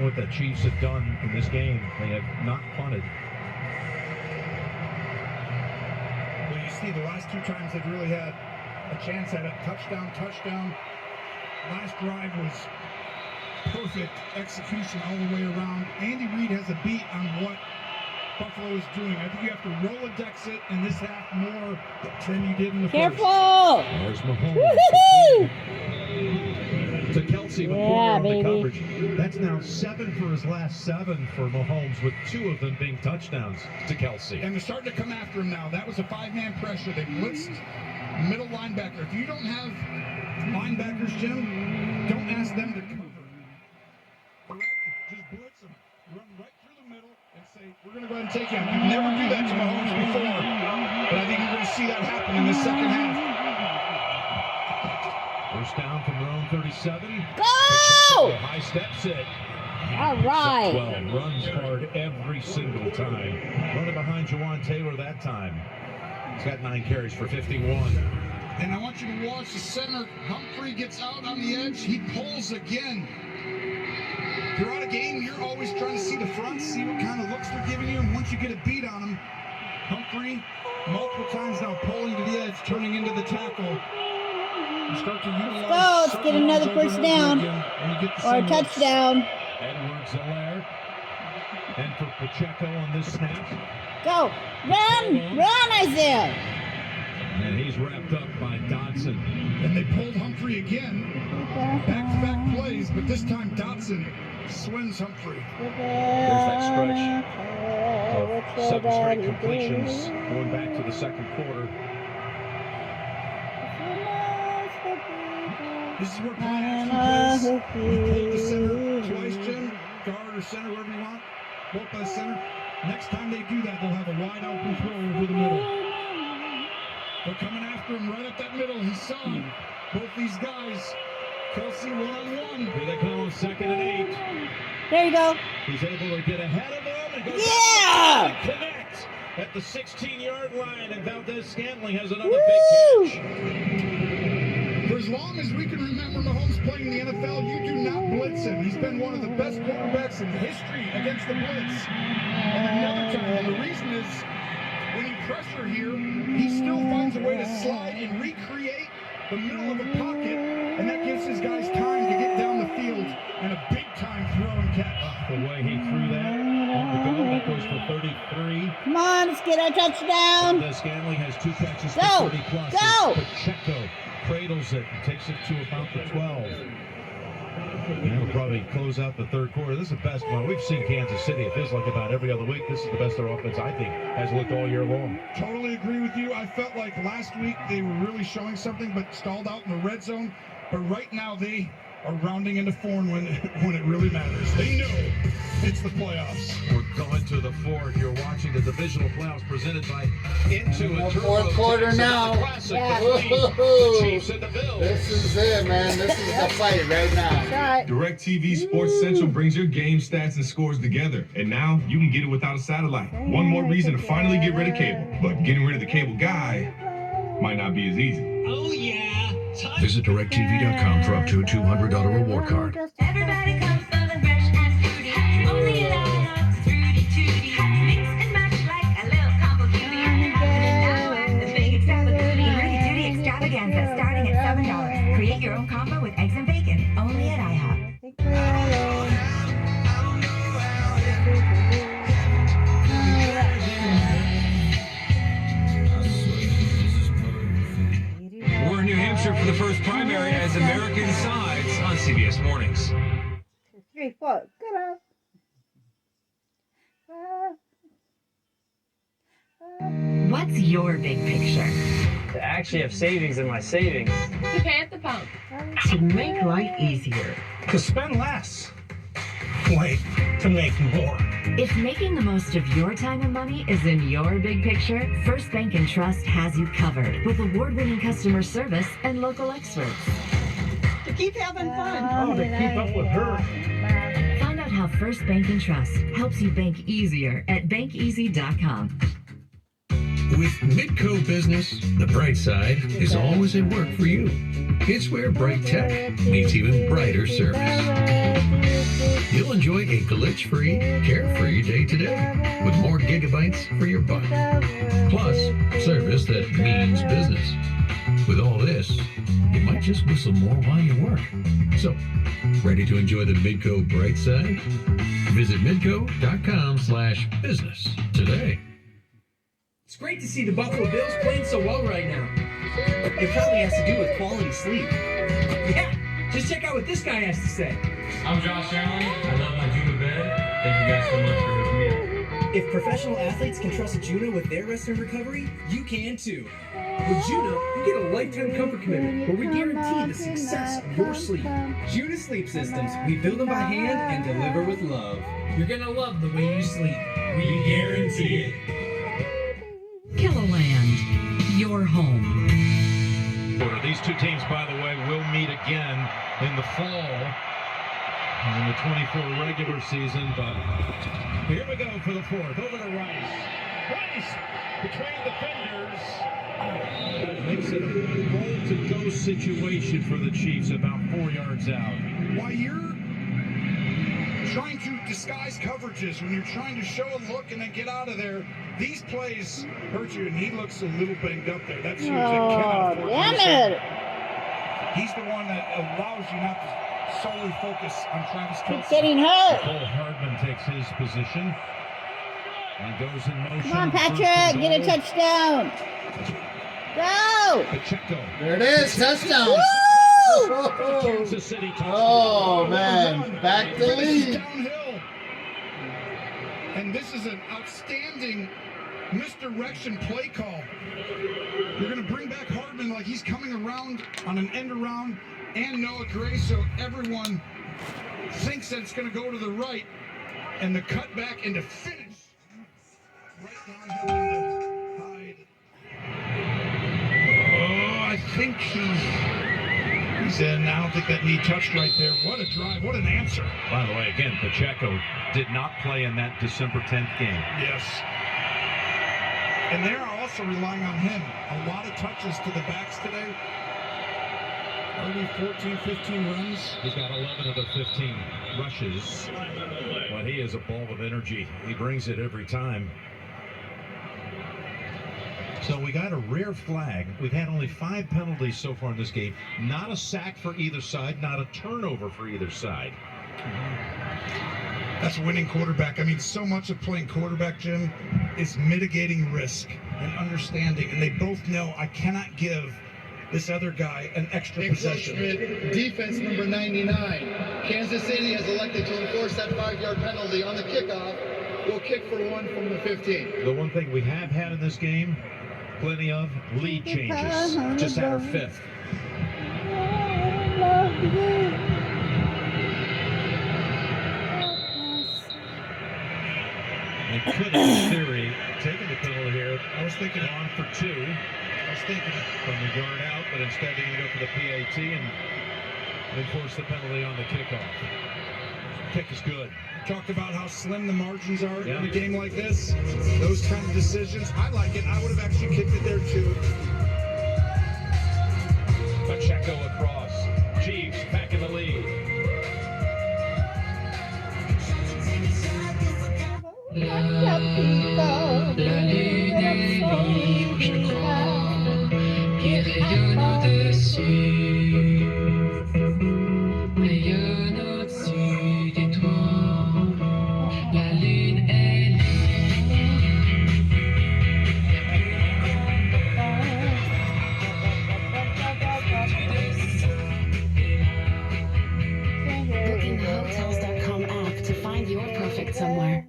What the Chiefs have done in this game, they have not punted. Well, you see the last 2 times they've really had a chance at it. Touchdown. Last drive was perfect execution all the way around. Andy Reid has a beat on what Buffalo is doing. I think you have to Rolodex it in this half more than you did in the Careful! first. There's Mahomes. Woohoo! To Kelsey before the coverage. That's now 7 for his last 7 for Mahomes, with 2 of them being touchdowns to Kelsey. And they're starting to come after him now. That was a 5-man pressure. They blitzed middle linebacker. If you don't have linebackers, Jim, don't ask them to cover. Correct? Just blitz them. Run right through the middle and say, we're going to go ahead and take him. You never do that to Mahomes before. But I think you're going to see that happen in the second half. First down from their own 37. Go! High steps it. All right. 12 runs hard every single time. Running behind Jawan Taylor that time. He's got 9 carries for 51. And I want you to watch the center. Humphrey gets out on the edge. He pulls again. Throughout a game, you're always trying to see the front, see what kind of looks they're giving you. And once you get a beat on them, Humphrey multiple times now pulling to the edge, turning into the tackle. Start to let's get another first down or a touchdown. Edwards-Helaire. And for Pacheco on this snap. Go! Run, Isaiah! And he's wrapped up by Dotson. And they pulled Humphrey again. Back-to-back plays, but this time Dotson swings Humphrey. There's that stretch of 7 straight completions going back to the second quarter. This is where play action plays. You pull the center twice, Jim. Guard or center, wherever you want. Both by center. Next time they do that, they'll have a wide open throw over the middle. They're coming after him right up that middle. He saw him. Both these guys. Kelsey one-on-one. Here they come, 2nd and 8. There you go. He's able to get ahead of them and go Yeah! and connect at the 16-yard line. And Valdez-Scantling has another big catch. For as long as we can remember Mahomes playing in the NFL, you do not blitz him. He's been one of the best quarterbacks in history against the blitz. And another time, and the reason is when you pressure here, he still finds a way to slide and recreate the middle of a pocket, and that gives his guys time to get down the field, and a big-time the way he threw that on the go. That goes for 33. Come on, let's get our touchdown. Scanley has 2 catches Go, for 30 plus. go. Pacheco cradles it and takes it to about the 12. And that'll probably close out the third quarter. This is the best one. We've seen Kansas City. It feels like about every other week. This is the best their offense, I think, has looked all year long. Totally agree with you. I felt like last week they were really showing something, but stalled out in the red zone. But right now they are rounding into form when it really matters. They know it's the playoffs. We're going to the fourth. You're watching the divisional playoffs presented by Intuit. Fourth quarter now. The Chiefs and the Bills. This is it, man. This is the fight right now. DirecTV Sports Central brings your game stats and scores together. And now you can get it without a satellite. One more reason to finally get rid of cable. But getting rid of the cable guy might not be as easy. Oh, yeah. Visit DirecTV.com for up to a $200 reward card. Everybody comes feeling fresh and fruity. Only an IHOP, fruity tooty. Mix and match like a little combo cutie. Now at the big extravaganza. Fruity Tooty Extravaganza starting at $7. Create your own combo with eggs and bacon. Only at IHOP. We're in New Hampshire for the first primary as American sides on CBS Mornings. 2, 3, 4. Get up. What's your big picture? To actually have savings in my savings. To pay at the pump. To make life easier. To spend less. Wait, to make more. If making the most of your time and money is in your big picture, First Bank & Trust has you covered with award-winning customer service and local experts. To keep having fun. Oh, to keep up with her. Find out how First Bank & Trust helps you bank easier at bankeasy.com. With Midco Business, the bright side is always at work for you. It's where bright tech meets even brighter service. You'll enjoy a glitch-free, carefree day-to-day with more gigabytes for your buck. Plus, service that means business. With all this, you might just whistle more while you work. So, ready to enjoy the Midco bright side? Visit midco.com/business today. It's great to see the Buffalo Bills playing so well right now. It probably has to do with quality sleep. Yeah, just check out what this guy has to say. I'm Josh Allen. I love my Juno bed. Thank you guys so much for hooking me up. If professional athletes can trust Juno with their rest and recovery, you can too. With Juno, you get a lifetime comfort commitment where we guarantee the success of your sleep. Juno Sleep Systems, we build them by hand and deliver with love. You're gonna love the way you sleep. We guarantee it. Kiloland, your home. These two teams, by the way, will meet again in the fall in the 24 regular season. But here we go for the fourth. Over to Rice. Rice between defenders. Makes it a goal-to-go situation for the Chiefs about 4 yards out. While you're trying to disguise coverages, when you're trying to show a look and then get out of there, these plays hurt you, and he looks a little banged up there. That's huge. Oh, damn it. He's the one that allows you not to solely focus on Travis Kelce. Keep getting hurt. Cole Hardman takes his position and goes in motion. Come on, Patrick. Get a touchdown. Go. Pacheco. There it is. Touchdown. Woo! Kansas City touchdown. Oh, man. Back to lead. Downhill. And this is an outstanding misdirection play call. You're going to bring back Hardman like he's coming around on an end around and Noah Gray, so everyone thinks that it's going to go to the right, and the cut back and the finish. Right downhill into Hyde. Oh, I think he's in. I don't think that knee touched right there. What a drive. What an answer. By the way, again, Pacheco did not play in that December 10th game. Yes. And they're also relying on him. A lot of touches to the backs today. Maybe 14, 15 runs. He's got 11 of the 15 rushes. But he is a ball of energy. He brings it every time. So we got a rare flag. We've had only 5 penalties so far in this game. Not a sack for either side, not a turnover for either side. That's a winning quarterback. I mean, so much of playing quarterback, Jim, is mitigating risk and understanding. And they both know I cannot give this other guy an extra possession. Defense number 99. Kansas City has elected to enforce that 5-yard penalty on the kickoff. We'll kick for one from the 15. The one thing we have had in this game, plenty of lead changes. Just had our 5th. And could, in theory, taking the penalty here. I was thinking on for 2. I was thinking from the yard out, but instead they're going to go for the PAT and enforce the penalty on the kickoff. Kick is good. Talked about how slim the margins are in a game like this. Those kind of decisions, I like it. I would have actually kicked it there too. Pacheco across. Chiefs back in the lead. La lune est libre, je crois, qui rayonne au-dessus, rayonne au-dessus des toits. La lune est BookingHotels.com app to find your perfect somewhere.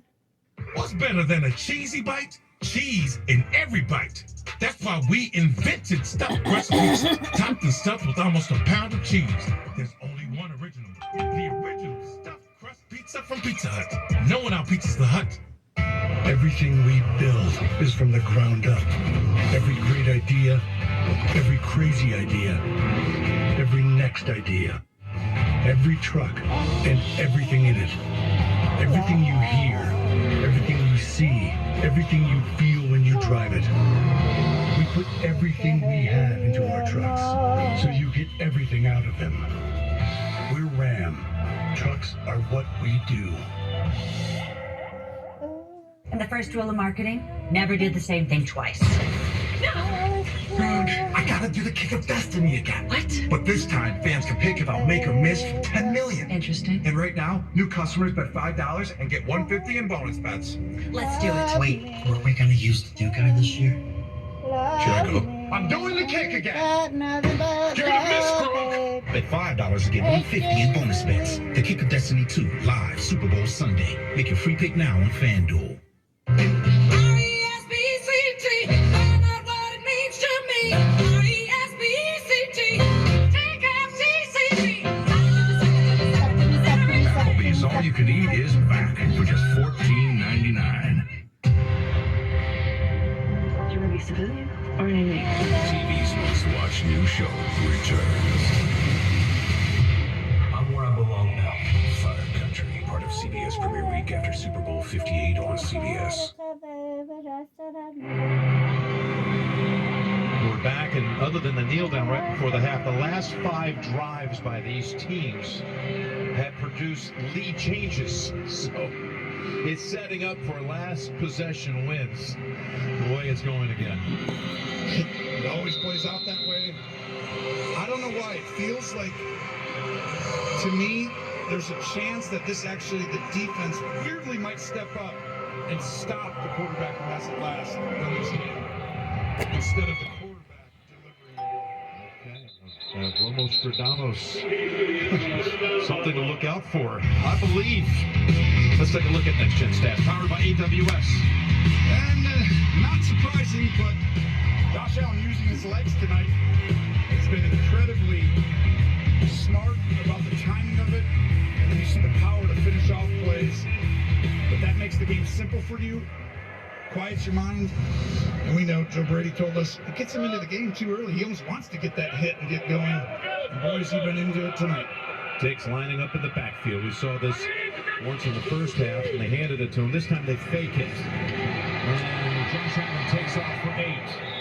What's better than a cheesy bite? Cheese in every bite. That's why we invented stuffed crust pizza, topped and stuffed with almost a pound of cheese. There's only one original. The original stuffed crust pizza from Pizza Hut. No one out-pizzas the Hut. Everything we build is from the ground up. Every great idea, every crazy idea, every next idea, every truck, and everything in it. Everything you hear, everything you see, everything you feel when you drive it. We put everything we have into our trucks, so you get everything out of them. We're Ram. Trucks are what we do. And the first rule of marketing, never do the same thing twice. I gotta do the Kick of Destiny again. What? But this time, fans can pick if I'll make or miss for 10 million. Interesting. And right now, new customers bet $5 and get $150 in bonus bets. Let's do it. Wait, were we gonna use the Duke guy this year? Should I go? I'm doing the kick again. Give it a miss, Crook. Bet $5 to get $150 in bonus bets. The Kick of Destiny 2, live Super Bowl Sunday. Make your free pick now on FanDuel. R-E-S-B-C-T. Find out what it means to me. R-E-S-B-C-T. Take Applebee's All You Can Eat is back for just $14.99. You want to be civilian or anything? TV's most watched new show returns. I'm where I belong now. Fire Country, part of CBS Premier Week after Super Bowl 58 on CBS. We're back, and other than the kneel down right before the half, the last 5 drives by these teams have produced lead changes. So it's setting up for last possession wins the way it's going again. It always plays out that way. I don't know why. It feels like, to me, there's a chance that this actually, the defense weirdly might step up and stop the quarterback who has it last in this game, instead of the quarterback delivering the ball. Romo Stradamus, something to look out for, I believe. Let's take a look at Next Gen Stats, powered by AWS. And not surprising, but Josh Allen using his legs tonight has been incredibly smart about the timing of it, and then you see the power to finish off plays. But that makes the game simple for you, quiets your mind, and we know Joe Brady told us it gets him into the game too early. He almost wants to get that hit and get going. And boys, he's been into it tonight. Diggs lining up in the backfield. We saw this once in the first half, and they handed it to him. This time they fake it. And Josh Allen takes off for 8.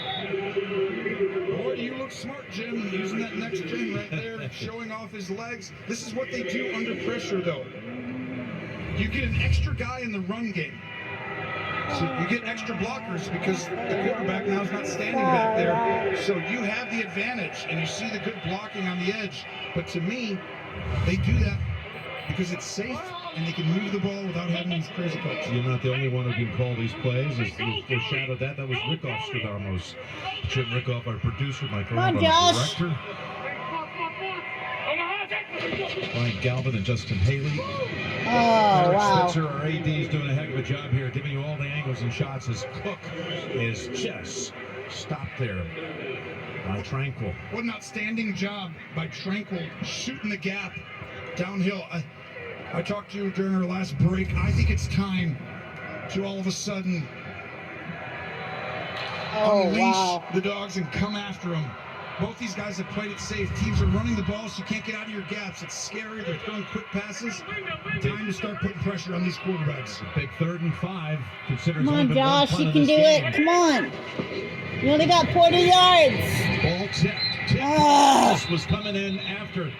Boy, do you look smart, Jim, using that next gen right there, showing off his legs. This is what they do under pressure, though. You get an extra guy in the run game. So you get extra blockers because the quarterback now is not standing back there. So you have the advantage, and you see the good blocking on the edge. But to me, they do that because it's safe and they can move the ball without having these crazy calls. You're not the only one who can call these plays. As we foreshadowed that was Rickoff Stradamus. Jim Rickoff, our producer, Mike Come on, Rowan, our Josh. director. Ryan Galvin and Justin Haley. Oh, Eric wow. Switzer, our AD, is doing a heck of a job here, giving you all the angles and shots as Cook is just stopped there by Tranquil. What an outstanding job by Tranquil shooting the gap downhill. I talked to you during our last break. I think it's time to all of a sudden unleash the dogs and come after them. Both these guys have played it safe. Teams are running the ball, so you can't get out of your gaps. It's scary. They're throwing quick passes. Time to start putting pressure on these quarterbacks. Big 3rd and 5. Come on, Josh, you can do it. Come on. You only got 40 yards. Ball tipped. This was coming in after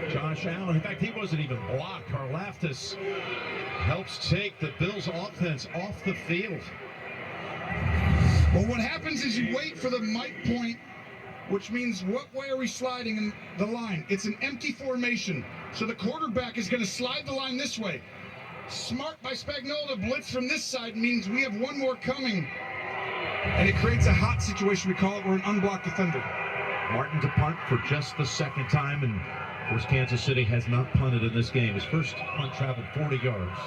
Josh Allen. In fact, he wasn't even blocked. Karlaftis helps take the Bills' offense off the field. Well, what happens is you wait for the mic point, which means what way are we sliding in the line? It's an empty formation. So the quarterback is going to slide the line this way. Smart by Spagnuolo to blitz from this side means we have one more coming. And it creates a hot situation. We call it, we're an unblocked defender. Martin to punt for just the 2nd time, and of course Kansas City has not punted in this game. His first punt traveled 40 yards.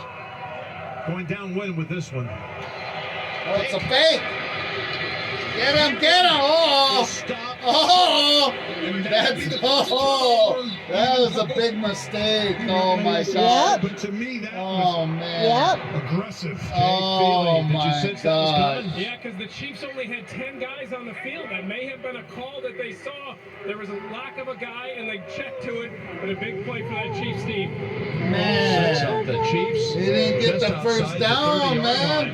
Going downwind with this one. Oh, it's a fake. Get him, get him. That was a big mistake. Oh my God. But to me, that was aggressive. Oh my God. Yeah, because the Chiefs only had 10 guys on the field. That may have been a call that they saw. There was a lack of a guy, and they checked to it. But a big play for that Chiefs team. Man, the Chiefs. He didn't get the first down, man.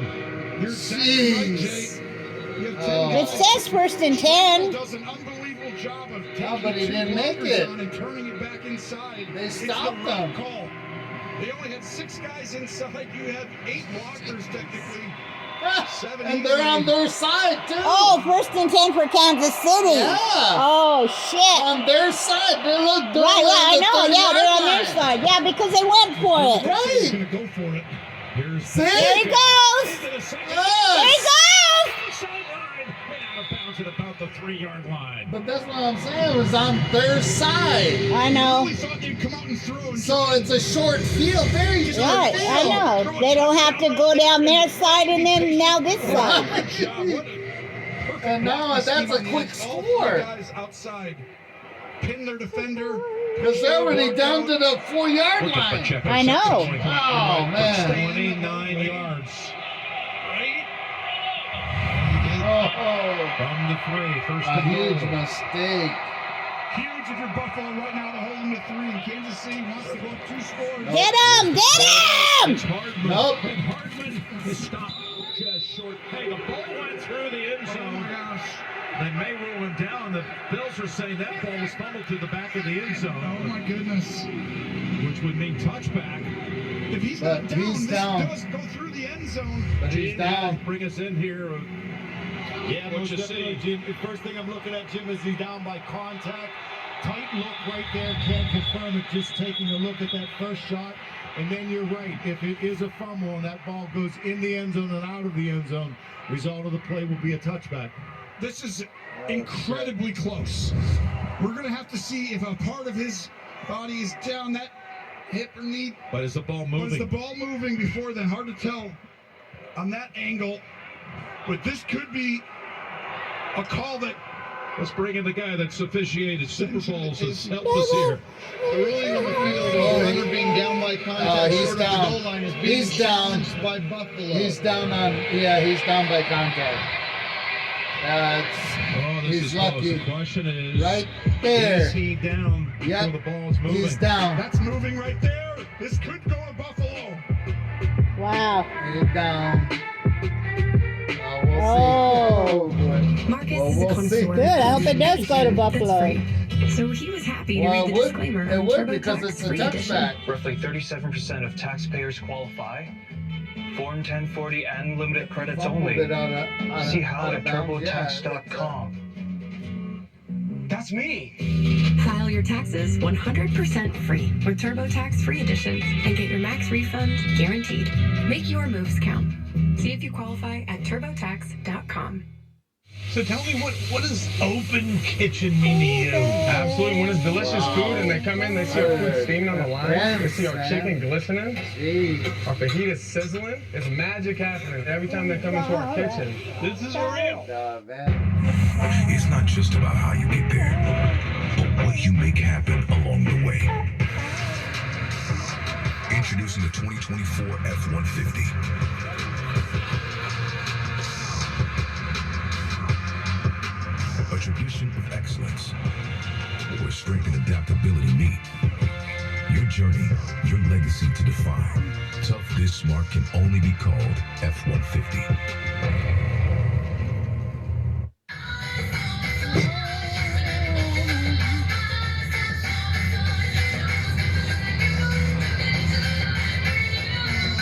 Jeez. It says 1st and 10. Does an unbelievable job of but he didn't make it. And turning it back inside. They stopped them. Call. They only had 6 guys inside. You had 8 blockers technically. 7 And they're on their side too. Oh, 1st and 10 for Kansas City. Yeah. Oh, shit. On their side. They're Right, yeah, I know. Yeah, they're on their side. Yeah, because they went for it. Right. Going to go for it. See? There he goes. There he goes. At about the 3-yard line. But that's what I'm saying, it was on their side. I know. So it's a short field, very short Right, field. I know. They don't have to go down their side and then now this side. And now that's a quick score. Guys outside pin their defender. Because they're already down to the 4-yard line. I know. Oh, man. 29 yards. From the 3, first A and huge goal. mistake. Huge if you're Buffalo right now to hold them to 3. Kansas City wants to go up 2 scores. Get him! Get him! It's Hardman. Nope. And Hardman is stopped just short. Hey, the ball went through the end zone. Oh my gosh. They may rule him down. The Bills are saying that ball was fumbled to the back of the end zone. Oh my goodness. Which would mean touchback. If he's But not down, he's this down. does go through the end zone. But he's down. Bring us in here. Yeah, what you see. Jim, the first thing I'm looking at, Jim, is he's down by contact. Tight look right there. Can't confirm it. Just taking a look at that first shot. And then you're right. If it is a fumble and that ball goes in the end zone and out of the end zone, result of the play will be a touchback. This is incredibly close. We're going to have to see if a part of his body is down that hip or knee. But is the ball Was moving? the ball moving before then? Hard to tell on that angle. But this could be a call that... Let's bring in the guy that's officiated Super Bowls has helped us here. Early in the field, the runner being down by contact. He's short of the down. goal line is being He's down. challenged by Buffalo. He's down on, he's down by contact. This He's is lucky. close. The question is, Right there. is he down before the ball's moving? He's down. That's moving right there. This could go to Buffalo. Wow. He's down. We'll Oh. see. Marcus Well, is a we'll connoisseur. see. Good. I hope it does go to Buffalo. So he was happy to Well, read it the would, disclaimer. it on would because TurboTax it's a Free Edition. touchback. Roughly 37% of taxpayers qualify. Form 1040 and limited credits only. See how at TurboTax.com. That's me. File your taxes 100% free with TurboTax Free Edition and get your max refund guaranteed. Make your moves count. See if you qualify at TurboTax.com. So tell me, what does open kitchen mean to you? Absolutely. When it's delicious food and they come in, they see our food steaming on the line, they see our chicken glistening, our fajita sizzling. It's magic happening every time they come into our kitchen. This is real. It's not just about how you get there, but what you make happen along the way. Introducing the 2024 F-150. A tradition of excellence, where strength and adaptability meet. Your journey, your legacy to define. Tough This Smart can only be called F-150.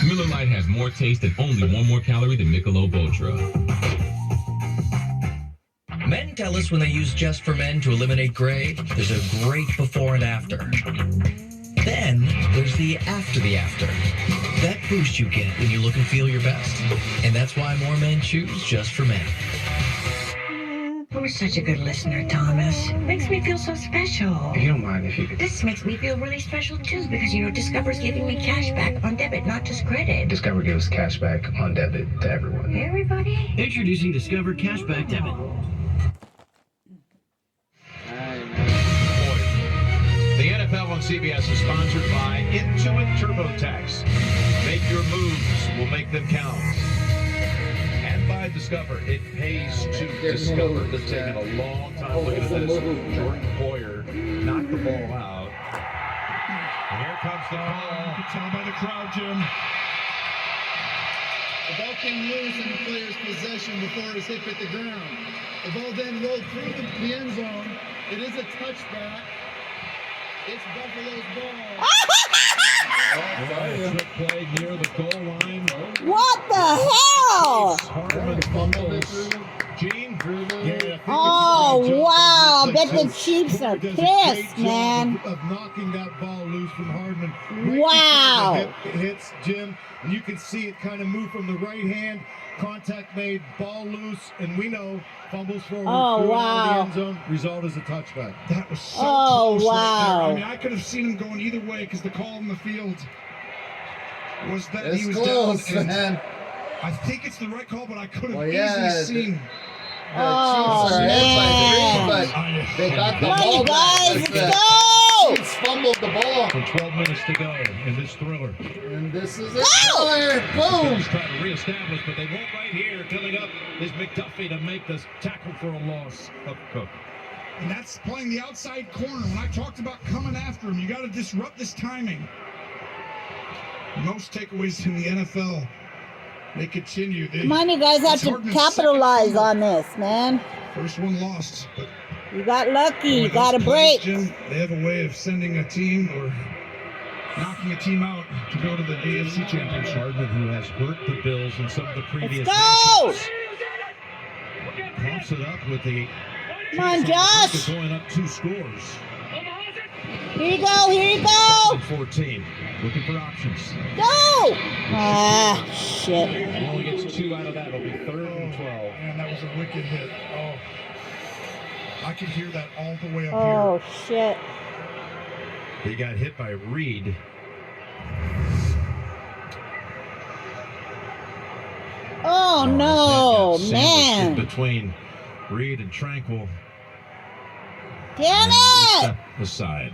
Miller Lite has more taste and only 1 more calorie than Michelob Ultra. Men tell us when they use Just for Men to eliminate gray, there's a great before and after. Then there's the after. That boost you get when you look and feel your best. And that's why more men choose Just for Men. You're such a good listener, Thomas. Makes me feel so special. If you don't mind, if you could. This makes me feel really special too because, Discover's giving me cash back on debit, not just credit. Discover gives cash back on debit to everyone. Everybody? Introducing Discover Cashback Debit. The NFL on CBS is sponsored by Intuit TurboTax. Make your moves, we'll make them count. And by Discover, it pays to discover. This has taken a long time. Look at this. Jordan Poyer knocked the ball out. And here comes the ball. You can tell by the crowd, Jim. The ball came loose in the player's possession before his hit hit the ground. The ball then rolled through the end zone. It is a touchback. It's Buffalo's ball. Trick play near the goal line. What the hell? Hardman fumbles. Gene. Oh, wow. I bet the Chiefs are pissed, man. Of knocking that ball loose from Hardman. Wow. It hits Jim, and you can see it kind of move from the right hand. Contact made, ball loose, and we know fumbles forward. Oh, threw it out wow. of the end zone. Result is a touchback. That was so Oh, close right wow. there. I mean, I could have seen him going either way because the call in the field was that It's he was close, down. And man. I think it's the right call, but I could have Well, yeah, easily seen. Oh, Chiefs are ahead by 3, man. but they got the Come on, ball you guys. back. Let's go. Chiefs fumbled the ball. And 12 minutes to go in this thriller. And this is it. Killer. Boom. He's trying to reestablish, but they won't right here. Coming up is McDuffie to make this tackle for a loss of Cook. And that's playing the outside corner. When I talked about coming after him, you got to disrupt this timing. Most takeaways in the NFL, they continue. Come on, you guys have to capitalize on this, man. First one lost, but You got lucky. You with got a those break. plays, Jim, they have a way of sending a team or knocking a team out to go to the AFC Championship. Hardman, who has hurt the Bills in some of the previous Go! matches, pumps it up with the Come on, Josh. going up 2 scores. Here you go. Here you go. 14. Looking for options. Go. Ah, shit. He only gets 2 out of that. It'll be 3rd and 12. Man, that was a wicked hit. Oh, I could hear that all the way up Oh, shit. He got hit by Reed. Oh, no, Sandwiched in man. between Reed and Tranquil. Damn it. Step aside.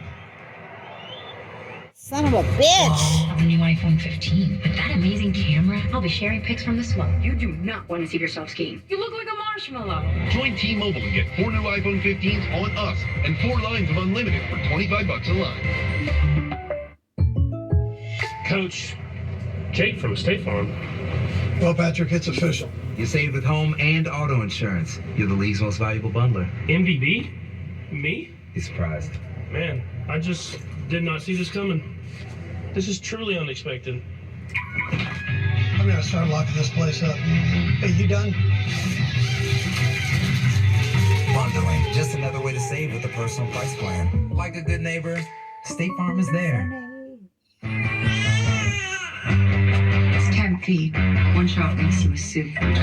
Son of a bitch. Of the new iPhone 15. With that amazing camera, I'll be sharing pics from the swell. You do not want to see yourself skiing. You look like a marshmallow. Join T-Mobile and get 4 new iPhone 15s on us and 4 lines of unlimited for $25 a line. Coach Jake from State Farm. Well, Patrick, it's official. You saved with home and auto insurance. You're the league's most valuable bundler. MVP? Me? You surprised? Man, I just did not see this coming. This is truly unexpected. I'm gonna start locking this place up. Hey, you done? On claim. Just another way to save with a personal price plan. Like a good neighbor, State Farm is there. It's canned feed. One shot makes you a soup. This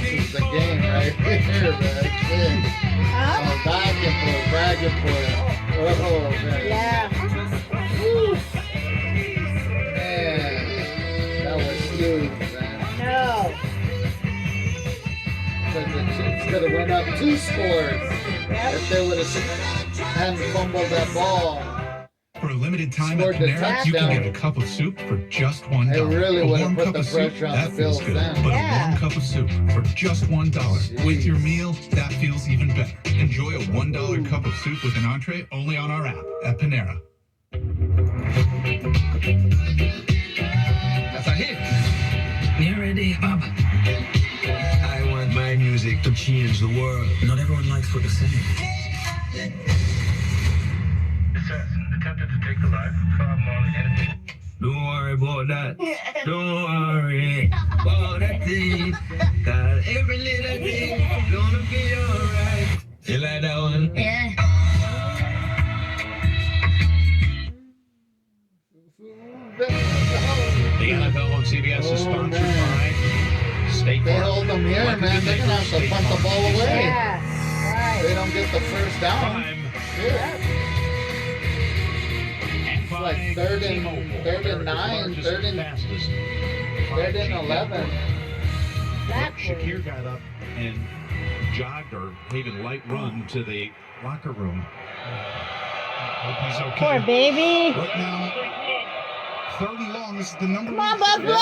is the game right here, man. Shit. Oh, back and forth, back and forth. Oh, man. Yeah. Woo. Man, that was huge, man. No. But the Chiefs could have went up 2 scores if they would have hadn't fumbled that ball. For a limited time Scored at the Panera, you can touchdown. get a cup of soup for just $1. They really a would warm have put cup the of soup, pressure on that the feels Bills good. then. But Yeah. a warm cup of soup for just $1. With your meal, that feels even better. Enjoy a $1 cup of soup with an entree only on our app at Panera. That's a hit. You ready, Bob? I want my music to change the world. Not everyone likes what you're saying. Assassin attempted to take the life of Bob Marley and Don't worry about that. Don't worry about that thing. Got every little thing gonna be alright. You like that one? Yeah. The NFL on CBS is sponsored by State They Farm. hold them here, Like a man. good They're neighbor, gonna have to State punt the Farm ball is away. there. Yeah. They Right. don't get the first down. Time Yeah. It's like third and 9, third and 11. Shakir got up and jogged or even light run to the locker room. Hope he's okay. Poor baby. Right now, 3rd and long. This is the number Come on, one. Buffalo!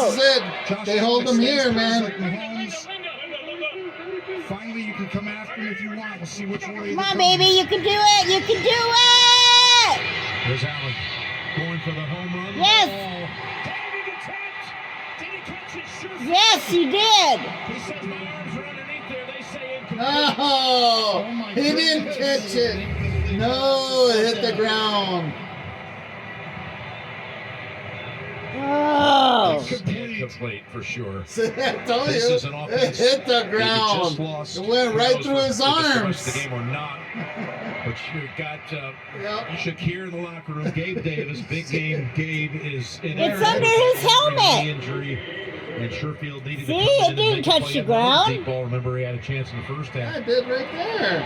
This is it. Josh They hold them Allen here, extends man. like Mahomes. Finally, you can come after him if you want. We'll see which way. Come on, baby. You can do it. You can do it. There's Allen going for the home run. Yes. Yes, he did. He says my arms are underneath there. They say incomplete. No, he didn't catch it. No, it hit the ground. Oh. Complete for sure. I told This you, is an it offense hit the that you just ground. lost. It went Who right knows through if his it's the rest of arms. the game or not. But you've got Shakir in the locker room. Gabe Davis, big game. Gabe is in. It's under his helmet. Injury, and Sherfield needed See, to come it in and didn't make a touch play the on one ground. deep ball. Remember, he had a chance in the first I half. did right there.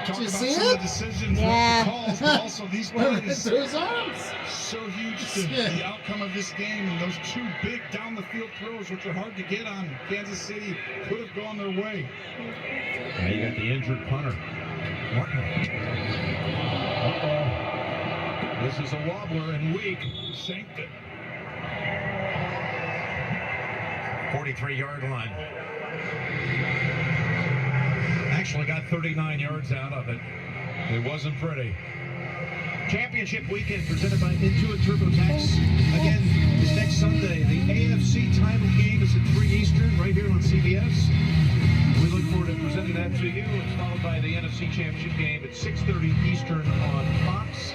Did you see Some of the it? decisions, Yeah. the calls, but also these Went right plays through his arms. so huge to the outcome of this game, and those 2 big down the field throws, which are hard to get on Kansas City, could have gone their way. Now you got the injured punter. Uh-oh. This is a wobbler and weak. Shanked it. 43-yard line. Actually got 39 yards out of it. It wasn't pretty. Championship weekend presented by Intuit TurboTax. Again, is next Sunday. The AFC title game is at 3 Eastern right here on CBS. We look forward to presenting that to you. It's followed by the NFC Championship game at 6:30 Eastern on Fox.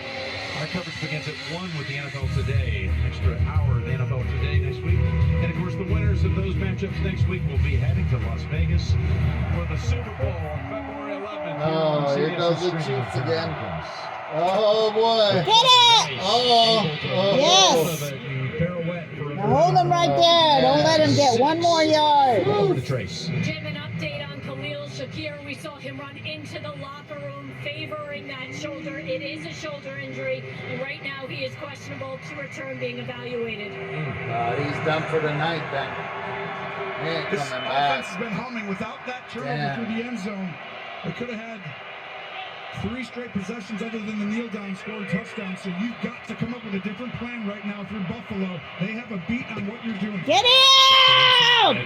Our coverage begins at 1 with the NFL Today. Extra hour of the NFL Today next week. And of course, the winners of those matchups next week will be heading to Las Vegas for the Super Bowl on February 11th. Oh, here goes the Chiefs again. Oh boy. Get it. Oh. Yes. Now hold him right there. Don't let him get one more yard. Over to Trace. Jim, an update on Khalil Shakir. We saw him run into the locker room favoring that shoulder. It is a shoulder injury, and right now he is questionable to return being evaluated. He's done for the night then. He ain't This coming offense back. has been humming without that turnover Yeah. through the end zone. They could have had 3 straight possessions other than the kneel down scoring touchdown. So you've got to come up with a different plan right now through Buffalo. They have a beat on what you're doing. Get him!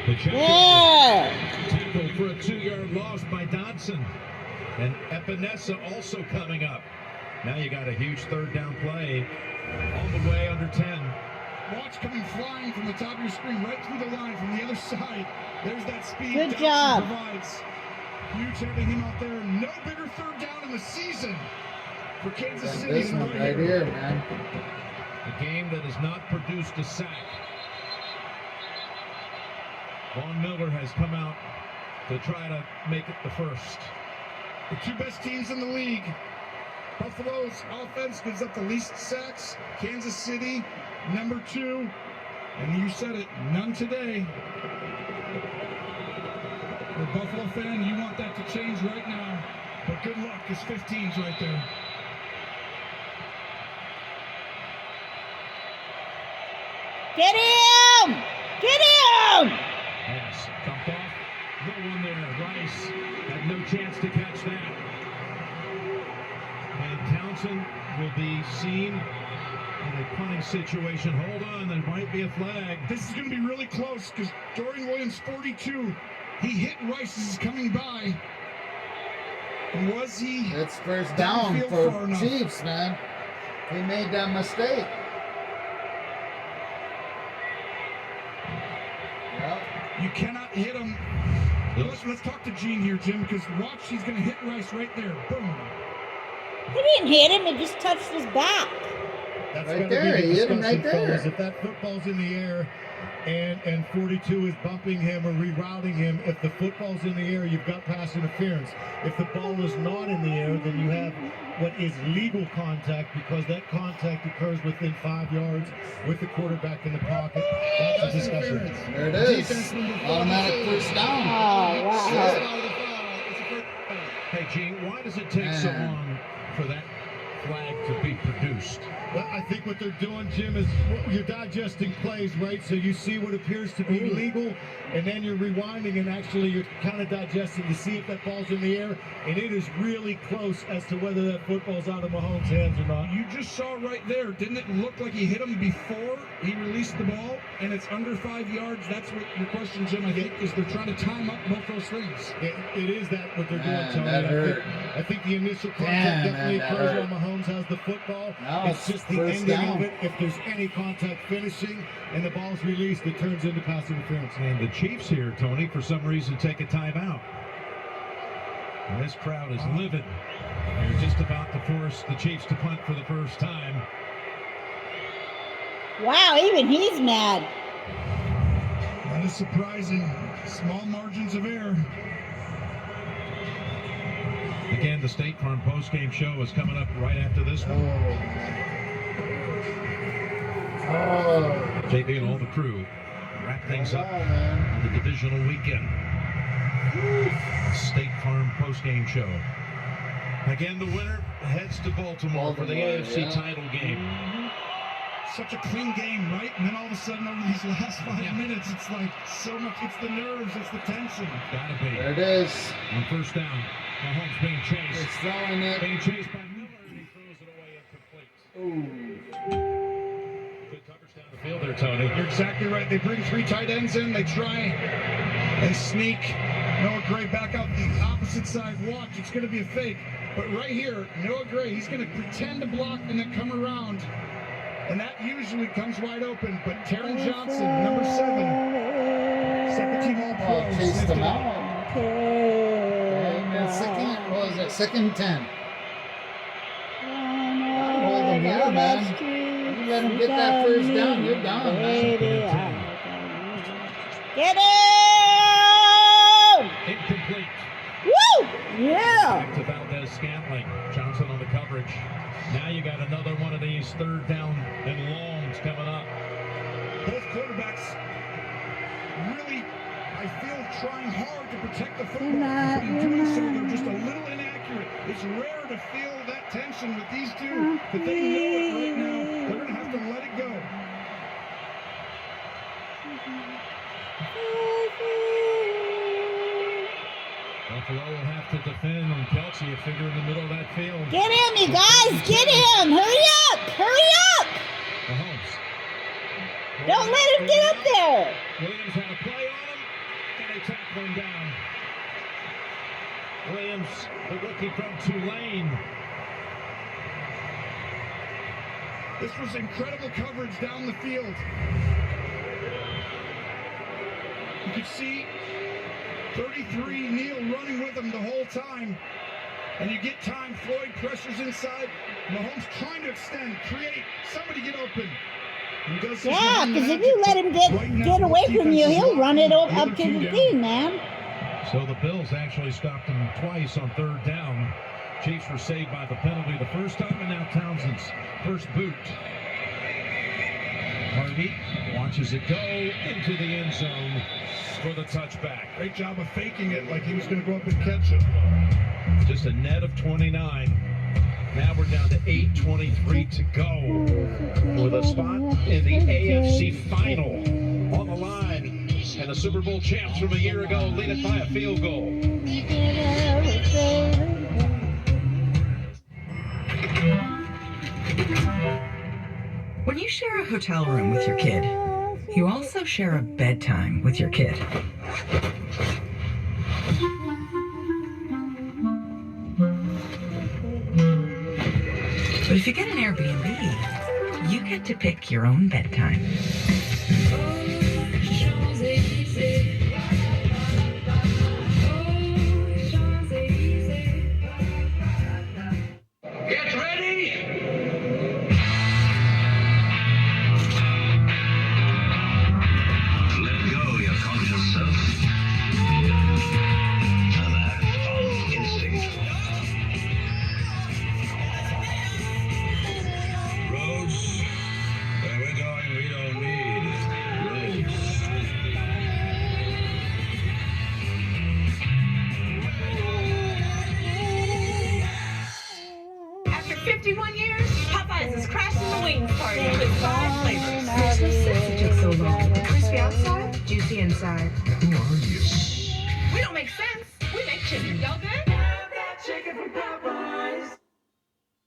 There. Tackle for a 2-yard loss by Dodson. And Epinesa also coming up. Now you got a huge 3rd down play on the way under 10. Watch coming flying from the top of your screen right through the line from the other side. There's that speed. Good Dodson job. Provides. Huge having him out there. No bigger 3rd down in the season for Kansas And City. this than one right here, man. A game that has not produced a sack. Von Miller has come out to try to make it the first. The two best teams in the league. Buffalo's offense gives up the least sacks. Kansas City, number 2. And you said it, none today. For a Buffalo fan, you want that to change right now. But good luck, because 15's right there. Get him! Get him! Pass dumped off. No one there. Rice had no chance to catch that. And Townsend will be seen in a punting situation. Hold on, there might be a flag. This is going to be really close because Dorian Williams, 42, he hit Rice as he's coming by. And was he? It's first down for Chiefs, man. He made that mistake. Yep. You cannot hit him. Let's talk to Gene here, Jim, because watch, he's going to hit Rice right there. Boom. He didn't hit him, he just touched his back. That's Right gotta there, be the he hit him right discussion, there. fellas. If that football's in the air and 42 is bumping him or rerouting him, if the football's in the air, you've got pass interference. If the ball is not in the air, then you have what is legal contact because that contact occurs within 5 yards with the quarterback in the pocket. That's a discussion. There it is. Automatic first down. Oh, wow. Hey, Gene, why does it take so long for that flag to be produced? Well, I think what they're doing, Jim, is you're digesting plays, right? So you see what appears to be legal, and then you're rewinding and actually you're kind of digesting to see if that ball's in the air, and it is really close as to whether that football's out of Mahomes' hands or not. You just saw right there, didn't it look like he hit him before he released the ball, and it's under 5 yards? That's what your question, Jim, I think, is they're trying to time up both those things. It is that what they're doing, Tony. that hurt. I think the initial contact Damn, definitely man, that occurs hurt. while Mahomes has the football. Now It's just the first ending down. of it. If there's any contact finishing and the ball's released, it turns into pass interference. And the Chiefs here, Tony, for some reason take a timeout. And this crowd is livid. They're just about to force the Chiefs to punt for the first time. Wow, even he's mad. That is surprising. Small margins of error. Again, the State Farm postgame show is coming up right after this one. JB and all the crew wrap things up on the divisional weekend. State Farm postgame show. Again, the winner heads to Baltimore for the AFC title game. Such a clean game, right? And then all of a sudden, over these last 5 minutes, it's like so much. It's the nerves, it's the tension. Gotta be. There it is. On first down, Mahomes being chased. It's throwing it. Being chased by Miller, and he throws it away incomplete. Good coverage down the field there, Tony. You're exactly right. They bring 3 tight ends in. They try and sneak Noah Gray back out the opposite side. Watch, it's going to be a fake. But right here, Noah Gray, he's going to pretend to block and then come around. And that usually comes wide open. But Taron Johnson, number 7, second team All-Pro. Oh, chased them out. And second, what was it? Second 10. Hold them here, man. You let him get that first down, you're done, man. Get him! Incomplete. Woo! Yeah! Back to Valdez Scantling. Johnson on the coverage. Now you got another one of these third down and longs coming up. Both quarterbacks really, I feel, trying hard to protect the football. But in doing so, they're just a little inaccurate. It's rare to feel that tension with these two, but they know it right now. They're going to have to let it go. Buffalo will have to defend on Kelsey, a figure in the middle of that field. Get him, you guys! Get him! Hurry up! Hurry up! Mahomes. Don't let him get up there! Williams had a play on him, and they tackle him down. Williams, the rookie from Tulane. This was incredible coverage down the field. You could see 33 Neal running with him the whole time. And you get time, Floyd pressures inside. Mahomes trying to extend, create, somebody get open. Yeah, because if you let him get away from you, he'll run it up to the thing, man. So the Bills actually stopped him twice on 3rd down. Chiefs were saved by the penalty the first time, and now Townsend's first boot. Harvey watches it go into the end zone for the touchback. Great job of faking it like he was going to go up and catch it. Just a net of 29. Now we're down to 8:23 to go with a spot in the AFC final on the line. And the Super Bowl champs from a year ago lead it by a field goal. When you share a hotel room with your kid, you also share a bedtime with your kid. But if you get an Airbnb, you get to pick your own bedtime. Get ready! Let go your conscious self and act on instinct. Roads, where we're going, we don't need roads. After 51 years, Popeyes is crashing the wings party with 5 flavors. Makes no sense it took so long. Crispy outside, juicy inside. Who are you? We don't make sense. We make chicken, y'all good? Chicken from Popeyes.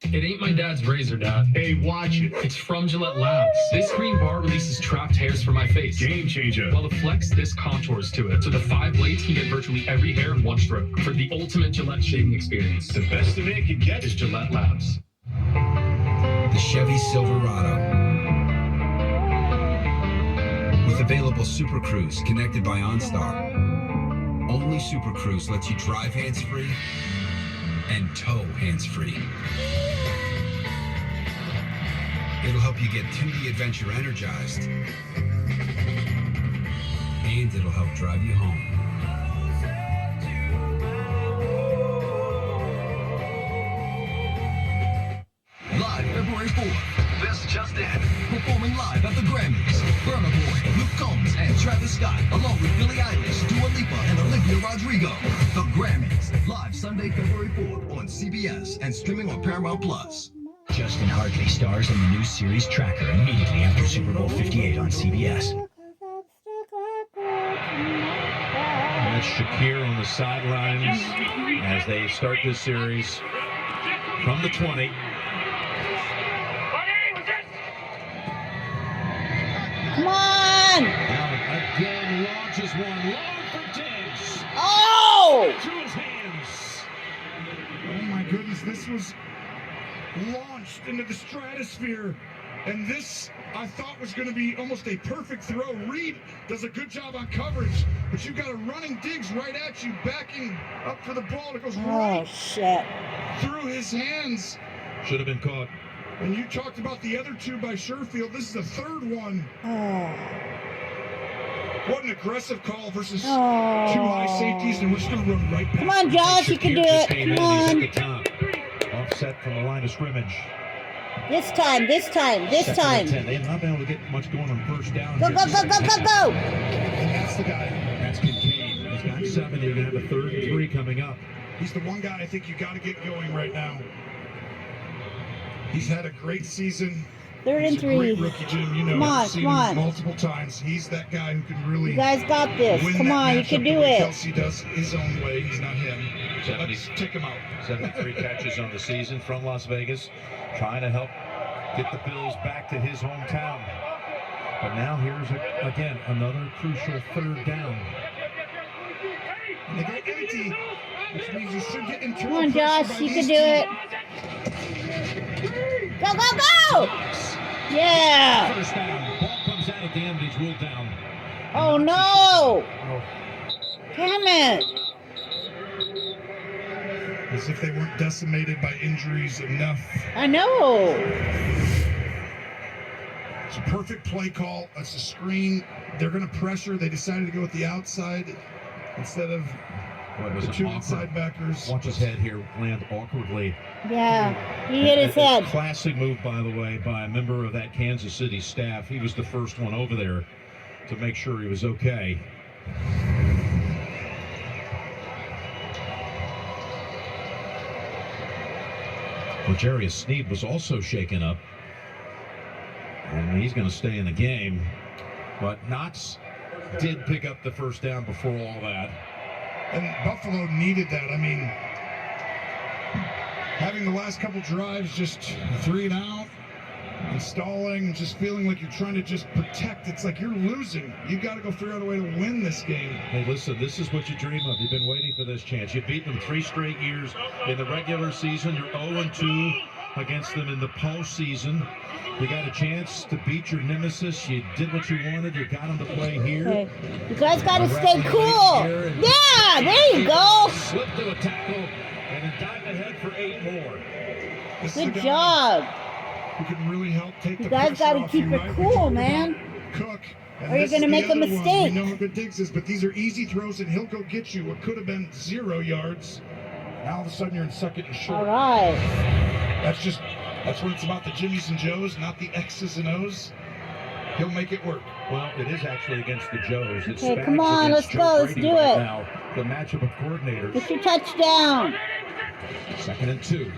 It ain't my dad's razor, Dad. Hey, watch it. It's from Gillette Labs. This green bar releases trapped hairs from my face. Game changer. While the Flex, this contours to it. So the 5 blades can get virtually every hair in one stroke for the ultimate Gillette shaving experience. The best a man can get is Gillette Labs. The Chevy Silverado. With available Super Cruise connected by OnStar. Only Super Cruise lets you drive hands-free and tow hands-free. It'll help you get to the adventure energized, and it'll help drive you home. Live February 4th, Best Just In, performing live at the Grammys. Burna Boy, Luke Combs, and Travis Scott, along with Billie Eilish, Dua Lipa, and Olivia Rodrigo. The Grammys, live Sunday, February 4th on CBS and streaming on Paramount Plus. Justin Hartley stars in the new series Tracker immediately after Super Bowl 58 on CBS. That's Shakir on the sidelines as they start this series from the 20. Come on! Now again launches one long for Diggs. Oh! To his hands. Oh my goodness, this was launched into the stratosphere. And this, I thought, was going to be almost a perfect throw. Reed does a good job on coverage, but you've got a running Diggs right at you, backing up for the ball. It goes right through his hands. Should have been caught. And you talked about the other two by Sherfield. This is the third one. What an aggressive call versus two high safeties, and we're still running right back. Come on, Josh, you can do it. Come on. Offset from the line of scrimmage. This time. Second and 10. They have not been able to get much going on first down. Go. And that's the guy. That's Kincaid. He's got 7. You're going to have a 3rd and 3 coming up. He's the one guy I think you got to get going right now. He's had a great season. 3rd and 3. Great rookie, Jim. You know, Come on, I've seen him multiple times. He's that guy who can really. You guys got this. win Come that on, you matchup can the do way it. Kelsey does his own way. He's not him. So let's take him out. 73 catches on the season from Las Vegas, trying to help get the Bills back to his hometown. But now here's, again, another crucial 3rd down. And they go empty, which means you should get into. Come on, Josh, you can do it. Go! Yeah. First down. Ball comes out at the end. He's ruled down. Oh no! Damn it! As if they weren't decimated by injuries enough. I know. It's a perfect play call. It's a screen. They're going to pressure. They decided to go with the outside instead of the two inside backers. Watch his head here land awkwardly. Yeah, he hit his head. Classic move, by the way, by a member of that Kansas City staff. He was the first one over there to make sure he was okay. L'Jarius Sneed was also shaken up, and he's going to stay in the game. But Knox did pick up the first down before all that. And Buffalo needed that. I mean, having the last couple drives just 3 and out, and stalling, and just feeling like you're trying to just protect. It's like you're losing. You got to go figure out a way to win this game. Hey, listen, this is what you dream of. You've been waiting for this chance. You've beaten them 3 straight years in the regular season. You're 0-2 against them in the postseason. You got a chance to beat your nemesis. You did what you wanted. You got him to play here. Okay. You guys got to stay cool. Yeah, there you go. Slip to a tackle and then dive ahead for 8 more. Good job. Who can really help take You guys got to keep it cool, man. Cook. Or you're going to make a mistake. We know how good Diggs is, but these are easy throws, and he'll go get you. What could have been 0 yards. Now all of a sudden you're in 2nd and short. All right. That's when it's about the Jimmies and Joes, not the X's and O's. He'll make it work. Well, it is actually against the Joes. It's Okay, Spags come on, let's against Joe go, let's Brady do right it. Now, the matchup of coordinators. Get your touchdown. 2nd and 2.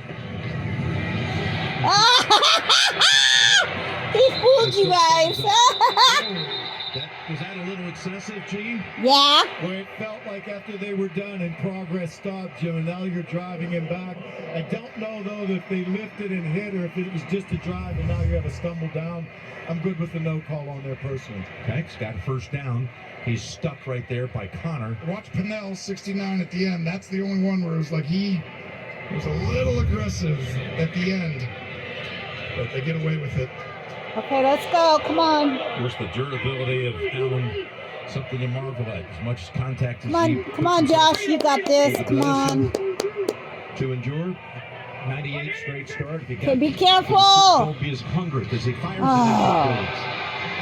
He fooled you guys. Was that a little excessive, Gene? Yeah. Where it felt like after they were done and progress stopped, Jim, and now you're driving him back. I don't know, though, if they lifted and hit or if it was just a drive and now you have a stumble down. I'm good with the no call on there personally. Okay, he's got a first down. He's stuck right there by Connor. Watch Pinnell, 69 at the end. That's the only one where it was like he was a little aggressive at the end. But they get away with it. Okay, let's go. Come on. Of course, the durability of Allen, something to marvel at. As much as contact as he Come on, Josh. You got this. Come on. To endure 98 straight start. Okay, be careful. He is hungry because he fires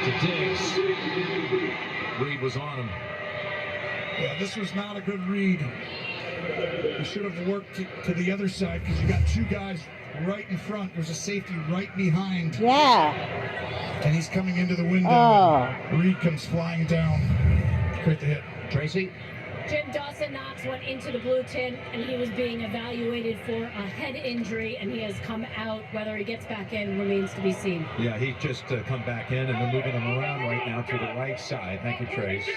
it to Diggs. Reed was on him. Yeah, this was not a good read. You should have worked to the other side because you got 2 guys right in front. There's a safety right behind. Yeah. And he's coming into the window. Oh. Reed comes flying down. Great to hit. Tracy? Jim Dawson Knox went into the blue tent and he was being evaluated for a head injury and he has come out. Whether he gets back in remains to be seen. Yeah, he's just come back in and they're moving him around right now to the right side. Thank you, Trace.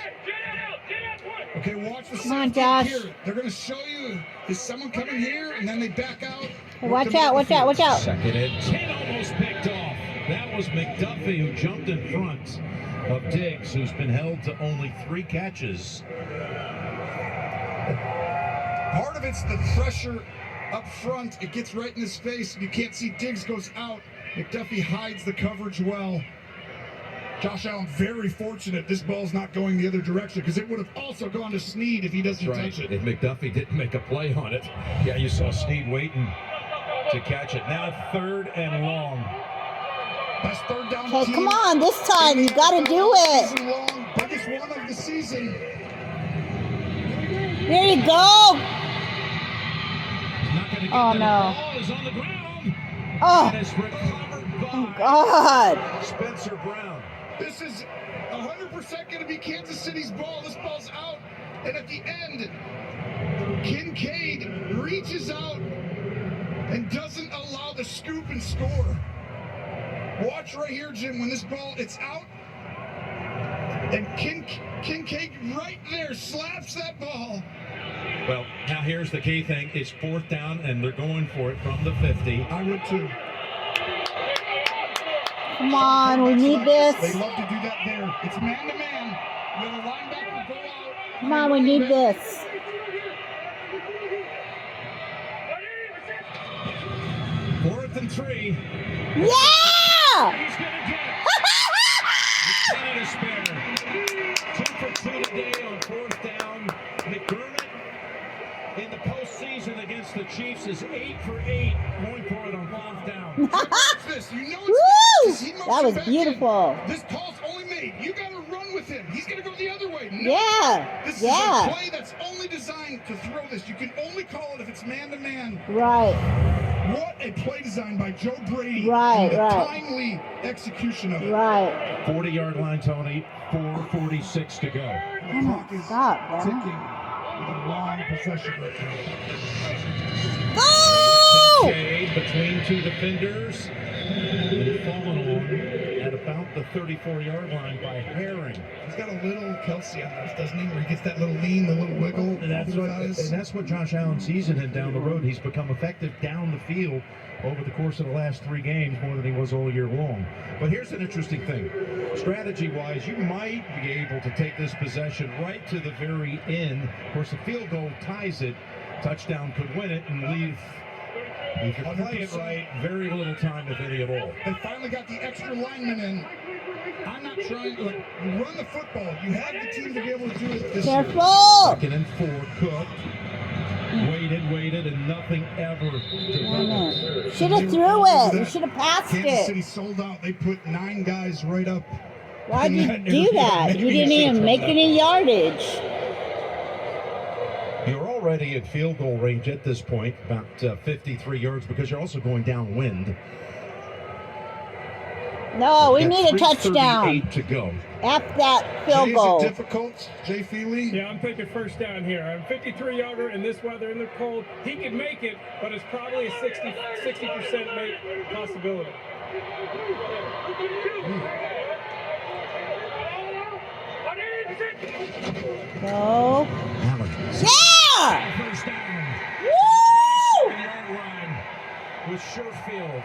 Okay, watch the Come on, Josh. here. They're going to show you, is someone coming here? And then they back out. Hey, watch out, watch out, watch out. 2nd and 10, almost picked off. That was McDuffie who jumped in front of Diggs, who's been held to only 3 catches. Part of it's the pressure up front. It gets right in his face. You can't see Diggs goes out. McDuffie hides the coverage well. Josh Allen very fortunate this ball's not going the other direction because it would have also gone to Sneed if he doesn't touch it. If McDuffie didn't make a play on it. Yeah, you saw Sneed waiting to catch it. Now 3rd and long. Best 3rd down Okay, come on, this time you gotta do it. Season long, biggest one of the season. There you go. Oh no. Oh. Oh God. Spencer Brown. This is 100% going to be Kansas City's ball. This ball's out. And at the end, Kincaid reaches out and doesn't allow the scoop and score. Watch right here, Jim, when this ball, it's out. And Kincaid right there slaps that ball. Well, now here's the key thing. It's 4th down, and they're going for it from the 50. I would too. Come on, we need this. They love to do that there. It's man-to-man. When a linebacker go out. Come on, we need this. 4th and 3. Yeah! He's going to get it. 10 to spare. 2 for 2 today on 4th down. McDermott in the postseason against the Chiefs is 8 for 8 going for it on 4th down. Watch this. You know it's That was beautiful. This call's only made. You got to run with him. He's going to go the other way. No. Yeah. This Yeah. is a play that's only designed to throw this. You can only call it if it's man-to-man. Right. What a play design by Joe Brady. Right, and the right. timely execution of it. Right. 40-yard line, Tony. 4:46 to go. The clock is Stop, bro. ticking with a long possession right now. Go! Shade between two defenders. And fallen on at about the 34-yard line by Herring. He's got a little Kelsey on this, doesn't he? Where he gets that little lean, the little wiggle. And that's what Josh Allen sees in him down the road. He's become effective down the field over the course of the last 3 games more than he was all year long. But here's an interesting thing. Strategy-wise, you might be able to take this possession right to the very end. Of course, a field goal ties it. Touchdown could win it and leave. If you play it right, very little time, if any at all. They finally got the extra lineman in. I'm not trying to run the football. You have the team to be able to do it this year. Careful! 2nd and 4, Cook. Waited, and nothing ever developed. Should have threw it. You should have passed Kansas City it. sold out. They put 9 guys right up. Why'd in you that do area. that? Maybe You didn't should've even thrown make that any yardage. You're already at field goal range at this point, about 53 yards, because you're also going downwind. No, we Got need a touchdown. 3:38 to go. F that field Jay, is goal. it difficult, Jay Feely? Yeah, I'm thinking first down here. I'm 53-yarder in this weather, in the cold. He could make it, but it's probably a 60% make possibility. Go. Allen. Yeah! First down. Woo! Yard line with Sherfield.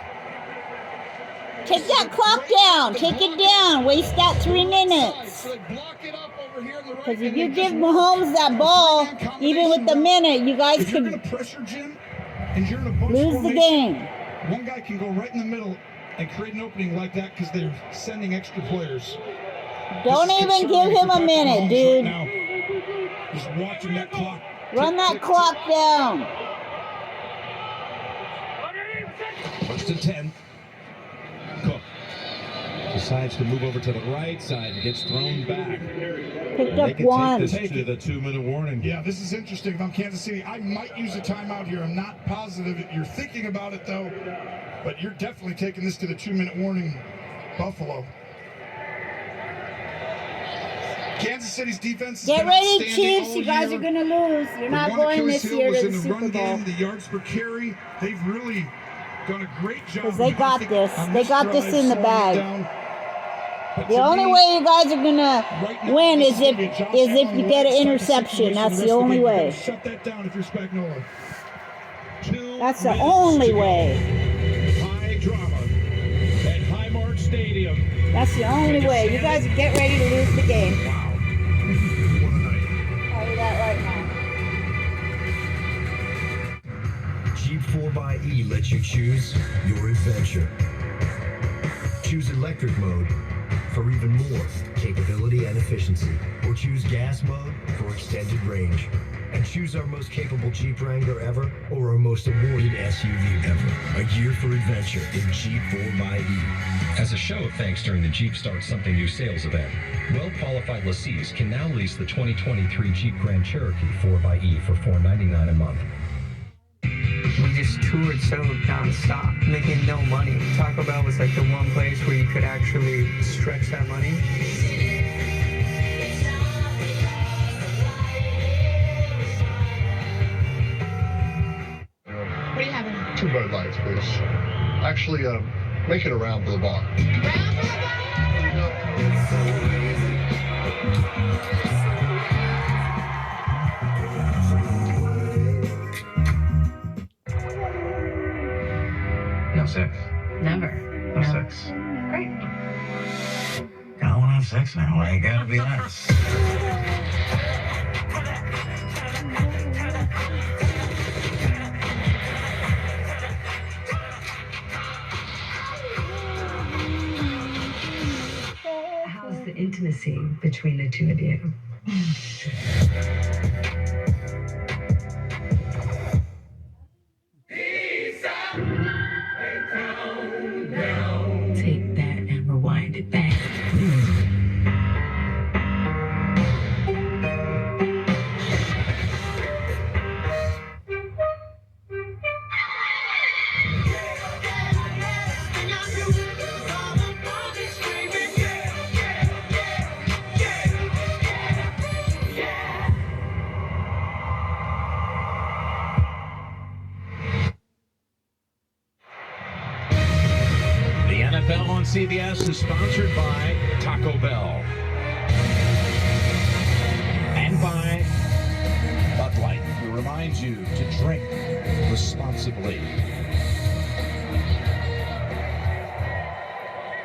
Take that clock down. Take it down. Waste that 3 minutes. So they block it up over here on the right. Because if and you they give just Mahomes that ball, even with the minute, you guys if you're could going to pressure Jim, and you're in a bunch lose the formation, game. one guy can go right in the middle and create an opening like that because they're sending extra players. Don't This is even give concerning him for a Patrick minute, Mahomes dude. Right now. Just watching that clock. Run tick, that tick, clock down. 1st and 10. Cook decides to move over to the right side and gets thrown back. Picked They up can one. take this to the 2-minute warning. Yeah, this is interesting. If I'm Kansas City, I might use a timeout here. I'm not positive. You're thinking about it, though. But you're definitely taking this to the 2-minute warning, Buffalo. Kansas City's defense has Get been ready, outstanding Chiefs. all You guys year. are going to lose. You're The not one going Achilles this heel year was to in the the Super run Bowl. game, the yards per carry. They've really done a great job. Because they got this. on They got this drive, in the slowing it bag. down. But The to only me, way you guys are going to right now, win this is gonna if be a Josh you Allen get an right-sided interception. situation That's the the rest of only game. You way. gotta shut that down if you're Spagnuolo. 2 That's the minutes only to go. way. High drama at Highmark Stadium. That's the only way. You guys get ready to lose the game. Wow. What a night. Tell you that right now. Jeep 4xE lets you choose your adventure. Choose electric mode for even more capability and efficiency, or choose gas mode for extended range. And choose our most capable Jeep Wrangler ever, or our most awarded SUV ever. A year for adventure in Jeep 4xE. As a show of thanks during the Jeep Start Something New sales event, well-qualified lessees can now lease the 2023 Jeep Grand Cherokee 4xE for $499 a month. We just toured so non-stop, making no money. Taco Bell was like the one place where you could actually stretch that money. What are you having? 2 Bud Lights, please. Actually, make it around to the bar. No sex. Never. No sex. Great. I want to have sex now. I gotta be honest. How's the intimacy between the two of you? Take that. NFL on CBS is sponsored by Taco Bell. And by Bud Light, who reminds you to drink responsibly.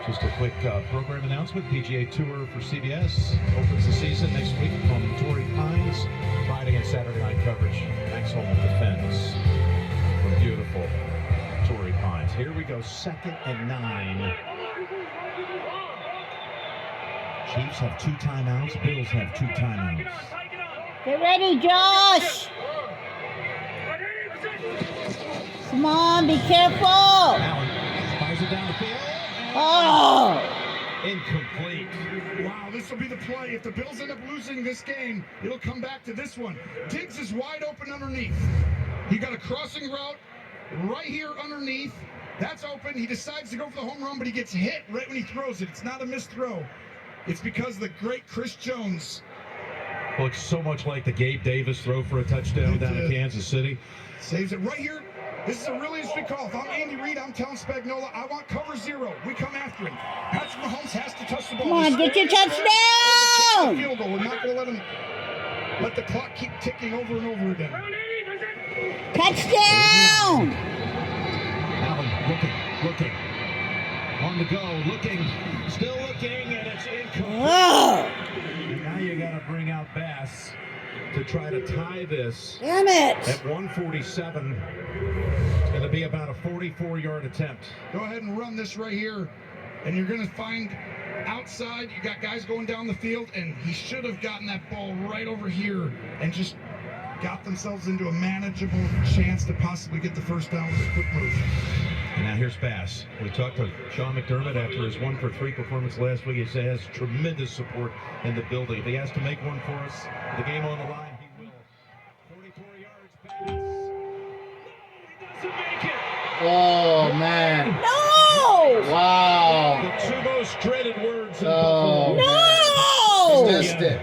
Just a quick program announcement. PGA Tour for CBS opens the season next week on Torrey Pines. Friday and Saturday night coverage. Max Home defends from beautiful Torrey Pines. Here we go, 2nd and 9. Chiefs have 2 timeouts. Bills have 2 timeouts. Get ready, Josh. Come on, be careful. Allen fires it down the field. Oh. Incomplete. Wow, this will be the play. If the Bills end up losing this game, it'll come back to this one. Diggs is wide open underneath. He got a crossing route right here underneath. That's open. He decides to go for the home run, but he gets hit right when he throws it. It's not a missed throw. It's because the great Chris Jones. Looks so much like the Gabe Davis throw for a touchdown down in Kansas City. Saves it right here. This is a really interesting call. If I'm Andy Reid, I'm telling Spagnuolo, I want cover 0. We come after him. Patrick Mahomes has to touch the ball. Come on, get your touchdown! Field goal. We're not going to let the clock keep ticking over and over again. Touchdown! Allen looking. On the go, still looking, and it's incomplete. Oh. And now you got to bring out Bass to try to tie this. Damn it! At 147, it's going to be about a 44-yard attempt. Go ahead and run this right here, and you're going to find outside, you got guys going down the field, and he should have gotten that ball right over here and just got themselves into a manageable chance to possibly get the first down with a quick move. And now here's Bass. We talked to Sean McDermott after his 1-for-3 performance last week. He said he has tremendous support in the building. If he has to make one for us, the game on the line, he will. 44 yards, Bass. Doesn't make it. Oh, man. No! Wow. The 2 most dreaded words in Oh, No! You missed it.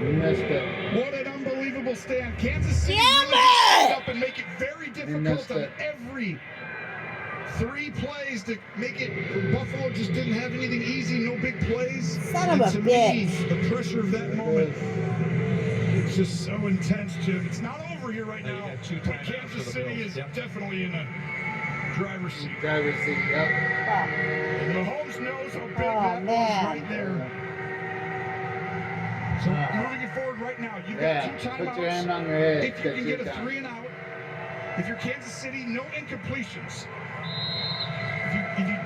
You missed it. What an unbelievable stand. Kansas City Damn really it! up and make it very difficult on every 3 plays to make it. Buffalo just didn't have anything easy, no big plays. Son of And a to bitch. me, the pressure of that moment, it's just so intense, Jim. It's not over here right now, got 2 but timeouts Kansas for the City Bills. is Yep. definitely in a driver's seat. Driver's seat, yep. And Mahomes knows how big Oh, that man. was right there. So moving it forward right now, you've got 2 timeouts. Put your hand on your head. If you can get a 3 and out, if you're Kansas City, no incompletions. If you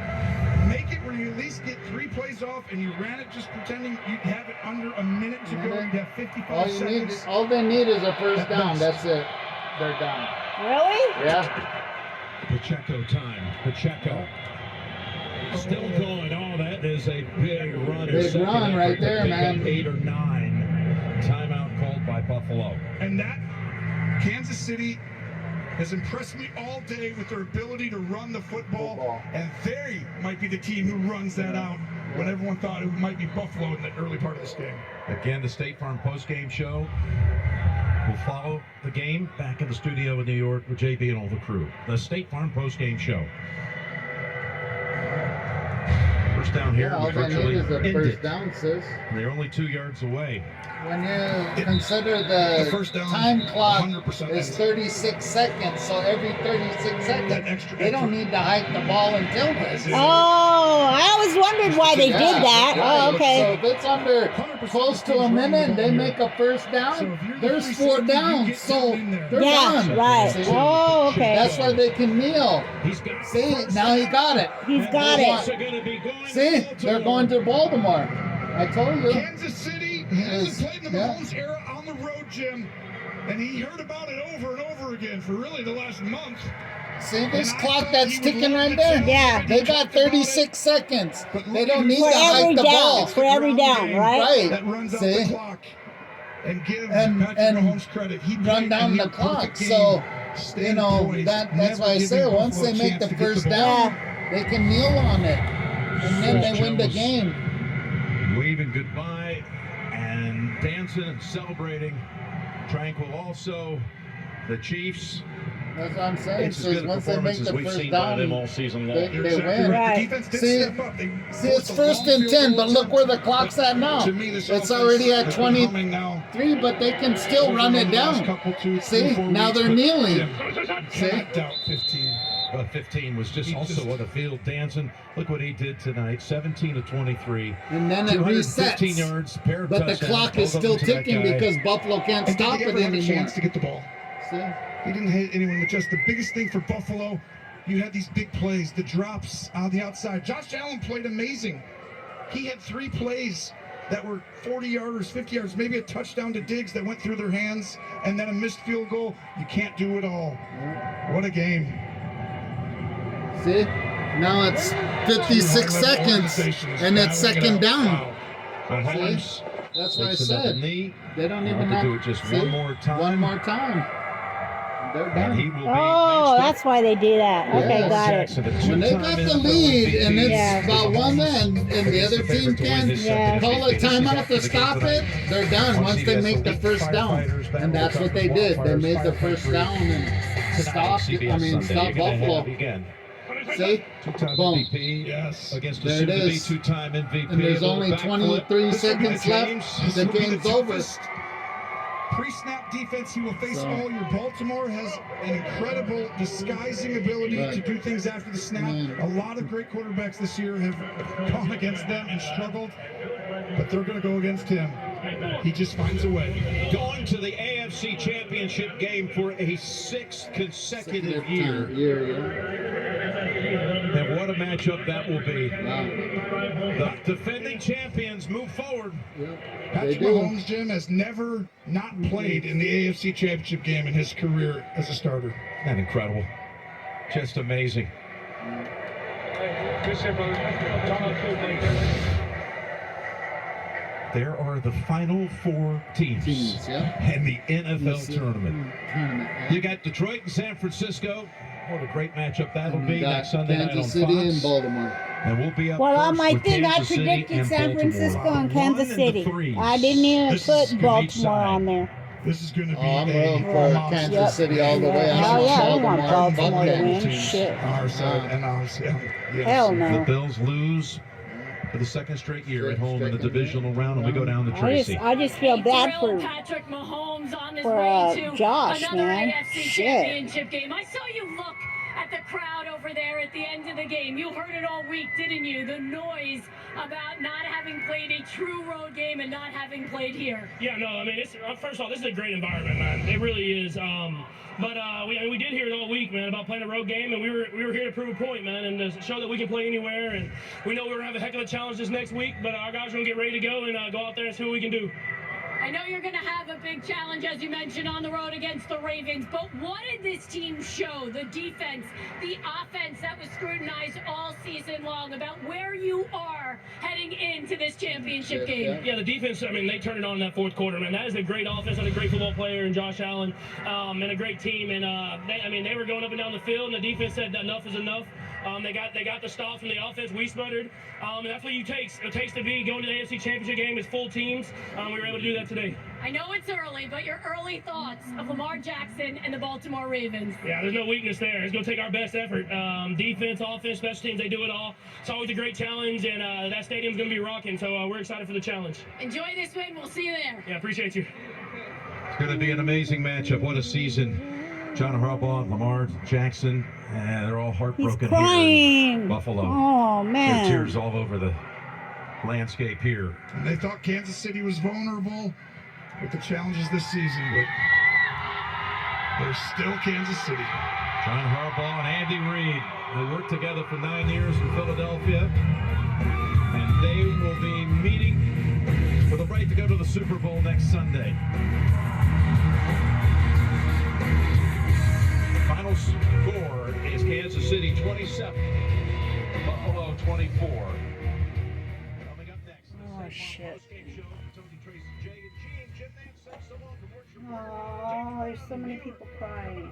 make it where you at least get 3 plays off and you ran it just pretending you'd have it under a minute to go, you'd have 55 seconds. All they need is a first down. That's it. They're done. Really? Yeah. Pacheco time. Pacheco. Still going. Oh, that is a big run. Big run right there, man. 8 or 9. Timeout called by Buffalo. And that Kansas City has impressed me all day with their ability to run the football. And they might be the team who runs that out when everyone thought it might be Buffalo in the early part of this game. Again, the State Farm postgame show will follow the game back in the studio in New York with JB and all the crew. The State Farm postgame show. First down here. Yeah, all they need is a first down, sis. They're only 2 yards away. When you consider the first down, time clock 100% is 36 seconds, so every 36 seconds, they don't need to hike the ball and kill this. Oh, I always wondered why they did that. Oh, okay. So if it's under close to a minute and they make a first down, there's 4 downs, so they're done. Right. See? Oh, okay. That's why they can kneel. See, now he got it. He's got it. See, they're going to Baltimore. I told you. Kansas City hasn't played in the Mahomes era on the road, Jim, and he heard about it over and over again for really the last month. See this clock that's ticking right there? Yeah. They got 36 seconds. They don't need For to hike every the down. ball. For every down, right? That runs out See? the clock and gives And Patrick Mahomes credit. He run down the clock. So, you know, that's why I say once they make the first down, they can kneel on it. And then they win the game. Waving goodbye and dancing and celebrating. Tranquil also. The Chiefs That's what I'm saying. It's as Because good a once they make performance as the we've first seen by down, them all season long. they win. Right. The defense did See, step up. They See, it's forced a first long and field 10, goal but look attempt. where the clock's at now. To me, this It's offense already at has been humming now. 23, but they can still run it down. See, now they're kneeling. See? Doubt 15. 15 was just also on the field dancing. Look what he did tonight. 17 of 23. And then it 215 resets. yards, pair of But the touchdowns, clock is both of still them to that ticking guy. because Buffalo can't And did stop they it ever have a anymore. chance to get the ball? See? He didn't hit anyone with just the biggest thing for Buffalo. You had these big plays, the drops on the outside. Josh Allen played amazing. He had 3 plays that were 40 yarders, 50 yards, maybe a touchdown to Diggs that went through their hands, and then a missed field goal. You can't do it all. What a game. See? Now it's 56 seconds, and it's second down. Mahomes See? That's what I takes another said. knee. They don't Now even to have do it just see? one more time. One more time. They're And he done. will be Oh, matched up. that's why they do that. Okay, Yes. got it. Jackson, a When they two-time got the NFL lead MVP. and it's Yeah. about one end, and the Against other the favorite team to win can his second Yeah. call a MVP. This is timeout after to the game stop tonight. it, they're done once they CBS make the Elite first down. Firefighters battle And that's with what they the did. They wildfires, made the Fire first Country. down and Tonight, stopped, CBS Sunday. stopped You're gonna Buffalo. have, again, See? two-time Boom. MVP Yes. against a There it soon-to-be is. two-time MVP. And there's A little only backflip. 23 This will be seconds the left. James. The This will be the game's over. toughest pre-snap defense he will face So- all year. Baltimore has an incredible disguising ability Right. to do things after the snap. Man. A lot of great quarterbacks this year have gone against them and struggled, but they're going to go against him. He just finds a way. Going to the AFC Championship game for a 6th consecutive year. And what a matchup that will be. The defending champions move forward. Patrick Mahomes, Jim, has never not played in the AFC Championship game in his career as a starter. Isn't that incredible? Just amazing. There are the final 4 teams in the NFL tournament. You got Detroit and San Francisco. What a great matchup that'll be next Sunday night on Kansas City and Fox. Baltimore. And we'll be up Well, on first my with thing, I Kansas City predicted and San Baltimore. Francisco and One Kansas the City. threes. I didn't even This is put gonna be Baltimore exciting. on there. This is going to be Oh, I'm a rooting for monster. Kansas City all the way. I Hell don't yeah, I want want Baltimore to win. Buffalo. Shit. Our side and our side. Yes. Hell The no. Bills lose for the 2nd straight year at home in the divisional round, and we go down to Tracy. I just feel bad Thrill for Patrick Mahomes on his for, way to Josh, another man. AFC Shit. Championship game. I saw you look at the crowd over there at the end of the game. You heard it all week, didn't you? The noise about not having played a true road game and not having played here. Yeah, no, I mean, first of all, this is a great environment, man. It really is. But we did hear it all week, man, about playing a road game, and we were here to prove a point, man, and to show that we can play anywhere. And we know we're gonna have a heck of a challenge this next week, but our guys are gonna get ready to go and go out there and see what we can do. I know you're going to have a big challenge, as you mentioned, on the road against the Ravens, but what did this team show? The defense, the offense that was scrutinized all season long about where you are heading into this championship game. Yeah, the defense, I mean, they turned it on in that fourth quarter, man. That is a great offense and a great football player in Josh Allen and a great team. And, they were going up and down the field, and the defense said that enough is enough. They got the stop from the offense. We smuttered, and that's what it takes to be going to the AFC Championship game as full teams. We were able to do that today. I know it's early, but your early thoughts of Lamar Jackson and the Baltimore Ravens. Yeah, there's no weakness there. It's going to take our best effort. Defense, offense, special teams, they do it all. It's always a great challenge, and that stadium's going to be rocking, so we're excited for the challenge. Enjoy this win. We'll see you there. Yeah, appreciate you. It's going to be an amazing matchup. What a season. John Harbaugh, Lamar Jackson, they're all heartbroken here in Buffalo. Oh, man. There are tears all over the landscape here. And they thought Kansas City was vulnerable with the challenges this season, but they're still Kansas City. John Harbaugh and Andy Reid, they worked together for 9 years in Philadelphia, and they will be meeting for the right to go to the Super Bowl next Sunday. Final score is Kansas City 27, Buffalo 24. Coming up next, Oh, shit. Oh, there's so many people crying.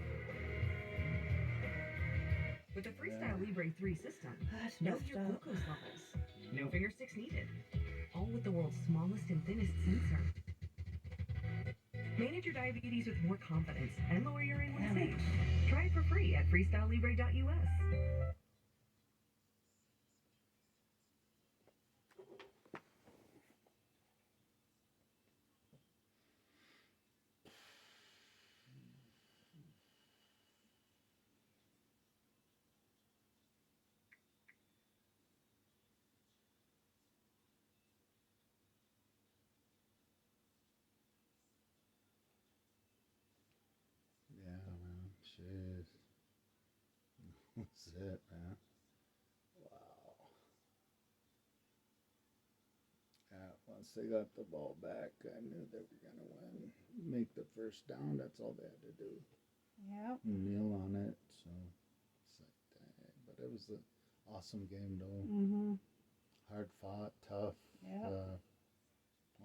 With the Freestyle Libre 3 system, know your glucose levels. No finger sticks needed. All with the world's smallest and thinnest sensor. Manage your diabetes with more confidence and lower your A1C. Try it for free at freestylelibre.us. Yeah, man. Jeez. That's it, man. Wow. Yeah, once they got the ball back, I knew they were going to win. Make the first down, that's all they had to do. Yep. Kneel on it, so it's like, dang. But it was an awesome game, though. Mm-hmm. Hard fought, tough. Yep.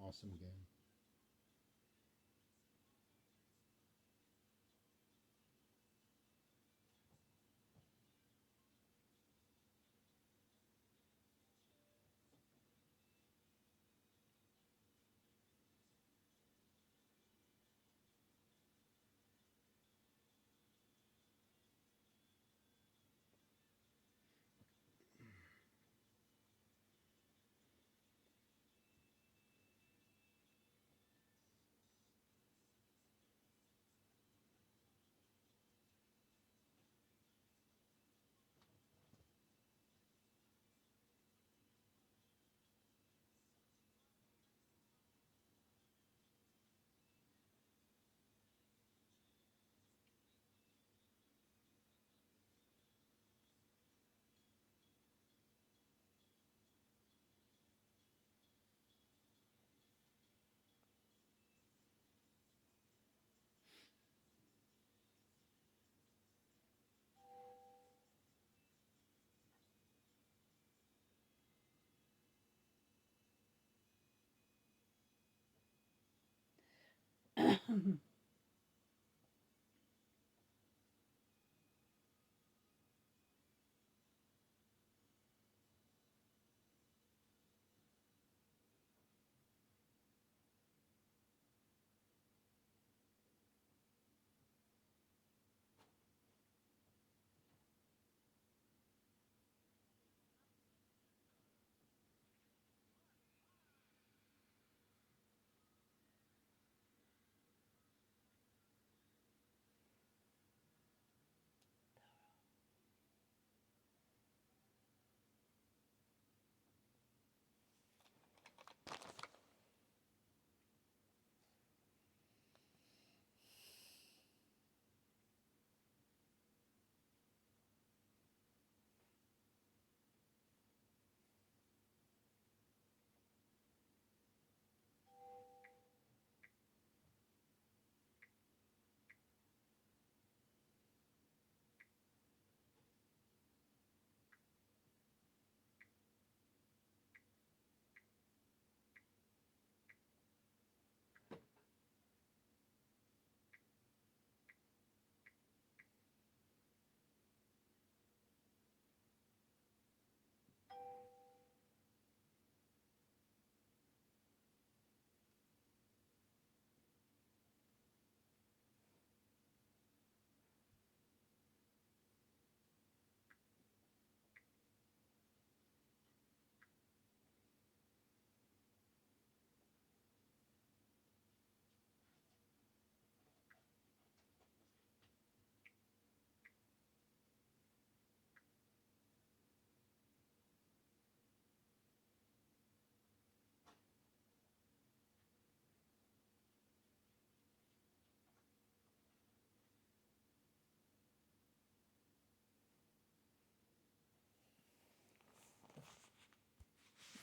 Awesome game.